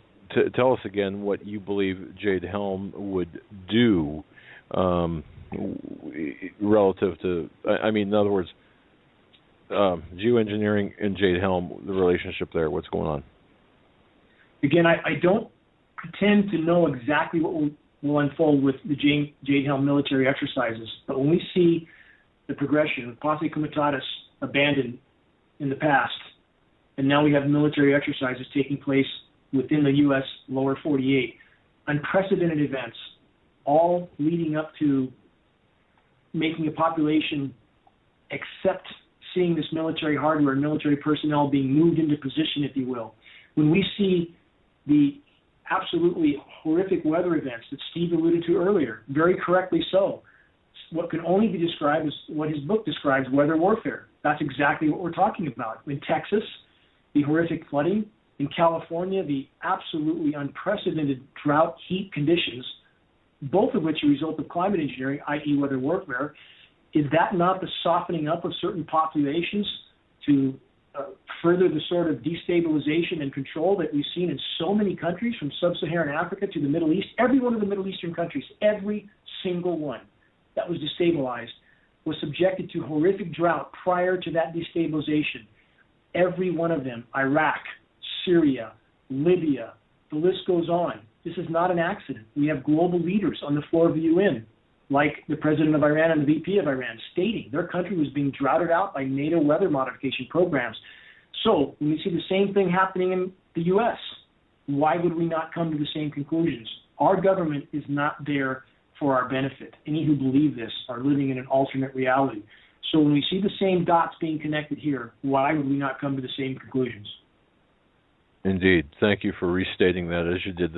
tell us again what you believe Jade Helm would do relative to, in other words, geoengineering and Jade Helm, the relationship there, what's going on? Again, I don't pretend to know exactly what will unfold with the Jade Helm military exercises, but when we see the progression of posse comitatus abandoned in the past, and now we have military exercises taking place within the U.S. lower 48, unprecedented events, all leading up to making a population accept seeing this military hardware, military personnel being moved into position, if you will. When we see the absolutely horrific weather events that Steve alluded to earlier, very correctly so, what can only be described as what his book describes, weather warfare. That's exactly what we're talking about. In Texas, the horrific flooding. In California, the absolutely unprecedented drought, heat conditions, both of which are a result of climate engineering, i.e. weather warfare. Is that not the softening up of certain populations to further the sort of destabilization and control that we've seen in so many countries, from sub-Saharan Africa to the Middle East? Every one of the Middle Eastern countries, every single one that was destabilized was subjected to horrific drought prior to that destabilization. Every one of them, Iraq, Syria, Libya, the list goes on. This is not an accident. We have global leaders on the floor of the UN, like the president of Iran and the VP of Iran, stating their country was being droughted out by NATO weather modification programs. So when we see the same thing happening in the U.S., why would we not come to the same conclusions? Our government is not there for our benefit. Any who believe this are living in an alternate reality. So when we see the same dots being connected here, why would we not come to the same conclusions? Indeed. Thank you for restating that as you did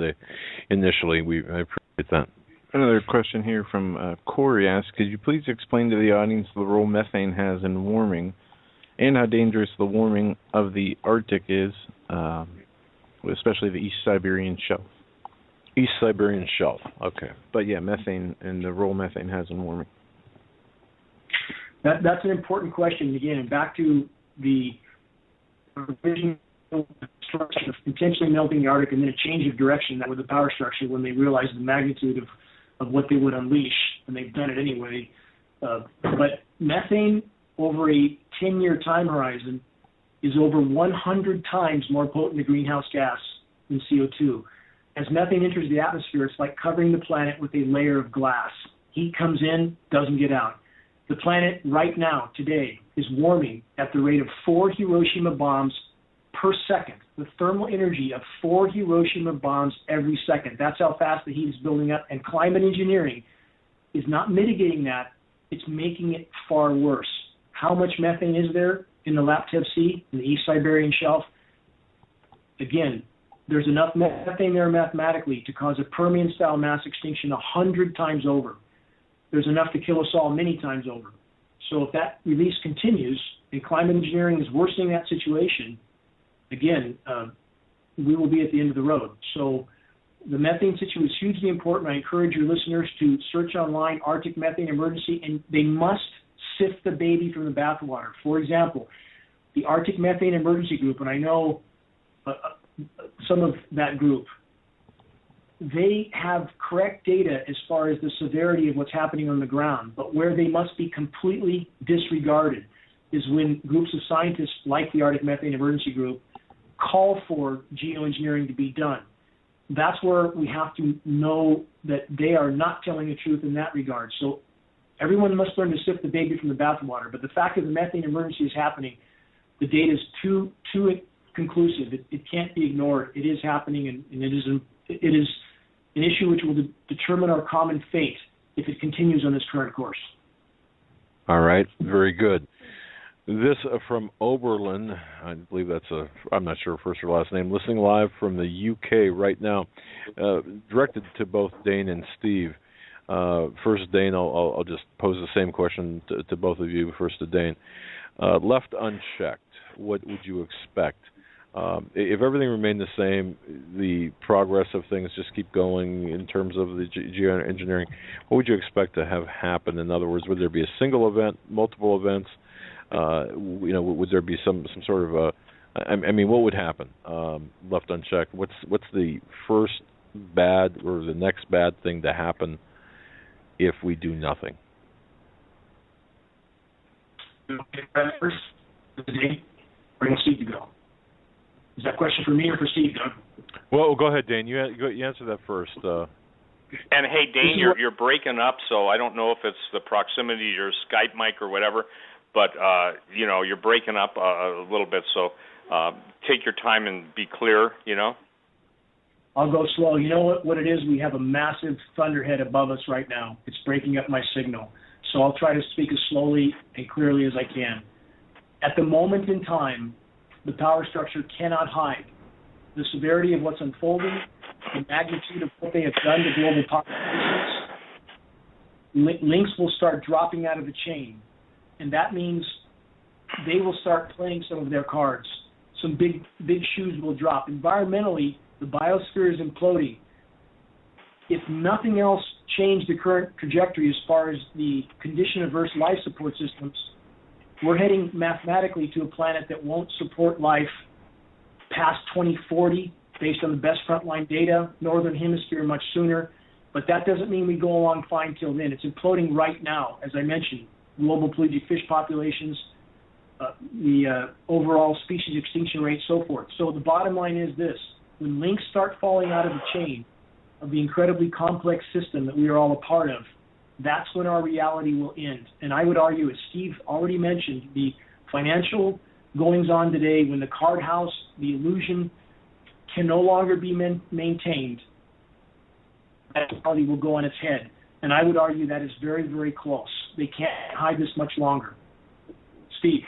initially. I appreciate that. Another question here from Corey asks, could you please explain to the audience the role methane has in warming and how dangerous the warming of the Arctic is, especially the East Siberian Shelf? East Siberian Shelf, okay. But yeah, methane and the role methane has in warming. That's an important question, again, and back to the original structure of intentionally melting the Arctic and then a change of direction that with the power structure when they realized the magnitude of what they would unleash, and they've done it anyway. But methane over a 10-year time horizon is over 100 times more potent a greenhouse gas than CO2. As methane enters the atmosphere, it's like covering the planet with a layer of glass. Heat comes in, doesn't get out. The planet right now, today, is warming at the rate of 4 Hiroshima bombs per second, the thermal energy of 4 Hiroshima bombs every second. That's how fast the heat is building up, and climate engineering is not mitigating that. It's making it far worse. How much methane is there in the Laptev Sea, in the East Siberian Shelf? Again, there's enough methane there mathematically to cause a Permian-style mass extinction 100 times over. There's enough to kill us all many times over. So if that release continues and climate engineering is worsening that situation, again, we will be at the end of the road. So The methane situation is hugely important. I encourage your listeners to search online Arctic methane emergency, and they must sift the baby from the bathwater. For example, the Arctic Methane Emergency Group, and I know some of that group, they have correct data as far as the severity of what's happening on the ground, but where they must be completely disregarded is when groups of scientists like the Arctic Methane Emergency Group call for geoengineering to be done. That's where we have to know that they are not telling the truth in that regard. So everyone must learn to sift the baby from the bathwater. But the fact that the methane emergency is happening, the data is too conclusive. It can't be ignored. It is happening, and it is an issue which will determine our common fate if it continues on this current course. All right, very good. This from Oberlin, I believe I'm not sure first or last name, listening live from the UK right now, directed to both Dane and Steve. First, Dane, I'll just pose the same question to both of you. First to Dane. Left unchecked, what would you expect? If everything remained the same, the progress of things just keep going in terms of the geoengineering, what would you expect to have happen? In other words, would there be a single event, multiple events? Would there be some sort of what would happen? Left unchecked. What's the first bad or the next bad thing to happen if we do nothing? First, or you Steve to go? Is that a question for me or for Steve, Doug? Well, go ahead, Dane. You answer that first. And hey, Dane, you're breaking up, so I don't know if it's the proximity to your Skype mic or whatever. But, you're breaking up a little bit, so take your time and be clear, I'll go slow. You know what it is? We have a massive thunderhead above us right now. It's breaking up my signal. So I'll try to speak as slowly and clearly as I can. At the moment in time, the power structure cannot hide the severity of what's unfolding, the magnitude of what they have done to global populations. Links will start dropping out of the chain. And that means they will start playing some of their cards. Some big shoes will drop. Environmentally, the biosphere is imploding. If nothing else changed the current trajectory as far as the condition-averse life support systems, we're heading mathematically to a planet that won't support life past 2040 based on the best frontline data, northern hemisphere much sooner. But that doesn't mean we go along fine till then. It's imploding right now, as I mentioned. Global pelagic fish populations, the overall species extinction rate, so forth. So the bottom line is this. When links start falling out of the chain of the incredibly complex system that we are all a part of, that's when our reality will end. And I would argue, as Steve already mentioned, the financial goings-on today, when the card house, the illusion can no longer be maintained, that reality will go on its head. And I would argue that is very, very close. They can't hide this much longer. Steve.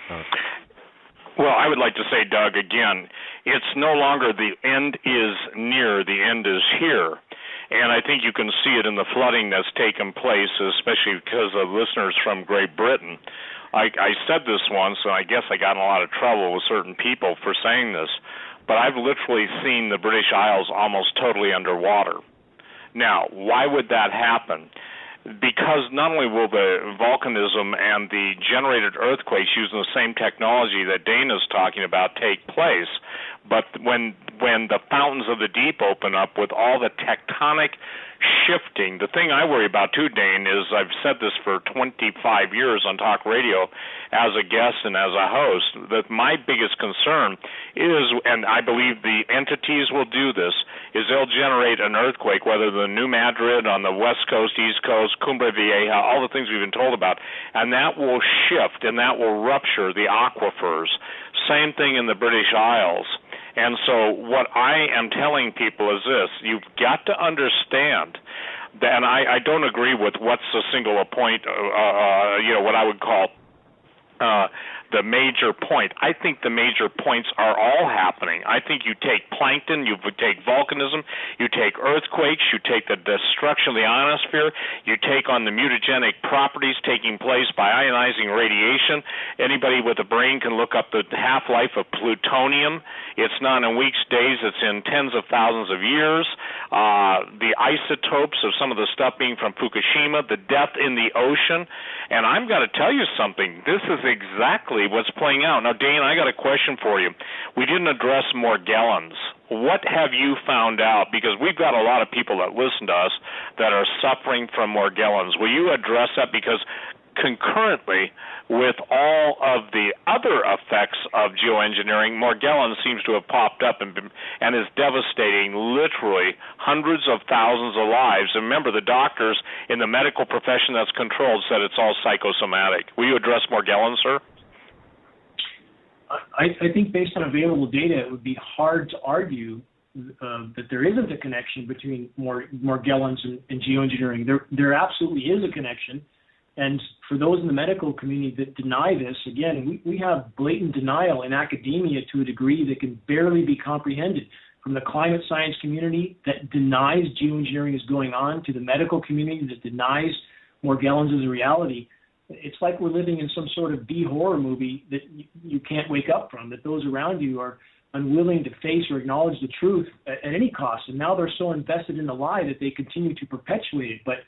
Well, I would like to say, Doug, again, it's no longer the end is near, the end is here. And I think you can see it in the flooding that's taken place, especially because of listeners from Great Britain. I said this once, and I guess I got in a lot of trouble with certain people for saying this, but I've literally seen the British Isles almost totally underwater. Now, why would that happen? Because not only will the volcanism and the generated earthquakes using the same technology that Dana's talking about take place, but when the fountains of the deep open up with all the tectonic shifting, the thing I worry about too, Dane, is I've said this for 25 years on talk radio as a guest and as a host, that my biggest concern is, and I believe the entities will do this, is they'll generate an earthquake, whether the New Madrid on the west coast, east coast, Cumbre Vieja, all the things we've been told about, and that will shift and that will rupture the aquifers. Same thing in the British Isles. And so what I am telling people is this: you've got to understand that, and I don't agree with what's a single point, what I would call the major point. I think the major points are all happening. I think you take plankton, you take volcanism, you take earthquakes, you take the destruction of the ionosphere, you take on the mutagenic properties taking place by ionizing radiation. Anybody with a brain can look up the half-life of plutonium. It's not in weeks, days, it's in tens of thousands of years. The isotopes of some of the stuff being from Fukushima, the death in the ocean. And I'm going to tell you something. This is exactly what's playing out. Now, Dane, I got a question for you. We didn't address Morgellons. What have you found out? Because we've got a lot of people that listen to us that are suffering from Morgellons. Will you address that? Because concurrently with all of the other effects of geoengineering, Morgellons seems to have popped up and is devastating literally hundreds of thousands of lives. And remember, the doctors in the medical profession that's controlled said it's all psychosomatic. Will you address Morgellons, sir? I think based on available data, it would be hard to argue that there isn't a connection between Morgellons and geoengineering. There absolutely is a connection. And for those in the medical community that deny this, again, we have blatant denial in academia to a degree that can barely be comprehended. From the climate science community that denies geoengineering is going on to the medical community that denies Morgellons as a reality, it's like we're living in some sort of B-horror movie that you can't wake up from, that those around you are unwilling to face or acknowledge the truth at any cost. And now they're so invested in the lie that they continue to perpetuate it. But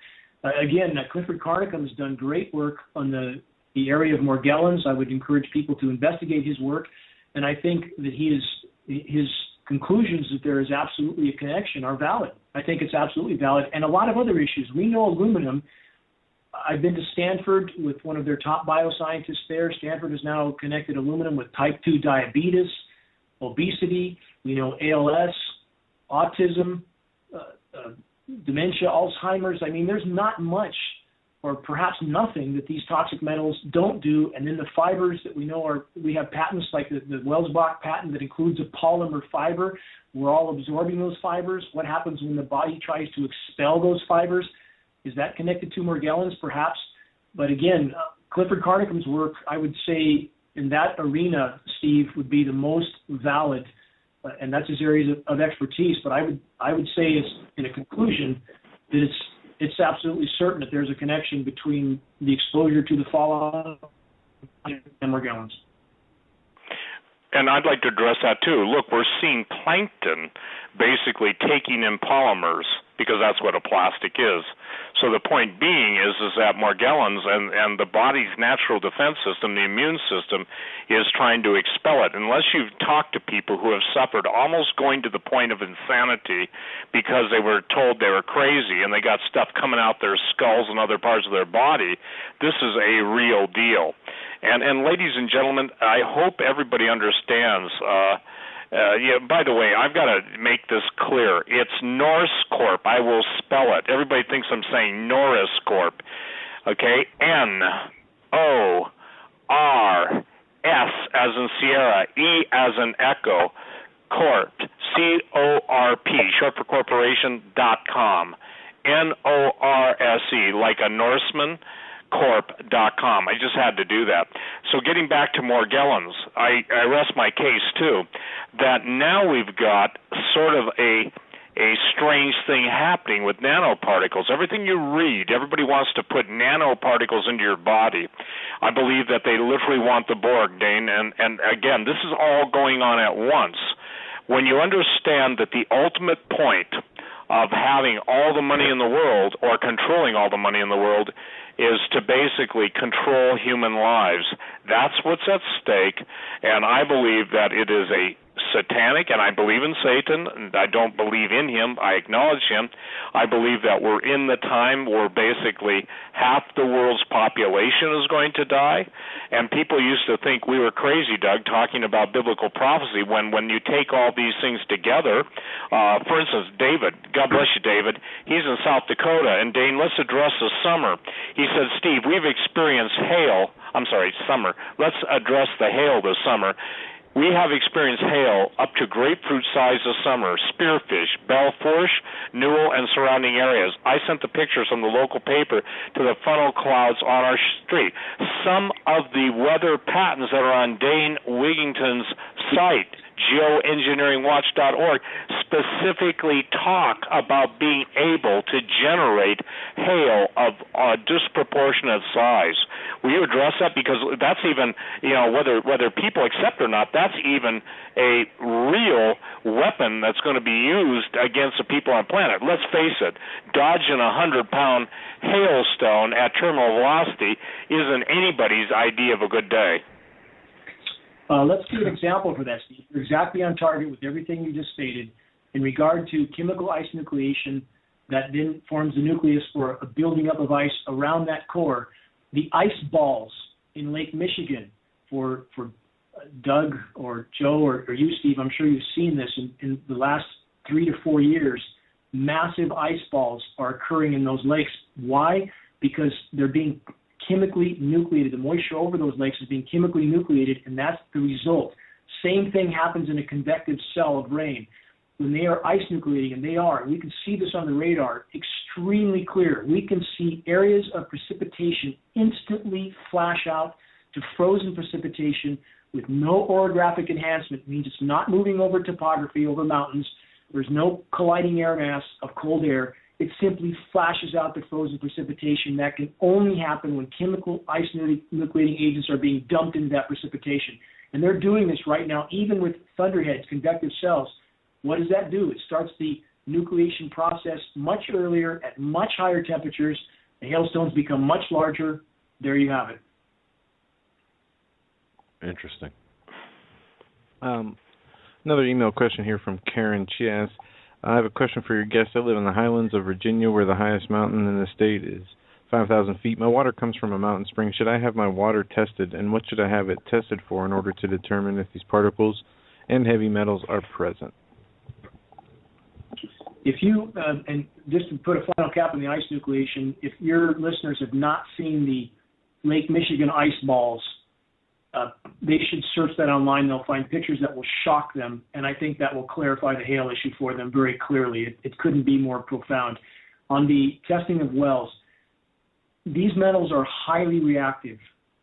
again, Clifford Carnicom has done great work on the area of Morgellons. I would encourage people to investigate his work, and I think that his conclusions that there is absolutely a connection are valid. I think it's absolutely valid, and a lot of other issues. We know aluminum. I've been to Stanford with one of their top bioscientists there. Stanford has now connected aluminum with type 2 diabetes, obesity. We know ALS, autism, dementia, Alzheimer's. I mean, there's not much or perhaps nothing that these toxic metals don't do. And then the fibers that we know we have patents like the Welsbach patent that includes a polymer fiber. We're all absorbing those fibers. What happens when the body tries to expel those fibers? Is that connected to Morgellons? Perhaps. But again, Clifford Carnicom's work, I would say in that arena, Steve, would be the most valid, and that's his areas of expertise. But I would say, in a conclusion, that it's absolutely certain that there's a connection between the exposure to the fallout and Morgellons. And I'd like to address that too. Look, we're seeing plankton basically taking in polymers because that's what a plastic is. So the point being is that Morgellons and the body's natural defense system, the immune system, is trying to expel it. Unless you've talked to people who have suffered almost going to the point of insanity because they were told they were crazy and they got stuff coming out their skulls and other parts of their body, this is a real deal. And ladies and gentlemen, I hope everybody understands. By the way, I've got to make this clear. It's Norse Corp. I will spell it. Everybody thinks I'm saying Norris Corp. Okay? N-O-R-S as in Sierra, E as in Echo, Corp, C-O-R-P, short for corporation.com. N-O-R-S-E, like a Norseman, corp.com. I just had to do that. So getting back to Morgellons, I rest my case too, that now we've got sort of a strange thing happening with nanoparticles. Everything you read, everybody wants to put nanoparticles into your body. I believe that they literally want the Borg, Dane, and again, this is all going on at once. When you understand that the ultimate point of having all the money in the world or controlling all the money in the world is to basically control human lives. That's what's at stake, and I believe that it is a satanic, and I believe in Satan, and I don't believe in him, I acknowledge him. I believe that we're in the time where basically half the world's population is going to die, and people used to think we were crazy, Doug, talking about biblical prophecy when you take all these things together. For instance, David, God bless you, David, he's in South Dakota, and Dane, let's address the summer. He said, Steve, we've experienced summer. Let's address the hail this summer. We have experienced hail up to grapefruit size this summer, Spearfish, Belfourche, Newell, and surrounding areas. I sent the pictures from the local paper to the funnel clouds on our street. Some of the weather patterns that are on Dane Wigington's site, geoengineeringwatch.org, specifically talk about being able to generate hail of a disproportionate size. Will you address that? Because that's even, whether people accept or not, that's even a real weapon that's going to be used against the people on the planet. Let's face it, dodging a 100-pound hailstone at terminal velocity isn't anybody's idea of a good day. Let's do an example for that, Steve. You're exactly on target with everything you just stated. In regard to chemical ice nucleation that then forms the nucleus for a building up of ice around that core, the ice balls in Lake Michigan, for Doug or Joe or you, Steve, I'm sure you've seen this in the last 3 to 4 years, massive ice balls are occurring in those lakes. Why? Because they're being chemically nucleated. The moisture over those lakes is being chemically nucleated, and that's the result. Same thing happens in a convective cell of rain. When they are ice nucleating, and they are, we can see this on the radar extremely clear. We can see areas of precipitation instantly flash out to frozen precipitation with no orographic enhancement. It means it's not moving over topography, over mountains. There's no colliding air mass of cold air. It simply flashes out the frozen precipitation. That can only happen when chemical ice nucleating agents are being dumped into that precipitation. And they're doing this right now, even with thunderheads, convective cells. What does that do? It starts the nucleation process much earlier at much higher temperatures. The hailstones become much larger. There you have it. Interesting. Another email question here from Karen. She asks, I have a question for your guest. I live in the highlands of Virginia, where the highest mountain in the state is 5,000 feet. My water comes from a mountain spring. Should I have my water tested, and what should I have it tested for in order to determine if these particles and heavy metals are present? If you, and just to put a final cap on the ice nucleation, if your listeners have not seen the Lake Michigan ice balls, they should search that online. They'll find pictures that will shock them, and I think that will clarify the hail issue for them very clearly. It couldn't be more profound. On the testing of wells, these metals are highly reactive.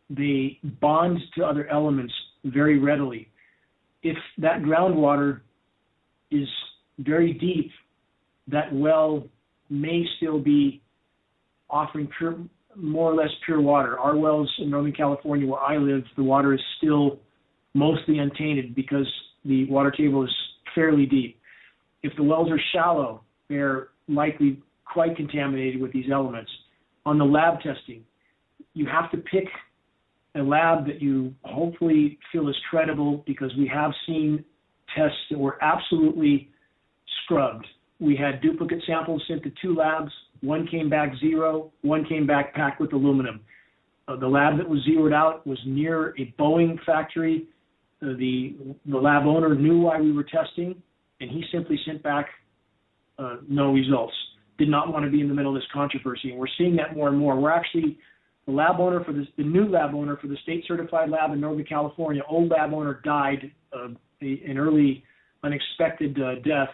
They bond to other elements very readily. If that groundwater is very deep, that well may still be offering more or less pure water. Our wells in Northern California, where I live, the water is still mostly untainted because the water table is fairly deep. If the wells are shallow, they're likely quite contaminated with these elements. On the lab testing, you have to pick a lab that you hopefully feel is credible, because we have seen tests that were absolutely scrubbed. We had duplicate samples sent to 2 labs. One came back 0, one came back packed with aluminum. The lab that was zeroed out was near a Boeing factory. The lab owner knew why we were testing, and he simply sent back no results. Did not want to be in the middle of this controversy, and we're seeing that more and more. We're actually the lab owner for the new lab owner for the state-certified lab in Northern California. Old lab owner died an early, unexpected death.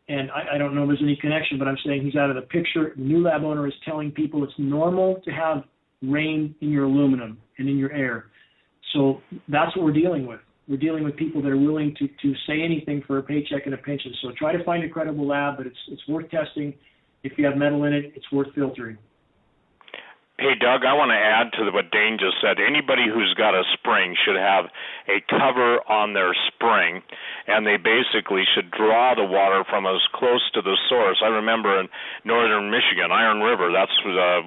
And I don't know if there's any connection, but I'm saying he's out of the picture. The new lab owner is telling people it's normal to have rain in your aluminum and in your air. So that's what we're dealing with. We're dealing with people that are willing to say anything for a paycheck and a pension. So try to find a credible lab, but it's worth testing. If you have metal in it, it's worth filtering. Hey, Doug, I want to add to what Dane just said. Anybody who's got a spring should have a cover on their spring, and they basically should draw the water from as close to the source. I remember in northern Michigan, Iron River, that's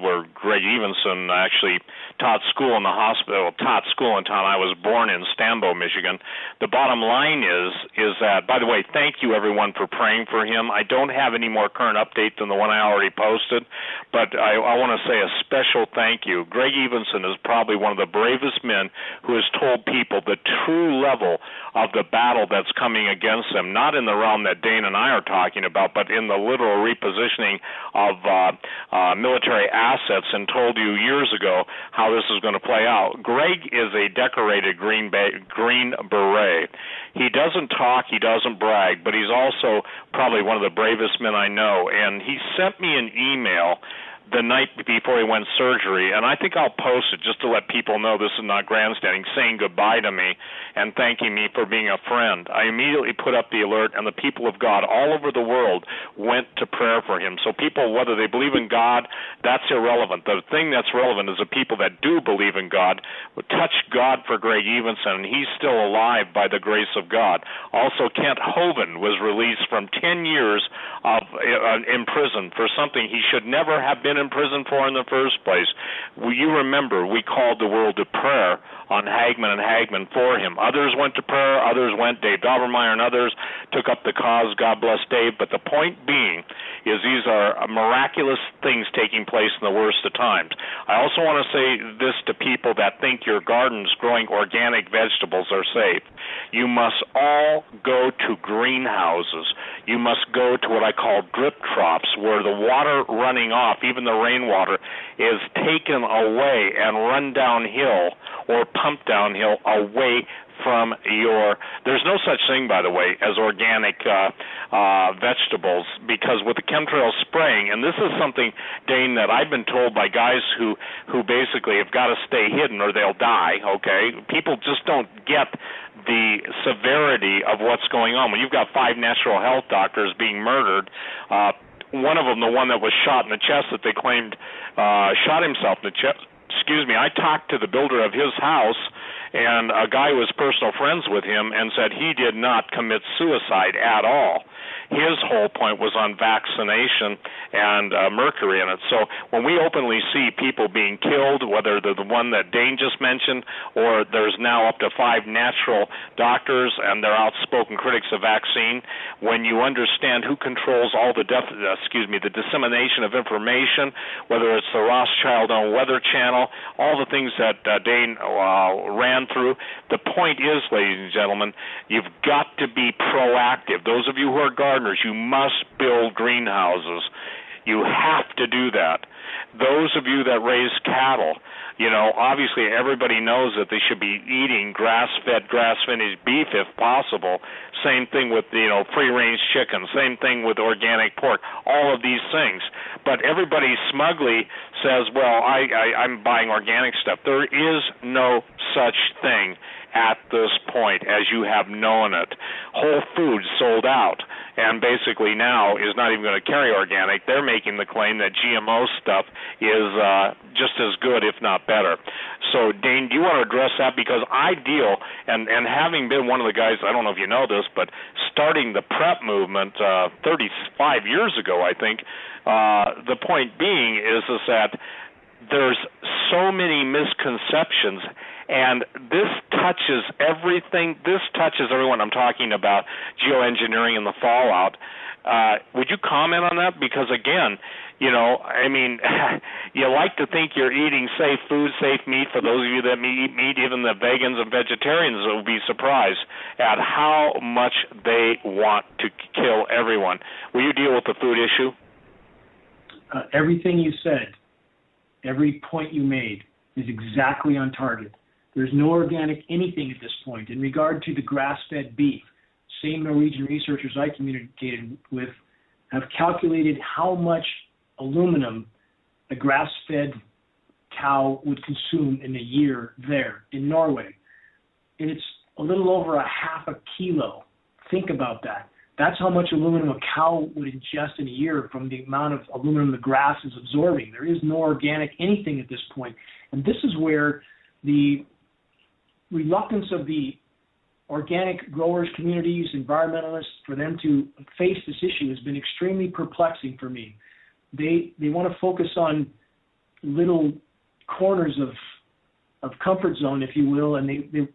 where Greg Evenson actually taught school in the hospital, taught school in town. I was born in Stambo, Michigan. The bottom line is that, by the way, thank you, everyone, for praying for him. I don't have any more current update than the one I already posted, but I want to say a special thank you. Greg Evenson is probably one of the bravest men who has told people the true level of the battle that's coming against them, not in the realm that Dane and I are talking about, but in the literal repositioning of military assets, and told you years ago how how this is going to play out. Greg is a decorated Green Beret. He doesn't talk, he doesn't brag, but he's also probably one of the bravest men I know. And he sent me an email the night before he went surgery, and I think I'll post it just to let people know this is not grandstanding, saying goodbye to me and thanking me for being a friend. I immediately put up the alert, and the people of God all over the world went to prayer for him. So people, whether they believe in God, that's irrelevant. The thing that's relevant is the people that do believe in God would touch God for Greg Evenson, and he's still alive by the grace of God. Also, Kent Hovind was released from 10 years of in prison for something he should never have been in prison for in the first place. You remember we called the world to prayer on Hagmann and Hagmann for him. Others went to prayer, others went, Dave Daubermeyer and others took up the cause, God bless Dave, but the point being is these are miraculous things taking place in the worst of times. I also want to say this to people that think your gardens growing organic vegetables are safe. You must all go to greenhouses. You must go to what I call drip troughs, where the water running off, even the rainwater, is taken away and run downhill or pumped downhill away from there's no such thing, by the way, as organic vegetables, because with the chemtrail spraying, and this is something, Dane, that I've been told by guys who basically have got to stay hidden or they'll die, okay? People just don't get the severity of what's going on. When you've got 5 natural health doctors being murdered, one of them, the one that was shot in the chest that they claimed shot himself in the chest, I talked to the builder of his house, and a guy who was personal friends with him and said he did not commit suicide at all. His whole point was on vaccination and mercury in it. So when we openly see people being killed, whether they're the one that Dane just mentioned, or there's now up to 5 natural doctors and they're outspoken critics of vaccine, when you understand who controls all the the dissemination of information, whether it's the Rothschild-owned Weather Channel, all the things that Dane ran through, the point is, ladies and gentlemen, you've got to be proactive. Those of you who are gardeners, you must build greenhouses. You have to do that. Those of you that raise cattle, obviously everybody knows that they should be eating grass-fed, grass-finished beef if possible. Same thing with, free-range chicken. Same thing with organic pork. All of these things. But everybody smugly says, well, I'm buying organic stuff. There is no such thing at this point as you have known it. Whole Foods sold out and basically now is not even going to carry organic. They're making the claim that GMO stuff is just as good, if not better. So, Dane, do you want to address that? Because I deal, and having been one of the guys, I don't know if you know this, but starting the PrEP movement 35 years ago, I think, the point being is that there's so many misconceptions, and this touches everything. This touches everyone. I'm talking about geoengineering and the fallout. Would you comment on that? Because, again, you like to think you're eating safe food, safe meat. For those of you that eat meat, even the vegans and vegetarians will be surprised at how much they want to kill everyone. Will you deal with the food issue? Everything you said, every point you made is exactly on target. There's no organic anything at this point. In regard to the grass-fed beef, same Norwegian researchers I communicated with have calculated how much aluminum a grass-fed cow would consume in a year there in Norway. And it's a little over a half a kilo. Think about that. That's how much aluminum a cow would ingest in a year from the amount of aluminum the grass is absorbing. There is no organic anything at this point. And this is where the reluctance of the organic growers, communities, environmentalists, for them to face this issue has been extremely perplexing for me. They want to focus on little corners of comfort zone, if you will, and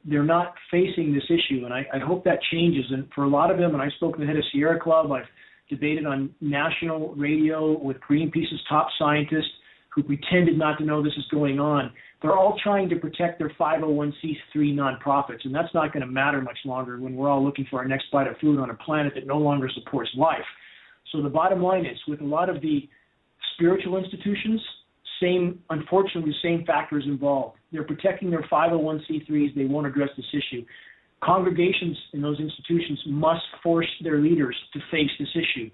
they're not facing this issue. And I hope that changes. And for a lot of them, and I've spoken to the head of Sierra Club, I've debated on national radio with Greenpeace's top scientists who pretended not to know this is going on. They're all trying to protect their 501c3 nonprofits, and that's not going to matter much longer when we're all looking for our next bite of food on a planet that no longer supports life. So the bottom line is, with a lot of the spiritual institutions, unfortunately, the same factors involved. They're protecting their 501c3s. They won't address this issue. Congregations in those institutions must force their leaders to face this issue.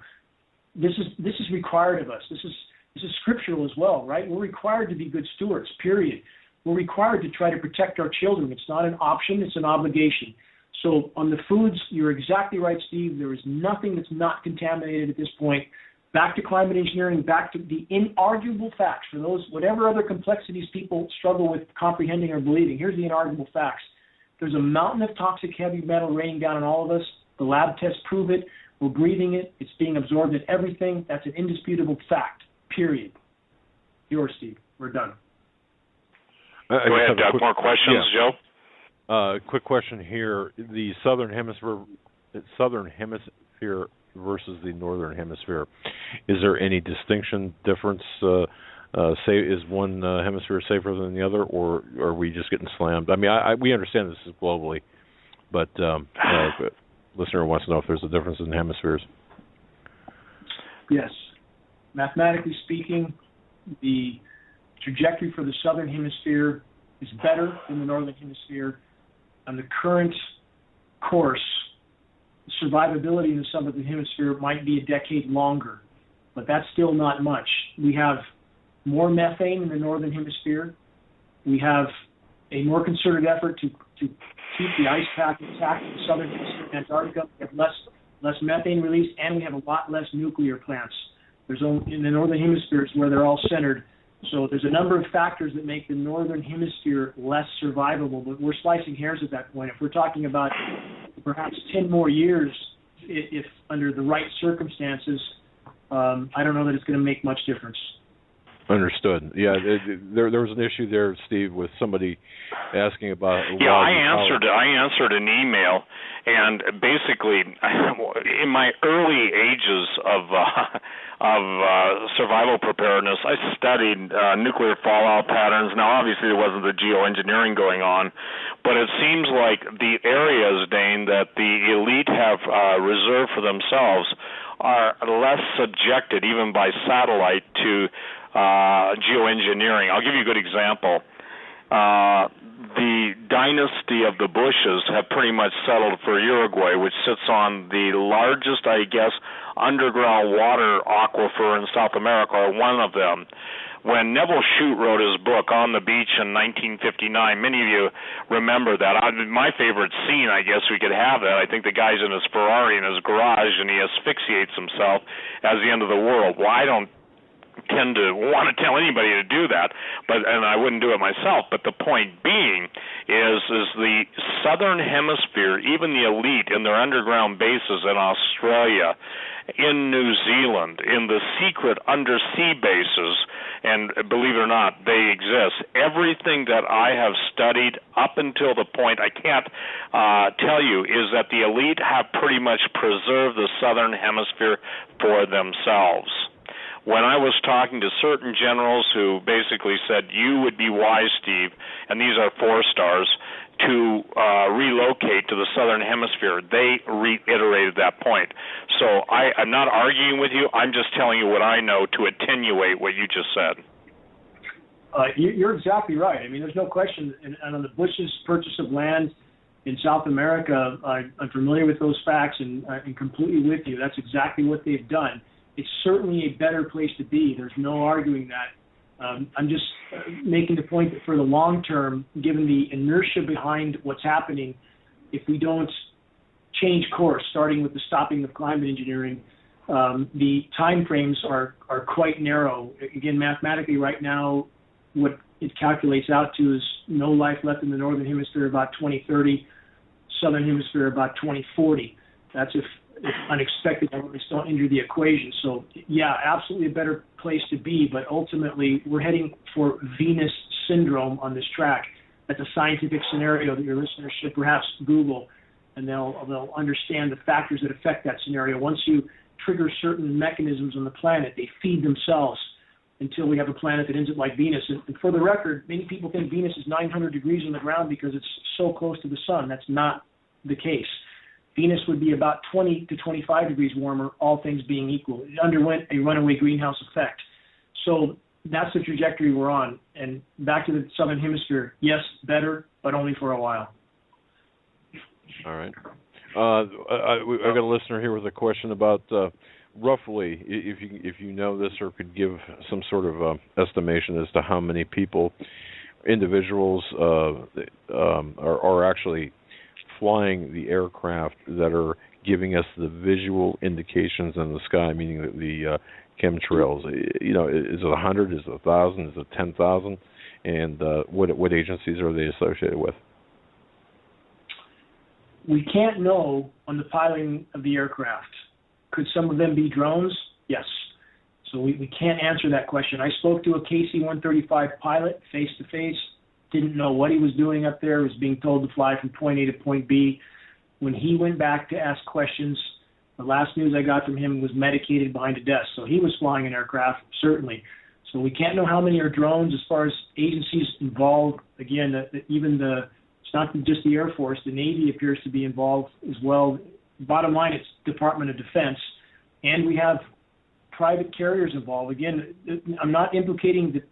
This is required of us. This is scriptural as well, right? We're required to be good stewards, period. We're required to try to protect our children. It's not an option, it's an obligation. So on the foods, you're exactly right, Steve. There is nothing that's not contaminated at this point. Back to climate engineering, back to the inarguable facts. For those, whatever other complexities people struggle with comprehending or believing, here's the inarguable facts. There's a mountain of toxic heavy metal raining down on all of us. The lab tests prove it. We're breathing it. It's being absorbed in everything. That's an indisputable fact, period. Yours, Steve. We're done. Go ahead, Doug. More questions, yeah. Joe? Quick question here. The southern hemisphere versus the northern hemisphere, is there any distinction, difference? Is one hemisphere safer than the other, or are we just getting slammed? I mean, we understand this is globally, but listener wants to know if there's a difference in hemispheres. Yes. Mathematically speaking, the trajectory for the southern hemisphere is better than the northern hemisphere. On the current course, survivability in the southern hemisphere might be a decade longer, but that's still not much. We have more methane in the northern hemisphere. We have a more concerted effort to keep the ice pack intact in the southern hemisphere, Antarctica. We have less methane release, and we have a lot less nuclear plants. There's only, in the northern hemisphere is where they're all centered. So there's a number of factors that make the northern hemisphere less survivable, but we're slicing hairs at that point. If we're talking about perhaps 10 more years, if under the right circumstances, I don't know that it's going to make much difference. Understood. Yeah, there was an issue there, Steve, with somebody asking about. Yeah, I answered an email, and basically, in my early ages of survival preparedness, I studied nuclear fallout patterns. Now, obviously, there wasn't the geoengineering going on, but it seems like the areas, Dane, that the elite have reserved for themselves are less subjected, even by satellite, to geoengineering. I'll give you a good example. The dynasty of the Bushes have pretty much settled for Uruguay, which sits on the largest, I guess, underground water aquifer in South America, or one of them. When Neville Shute wrote his book On the Beach in 1959, many of you remember that. My favorite scene, I guess we could have that. I think the guy's in his Ferrari in his garage, and he asphyxiates himself as the end of the world. Well, I don't tend to want to tell anybody to do that, and I wouldn't do it myself. But the point being is the southern hemisphere, even the elite in their underground bases in Australia, in New Zealand, in the secret undersea bases, and believe it or not, they exist. Everything that I have studied up until the point I can't tell you is that the elite have pretty much preserved the southern hemisphere for themselves. When I was talking to certain generals who basically said, you would be wise, Steve, and these are 4-stars, to relocate to the southern hemisphere, they reiterated that point. So I'm not arguing with you. I'm just telling you what I know to attenuate what you just said. You're exactly right. I mean, there's no question. And on the Bush's purchase of land in South America, I'm familiar with those facts and completely with you. That's exactly what they've done. It's certainly a better place to be. There's no arguing that. I'm just making the point that for the long term, given the inertia behind what's happening, if we don't change course, starting with the stopping of climate engineering, the time frames are quite narrow. Again, mathematically right now, what it calculates out to is no life left in the northern hemisphere about 2030, southern hemisphere about 2040. That's if unexpected elements don't enter the equation. So, yeah, absolutely a better place to be, but ultimately we're heading for Venus syndrome on this track. That's a scientific scenario that your listeners should perhaps Google, and they'll understand the factors that affect that scenario. Once you trigger certain mechanisms on the planet, they feed themselves until we have a planet that ends up like Venus. And for the record, many people think Venus is 900 degrees on the ground because it's so close to the sun. That's not the case. Venus would be about 20 to 25 degrees warmer, all things being equal. It underwent a runaway greenhouse effect. So that's the trajectory we're on. And back to the Southern Hemisphere, yes, better, but only for a while. All right. I've got a listener here with a question about roughly, if you know this or could give some sort of estimation as to how many individuals are actually flying the aircraft that are giving us the visual indications in the sky, meaning the chemtrails. You know, is it 100? Is it 1,000? Is it 10,000? And what agencies are they associated with? We can't know on the piloting of the aircraft. Could some of them be drones? Yes. So we can't answer that question. I spoke to a KC-135 pilot face-to-face, didn't know what he was doing up there, was being told to fly from point A to point B. When he went back to ask questions, the last news I got from him was medicated behind a desk. So he was flying an aircraft, certainly. So we can't know how many are drones. As far as agencies involved, again, it's not just the Air Force. The Navy appears to be involved as well. Bottom line, it's Department of Defense. And we have private carriers involved. Again, I'm not implicating the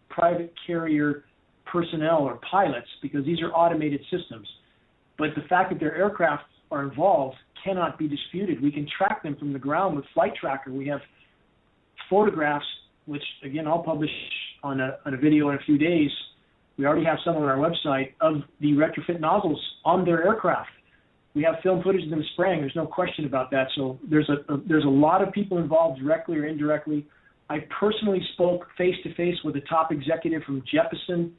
private carrier personnel or pilots because these are automated systems. But the fact that their aircraft are involved cannot be disputed. We can track them from the ground with Flight Tracker. We have photographs, which, again, I'll publish on a video in a few days. We already have some on our website of the retrofit nozzles on their aircraft. We have film footage of them spraying. There's no question about that. So there's a lot of people involved directly or indirectly. I personally spoke face-to-face with a top executive from Jeppesen,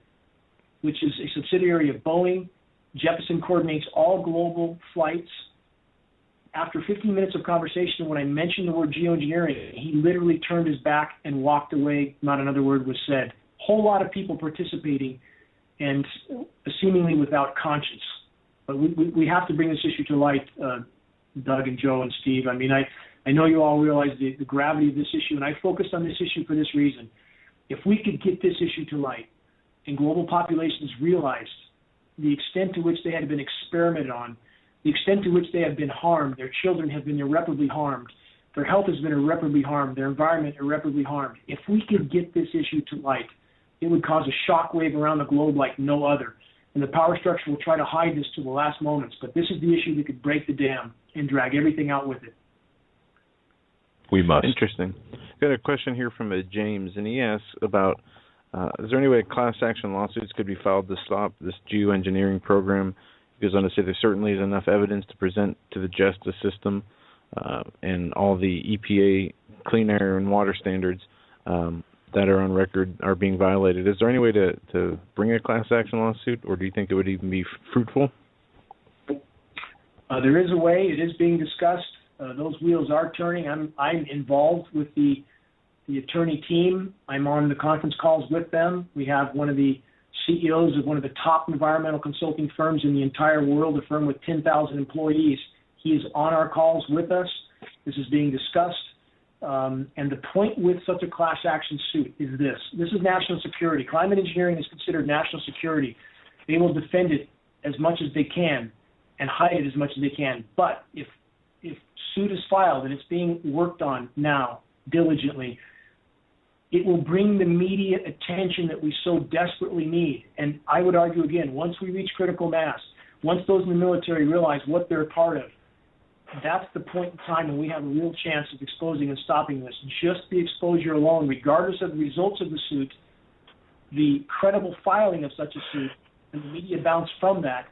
which is a subsidiary of Boeing. Jeppesen coordinates all global flights. After 15 minutes of conversation, when I mentioned the word geoengineering, he literally turned his back and walked away. Not another word was said. Whole lot of people participating and seemingly without conscience. But we have to bring this issue to light, Doug and Joe and Steve. I mean, I know you all realize the gravity of this issue, and I focused on this issue for this reason. If we could get this issue to light and global populations realized the extent to which they had been experimented on, the extent to which they have been harmed, their children have been irreparably harmed, their health has been irreparably harmed, their environment irreparably harmed. If we could get this issue to light, it would cause a shockwave around the globe like no other. And the power structure will try to hide this to the last moments. But this is the issue that could break the dam and drag everything out with it. We must. Interesting. Got a question here from James, and he asks about, is there any way class action lawsuits could be filed to stop this geoengineering program? He goes on to say there certainly is enough evidence to present to the justice system and all the EPA clean air and water standards that are on record are being violated. Is there any way to bring a class action lawsuit, or do you think it would even be fruitful? There is a way. It is being discussed. Those wheels are turning. I'm involved with the attorney team. I'm on the conference calls with them. We have one of the CEOs of one of the top environmental consulting firms in the entire world, a firm with 10,000 employees. He is on our calls with us. This is being discussed. And the point with such a class action suit is this. This is national security. Climate engineering is considered national security. They will defend it as much as they can and hide it as much as they can. But if suit is filed and it's being worked on now diligently, it will bring the media attention that we so desperately need. And I would argue again, once we reach critical mass, once those in the military realize what they're a part of, that's the point in time when we have a real chance of exposing and stopping this. Just the exposure alone, regardless of the results of the suit, the credible filing of such a suit, and the media bounce from that,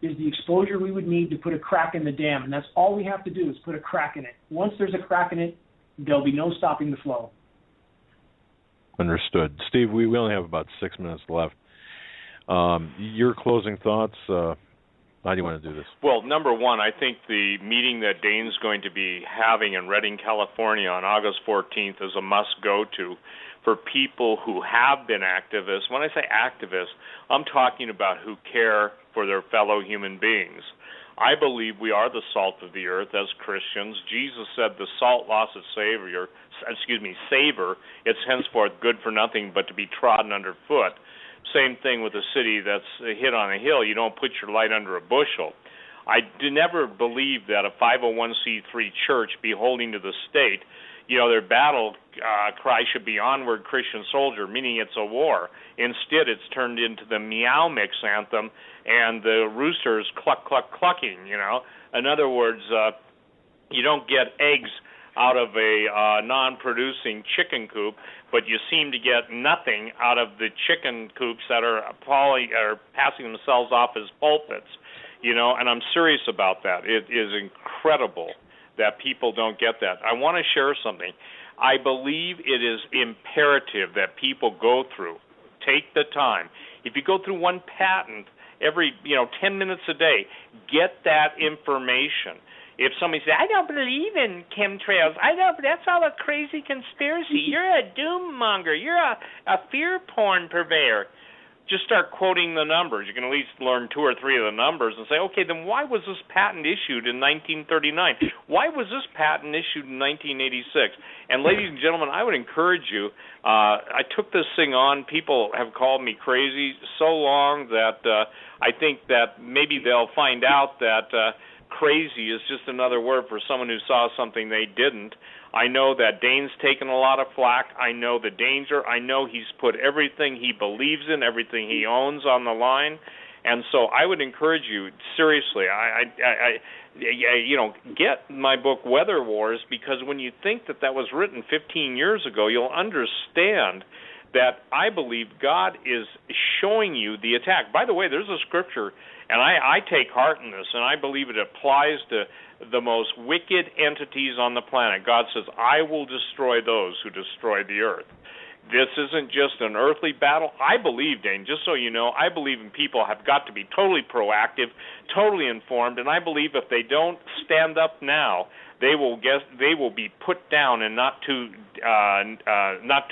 is the exposure we would need to put a crack in the dam. And that's all we have to do is put a crack in it. Once there's a crack in it, there'll be no stopping the flow. Understood. Steve, we only have about 6 minutes left. Your closing thoughts? How do you want to do this? Well, number one, I think the meeting that Dane's going to be having in Redding, California on August 14th is a must-go-to for people who have been activists. When I say activists, I'm talking about who care for their fellow human beings. I believe we are the salt of the earth as Christians. Jesus said the salt lost its savor, it's henceforth good for nothing but to be trodden underfoot. Same thing with a city that's hid on a hill. You don't put your light under a bushel. I never believed that a 501c3 church beholding to the state their battle cry should be "Onward, Christian Soldier," meaning it's a war. Instead, it's turned into the Meow Mix anthem and the roosters cluck, cluck, clucking, In other words, you don't get eggs out of a non-producing chicken coop, but you seem to get nothing out of the chicken coops that are passing themselves off as pulpits, and I'm serious about that. It is incredible that people don't get that. I want to share something. I believe it is imperative that people go through, take the time. If you go through one patent every, 10 minutes a day, get that information. If somebody says, "I don't believe in chemtrails, that's all a crazy conspiracy. You're a doom monger. You're a fear porn purveyor." Just start quoting the numbers. You can at least learn 2 or 3 of the numbers and say, okay, then why was this patent issued in 1939? Why was this patent issued in 1986? And ladies and gentlemen, I would encourage you, I took this thing on. People have called me crazy so long that I think that maybe they'll find out that crazy is just another word for someone who saw something they didn't. I know that Dane's taken a lot of flack. I know the danger. I know he's put everything he believes in, everything he owns on the line. And so I would encourage you, seriously, get my book Weather Wars, because when you think that was written 15 years ago, you'll understand that I believe God is showing you the attack. By the way, there's a scripture, and I take heart in this, and I believe it applies to the most wicked entities on the planet. God says, "I will destroy those who destroy the earth." This isn't just an earthly battle. I believe, Dane, just so you know, I believe in people have got to be totally proactive, totally informed, and I believe if they don't stand up now, they will be put down and not too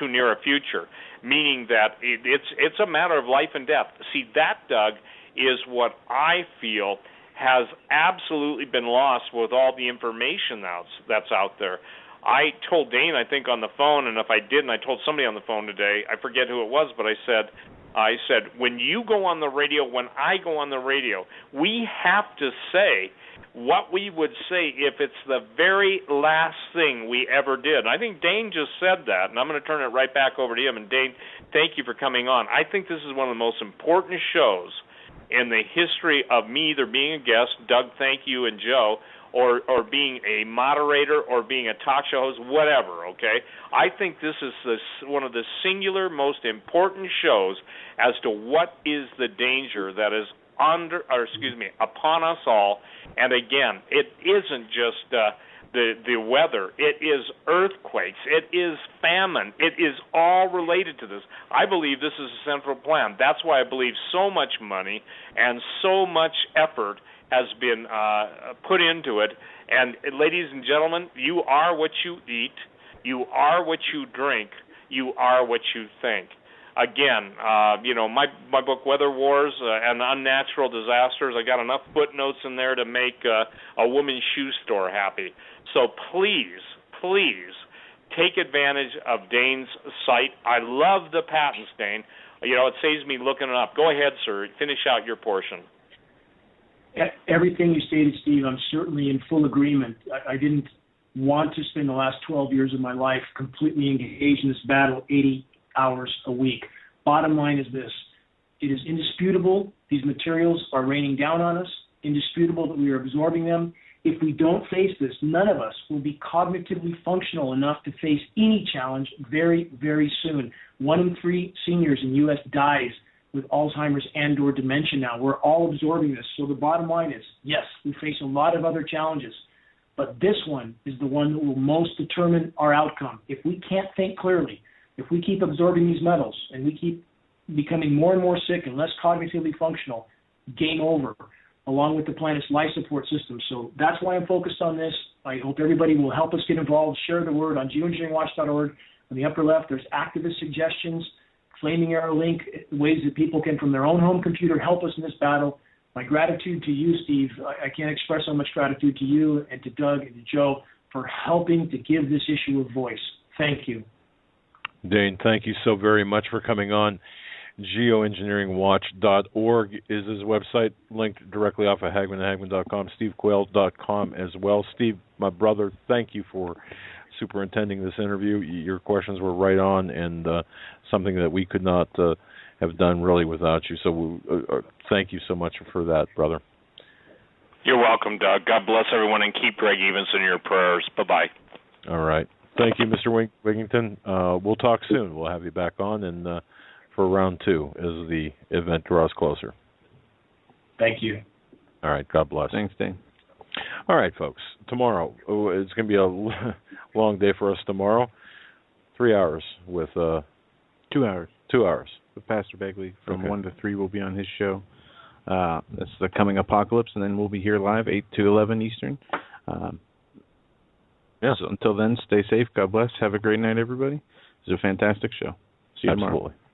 near a future. Meaning that it's a matter of life and death. See, that, Doug, is what I feel has absolutely been lost with all the information that's out there. I told Dane, I think, on the phone, and if I didn't, I told somebody on the phone today, I forget who it was, but I said, when you go on the radio, when I go on the radio, we have to say what we would say if it's the very last thing we ever did. And I think Dane just said that, and I'm going to turn it right back over to him. And Dane, thank you for coming on. I think this is one of the most important shows in the history of me either being a guest, Doug, thank you, and Joe, or being a moderator or being a talk show host, whatever, okay? I think this is one of the singular most important shows as to what is the danger that is upon us all. And again, it isn't just the weather. It is earthquakes. It is famine. It is all related to this. I believe this is a central plan. That's why I believe so much money and so much effort has been put into it. And ladies and gentlemen, you are what you eat. You are what you drink. You are what you think. Again, my book, Weather Wars and Unnatural Disasters, I got enough footnotes in there to make a woman's shoe store happy. So please take advantage of Dane's site. I love the patents, Dane. It saves me looking it up. Go ahead, sir. Finish out your portion. Everything you stated, Steve, I'm certainly in full agreement. I didn't want to spend the last 12 years of my life completely engaged in this battle 80 hours a week. Bottom line is this. It is indisputable these materials are raining down on us, indisputable that we are absorbing them. If we don't face this, none of us will be cognitively functional enough to face any challenge very, very soon. 1 in 3 seniors in the U.S. dies with Alzheimer's and/or dementia now. We're all absorbing this. So the bottom line is, yes, we face a lot of other challenges, but this one is the one that will most determine our outcome. If we can't think clearly, if we keep absorbing these metals and we keep becoming more and more sick and less cognitively functional, game over, along with the planet's life support system. So that's why I'm focused on this. I hope everybody will help us get involved. Share the word on geoengineeringwatch.org. On the upper left, there's activist suggestions, flaming arrow link, ways that people can, from their own home computer, help us in this battle. My gratitude to you, Steve. I can't express how much gratitude to you and to Doug and to Joe for helping to give this issue a voice. Thank you. Dane, thank you so very much for coming on. Geoengineeringwatch.org is his website, linked directly off of HagmannHagmann.com, SteveQuayle.com as well. Steve, my brother, thank you for superintending this interview. Your questions were right on, and something that we could not have done really without you. So thank you so much for that, brother. You're welcome, Doug. God bless everyone, and keep Greg Evans in your prayers. Bye-bye. All right. Thank you, Mr. Wigington. We'll talk soon. We'll have you back on and for round 2 as the event draws closer. Thank you. All right. God bless. Thanks, Dane. All right, folks. Tomorrow, it's going to be a long day for us tomorrow. 3 hours with... 2 hours. 2 hours. With Pastor Begley from 1 to 3 will be on his show. This is the coming apocalypse, and then we'll be here live 8 to 11 Eastern. So until then, stay safe. God bless. Have a great night, everybody. This is a fantastic show. See you tomorrow. Absolutely.